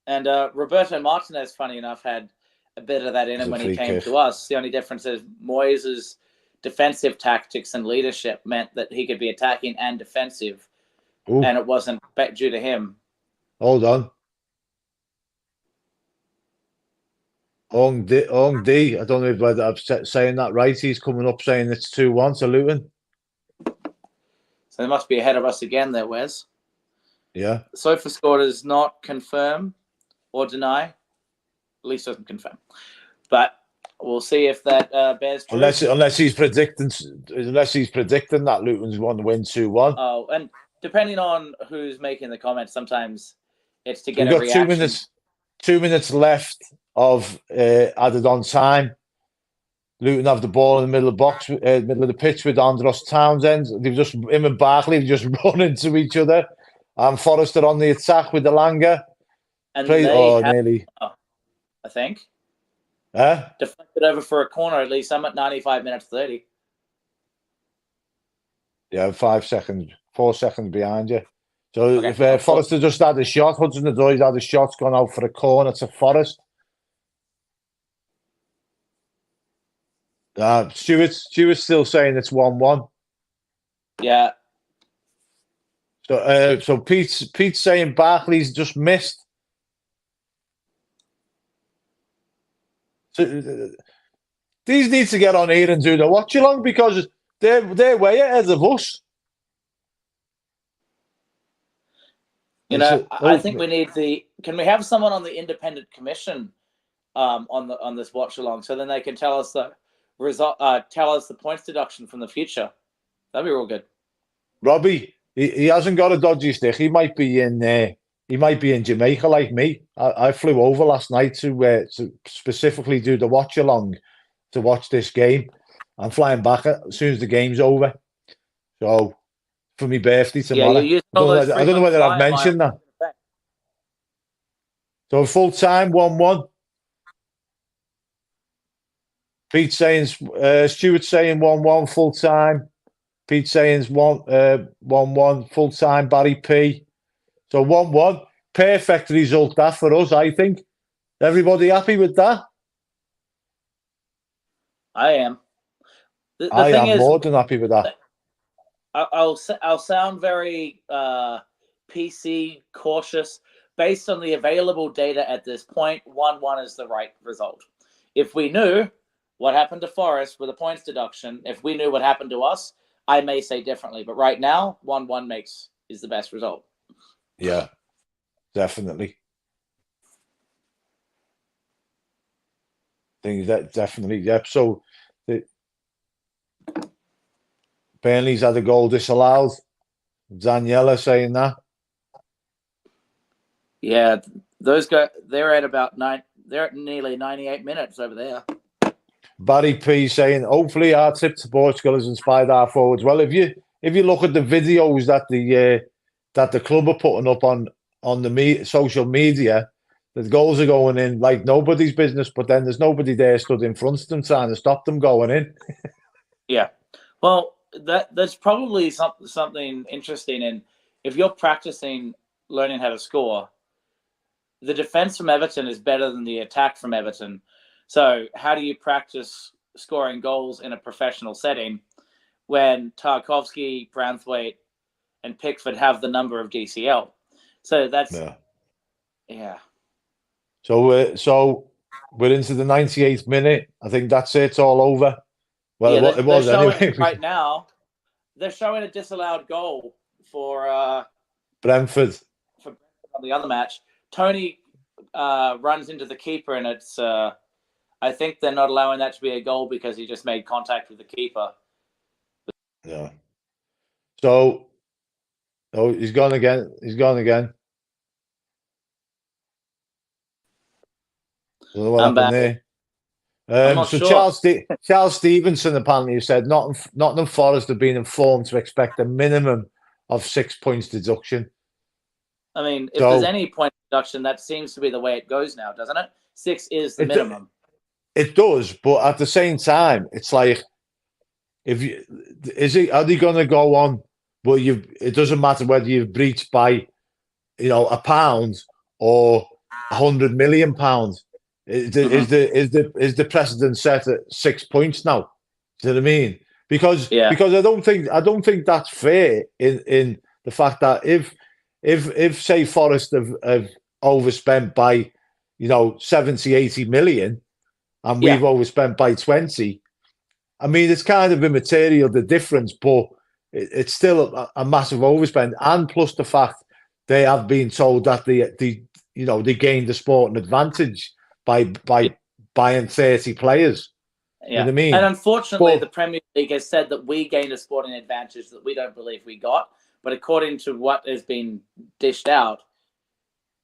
And Roberto Martinez, funny enough, had a bit of that in him when he came to us. The only difference is Moyes' defensive tactics and leadership meant that he could be attacking and defensive, and it wasn't due to him. Hold on. Ong D. I don't know if I'm saying that right. He's coming up saying it's 2-1 to Luton. So they must be ahead of us again there, Wes. Yeah. Sofa score does not confirm or deny. At least doesn't confirm. But we'll see if that bears true. Unless he's predicting that Luton's going to win 2-1. Oh, and depending on who's making the comments, sometimes it's to get a reaction. 2 minutes. 2 minutes left of added on time. Luton have the ball in the middle of the box, middle of the pitch with Andros Townsend. Him and Barkley have just run into each other. And Forrest are on the attack with the Langer. And they have, nearly. I think. Huh? Deflected over for a corner, at least. I'm at 95 minutes 30. Yeah, 5 seconds, 4 seconds behind you. So Okay. if Forrest had just had a shot, Hudson-Odoi had a shot, gone out for a corner to Forrest. Stuart's still saying it's 1-1. Yeah. So Pete's saying Barkley's just missed. So these need to get on here and do the watch along because they're way ahead of us. You know, I think we need can we have someone on the independent commission on this watch along so then they can tell us the result, tell us the points deduction from the future. That'd be real good. Robbie, he hasn't got a dodgy stick. He might be in Jamaica like me. I flew over last night to specifically do the watch along to watch this game. I'm flying back as soon as the game's over. So for my birthday tomorrow. Yeah, I don't know whether I've mentioned that. So full time 1-1. Pete saying Stuart saying 1-1 full time. Pete saying 1-1 full time. Barry P. So 1-1. Perfect result that for us, I think. Everybody happy with that? I am. The I thing am is, more than happy with that. I'll sound very PC cautious. Based on the available data at this point, 1-1 is the right result. If we knew what happened to Forest with a points deduction, if we knew what happened to us, I may say differently. But right now, 1-1 is the best result. Yeah, definitely. Things that definitely, yeah. So Burnley's had a goal disallowed. Daniela saying that. Yeah, those guys, they're at nearly 98 minutes over there. Barry P saying, hopefully our trip to Portugal has inspired our forwards. Well, if you look at the videos that the club are putting up on the social media, the goals are going in like nobody's business, but then there's nobody there stood in front of them trying to stop them going in. Yeah. Well, that's probably something interesting. And if you're practicing learning how to score, the defense from Everton is better than the attack from Everton. So how do you practice scoring goals in a professional setting when Tarkovsky, Branthwaite, and Pickford have the number of DCL? So that's yeah. So we're into the 98th minute. I think that's it. It's all over. Well, yeah, it was anyway. Right now, they're showing a disallowed goal for Brentford. For Brentford on the other match. Tony runs into the keeper, and it's. I think they're not allowing that to be a goal because he just made contact with the keeper. Yeah. So, he's gone again. He's gone again. I don't know what happened there. I'm not so sure. Charles Stevenson apparently said Nottingham Forest have been informed to expect a minimum of 6 points deduction. I mean, if there's any point deduction, that seems to be the way it goes now, doesn't it? 6 is the minimum. It does, but at the same time, it's like, are they going to go on? Well, it doesn't matter whether you've breached by, £1 or £100 million. Is the precedent set at 6 points now? Do you know what I mean? Because I don't think that's fair in the fact that if say Forest have overspent by 70-80 million and we've overspent by 20, I mean it's kind of immaterial, the difference, but it's still a massive overspend, and plus the fact they have been told that they gained the sporting advantage by buying 30 players. Yeah. You know what I mean? And unfortunately, the Premier League has said that we gained a sporting advantage that we don't believe we got. But according to what has been dished out,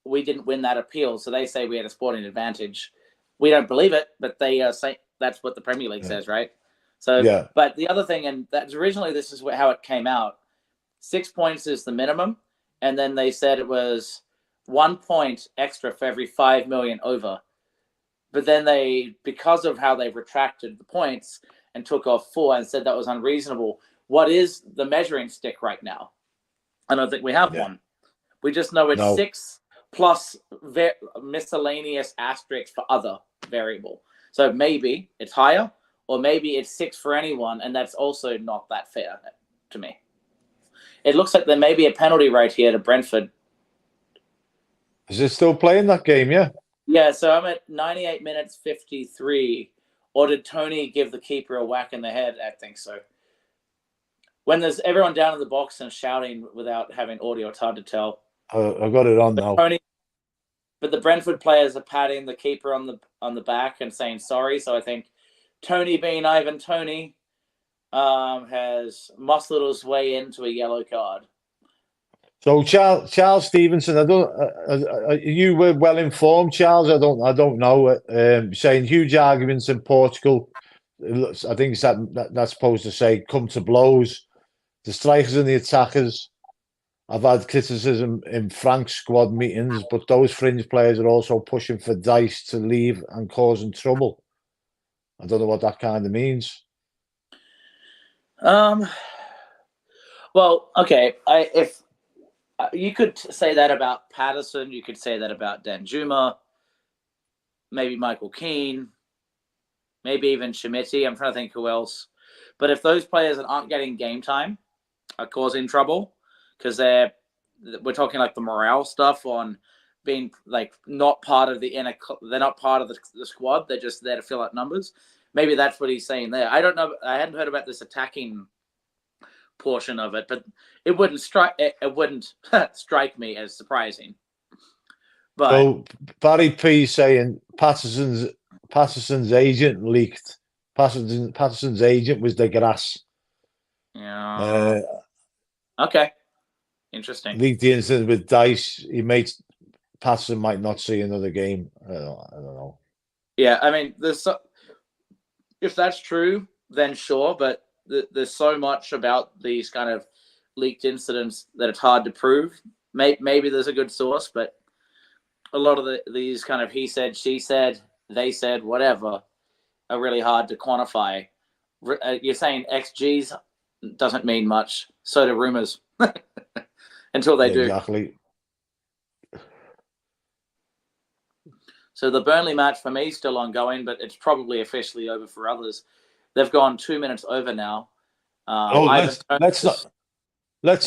we didn't win that appeal. So they say we had a sporting advantage. We don't believe it, but they say that's what the Premier League says, right? So, but the other thing, and that's originally this is how it came out. 6 points is the minimum. and then they said it was 1 point extra for every 5 million over. But then they, because of how they retracted the points and took off 4 and said that was unreasonable. What is the measuring stick right now? I don't think we have one. We just know it's 6 plus miscellaneous asterisks for other variable. So maybe it's higher, or maybe it's 6 for anyone, and that's also not that fair to me. It looks like there may be a penalty right here to Brentford. Is it still playing that game? Yeah. Yeah, so I'm at 98 minutes 53. Or did Tony give the keeper a whack in the head? I think so. When there's everyone down in the box and shouting without having audio, it's hard to tell. I've got it on now. But the Brentford players are patting the keeper on the back and saying sorry. So I think Tony, being Ivan Tony, has muscled his way into a yellow card. So Charles Stevenson, you were well informed, Charles. I don't know. Saying huge arguments in Portugal. I think that's supposed to say come to blows. The strikers and the attackers. I've had criticism in Frank's squad meetings, but those fringe players are also pushing for Dice to leave and causing trouble. I don't know what that kind of means. Well, okay. If you could say that about Patterson, you could say that about Danjuma, maybe Michael Keane, maybe even Schmidt. I'm trying to think who else. But if those players that aren't getting game time are causing trouble, because we're talking like the morale stuff on being like not part of the they're not part of the squad. They're just there to fill out numbers. Maybe that's what he's saying there. I don't know. I hadn't heard about this attacking portion of it, but it wouldn't strike me as surprising. But so Barry P saying Patterson's agent leaked. Patterson's agent was the grass. Yeah. Okay. Interesting. Leaked the incident with Dice. Patterson might not see another game. I don't know. Yeah, I mean, if that's true, then sure. But there's so much about these kind of leaked incidents that it's hard to prove. Maybe there's a good source, but a lot of these kind of he said, she said, they said, whatever, are really hard to quantify. You're saying XGs doesn't mean much. So do rumors. Until they do. Exactly. So the Burnley match for me is still ongoing, but it's probably officially over for others. They've gone 2 minutes over now. Let's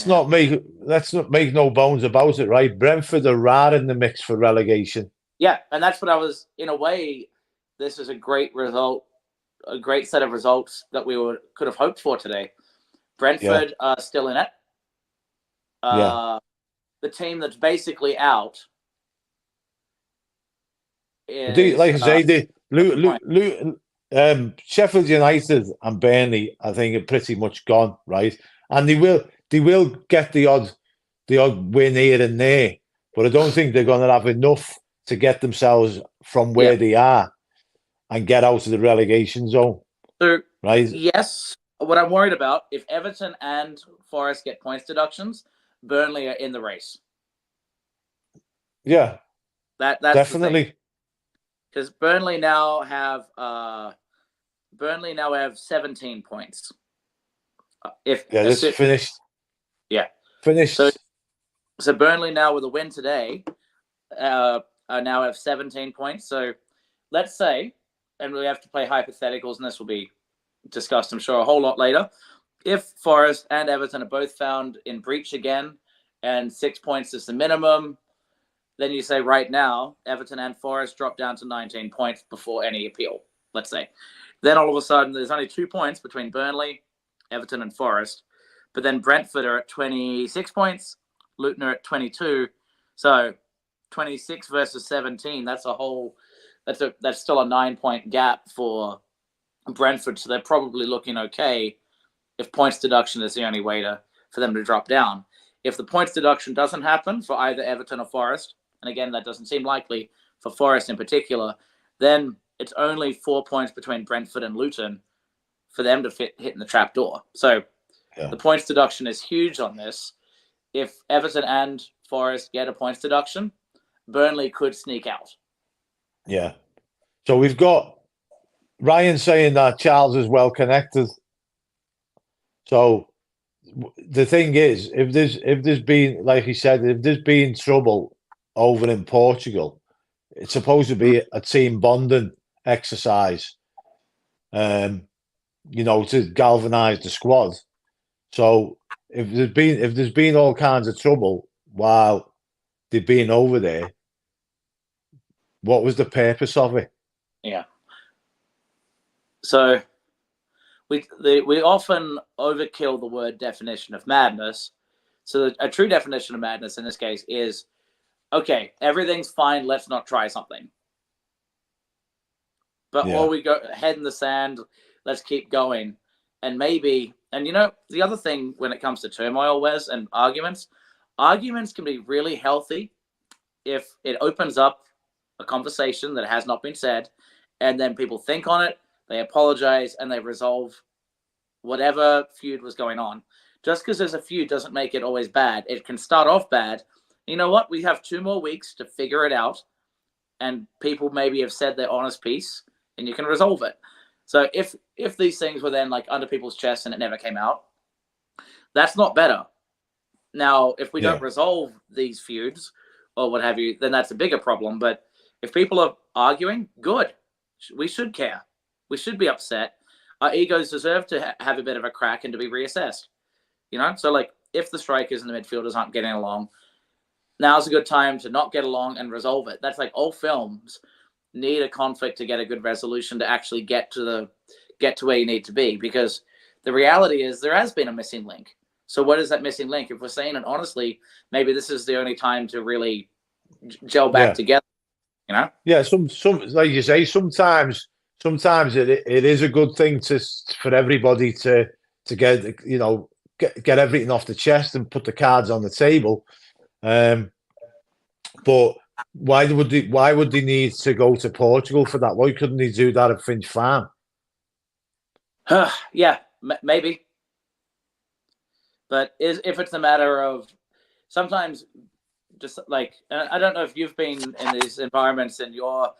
not make no bones about it, right? Brentford are right in the mix for relegation. Yeah, and that's what I was, in a way, this is a great result, a great set of results that we could have hoped for today. Brentford are still in it. The team that's basically out is, like I say, Luton, Sheffield United and Burnley, I think, are pretty much gone, right? And they will get the odd win here and there, but I don't think they're going to have enough to get themselves from where they are and get out of the relegation zone. So, right? Yes. What I'm worried about, if Everton and Forest get points deductions, Burnley are in the race. Yeah, that's definitely. Because Burnley now have 17 points. This is finished. Yeah, finished. So Burnley now with a win today, now have 17 points. So let's say, and we have to play hypotheticals, and this will be discussed, I'm sure, a whole lot later. If Forest and Everton are both found in breach again, and 6 points is the minimum, then you say right now, Everton and Forest drop down to 19 points before any appeal, let's say. Then all of a sudden, there's only 2 points between Burnley, Everton, and Forest. But then Brentford are at 26 points, Luton are at 22. So 26 versus 17, that's still a 9-point gap for Brentford. So they're probably looking okay if points deduction is the only way for them to drop down. If the points deduction doesn't happen for either Everton or Forest, and again, that doesn't seem likely for Forest in particular, then it's only 4 points between Brentford and Luton for them to hit in the trap door. So the points deduction is huge on this. if Everton and Forest get a points deduction, Burnley could sneak out. Yeah. So we've got Ryan saying that Charles is well connected. So the thing is, if there's been, like he said, if there's been trouble over in Portugal, it's supposed to be a team bonding exercise, to galvanise the squad. So if there's been all kinds of trouble while they've been over there, what was the purpose of it? Yeah. So we often overkill the word definition of madness. So a true definition of madness in this case is, okay, everything's fine, let's not try something. But or we go head in the sand, let's keep going. And maybe, and the other thing when it comes to turmoil, Wes, and arguments can be really healthy if it opens up a conversation that has not been said, and then people think on it, they apologize, and they resolve whatever feud was going on. Just because there's a feud doesn't make it always bad. It can start off bad. You know what? We have 2 more weeks to figure it out, and people maybe have said their honest piece, and you can resolve it. So if these things were then like under people's chests and it never came out, that's not better. Now, if we don't resolve these feuds or what have you, then that's a bigger problem. But if people are arguing, good. We should care. We should be upset. Our egos deserve to have a bit of a crack and to be reassessed. So like if the strikers and the midfielders aren't getting along, now's a good time to not get along and resolve it. That's like all films need a conflict to get a good resolution to actually get to where you need to be, because the reality is there has been a missing link. So what is that missing link? If we're saying it honestly, maybe this is the only time to really gel back together. Yeah, some like you say, sometimes it is a good thing for everybody to get get everything off the chest and put the cards on the table. But why would they need to go to Portugal for that? Why couldn't they do that at Finch Farm? Yeah, maybe. But if it's a matter of sometimes, just like, I don't know if you've been in these environments in your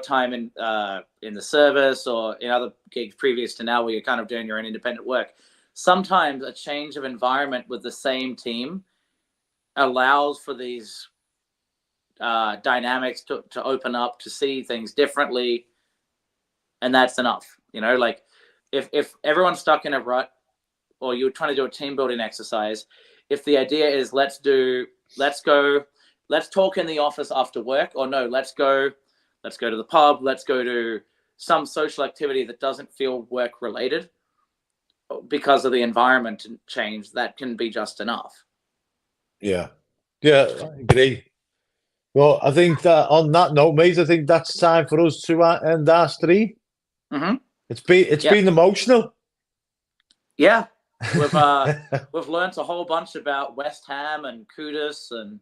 time in the service or in other gigs previous to now, where you're kind of doing your own independent work. Sometimes a change of environment with the same team allows for these dynamics to open up, to see things differently, and that's enough. Like if everyone's stuck in a rut, or you're trying to do a team building exercise, if the idea is let's talk in the office after work, or no, let's go to the pub, let's go to some social activity that doesn't feel work related because of the environment change, that can be just enough. Yeah, I agree. Well, I think that on that note, mate, I think that's time for us to end our stream. Mm-hmm. It's been emotional. Yeah, we've learned a whole bunch about West Ham and Kudus, and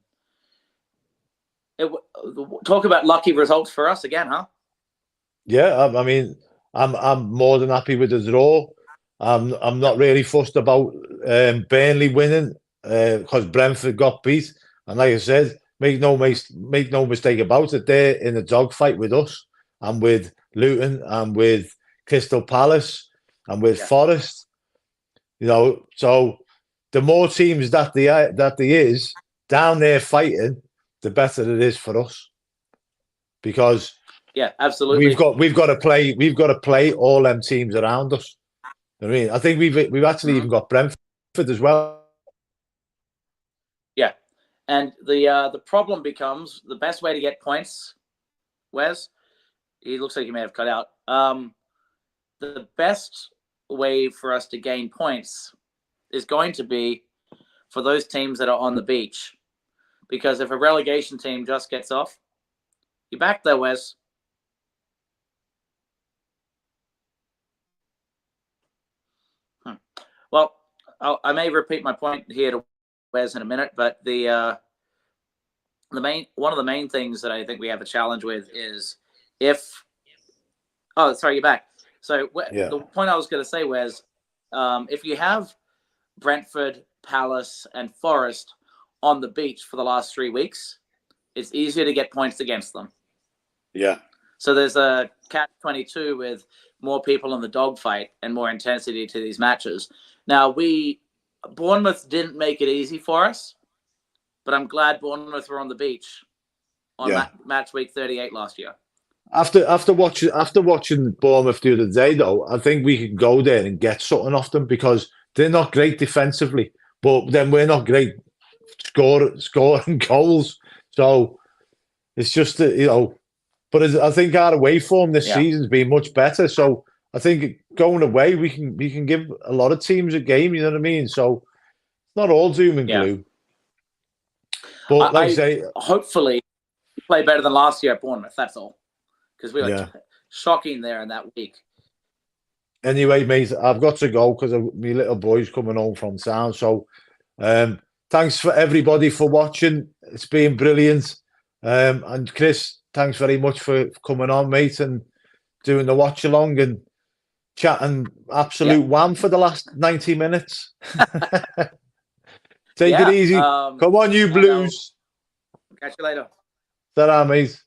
talk about lucky results for us again, huh? Yeah, I mean, I'm more than happy with the draw. I'm not really fussed about Burnley winning because Brentford got beat, and like I said, make no mistake about it, they're in a dogfight with us and with Luton and with Crystal Palace and with Forest. So the more teams that there is down there fighting, the better it is for us, because absolutely, we've got to play all them teams around us. I mean, I think we've actually even got Brentford as well. Yeah, and the problem becomes the best way to get points. Wes, he looks like he may have cut out. The best way for us to gain points is going to be for those teams that are on the beach, because if a relegation team just gets off, you're back there, Wes. Well, I may repeat my point here to Wes in a minute, but one of the main things that I think we have a challenge with is if. Oh, sorry, you're back. So the point I was going to say was, if you have Brentford, Palace, and Forest on the beach for the last 3 weeks, it's easier to get points against them. Yeah. So there's a catch-22 with more people in the dogfight and more intensity to these matches. Now, Bournemouth didn't make it easy for us, but I'm glad Bournemouth were on the beach on match week 38 last year. After watching Bournemouth the other day, though, I think we could go there and get something off them because they're not great defensively, but then we're not great scoring goals. So it's just But I think our away form this season's been much better. So I think going away, we can give a lot of teams a game. You know what I mean? So it's not all doom and gloom. But like I say, hopefully play better than last year at Bournemouth. That's all, because we were shocking there in that week. Anyway, mate, I've got to go because my little boy's coming home from town. So thanks for everybody for watching. It's been brilliant. And Chris, thanks very much for coming on, mate, and doing the watch along and chatting absolute wham for the last 90 minutes. Take it easy. Come on, you Blues. Catch you later. Ta-ra, mate.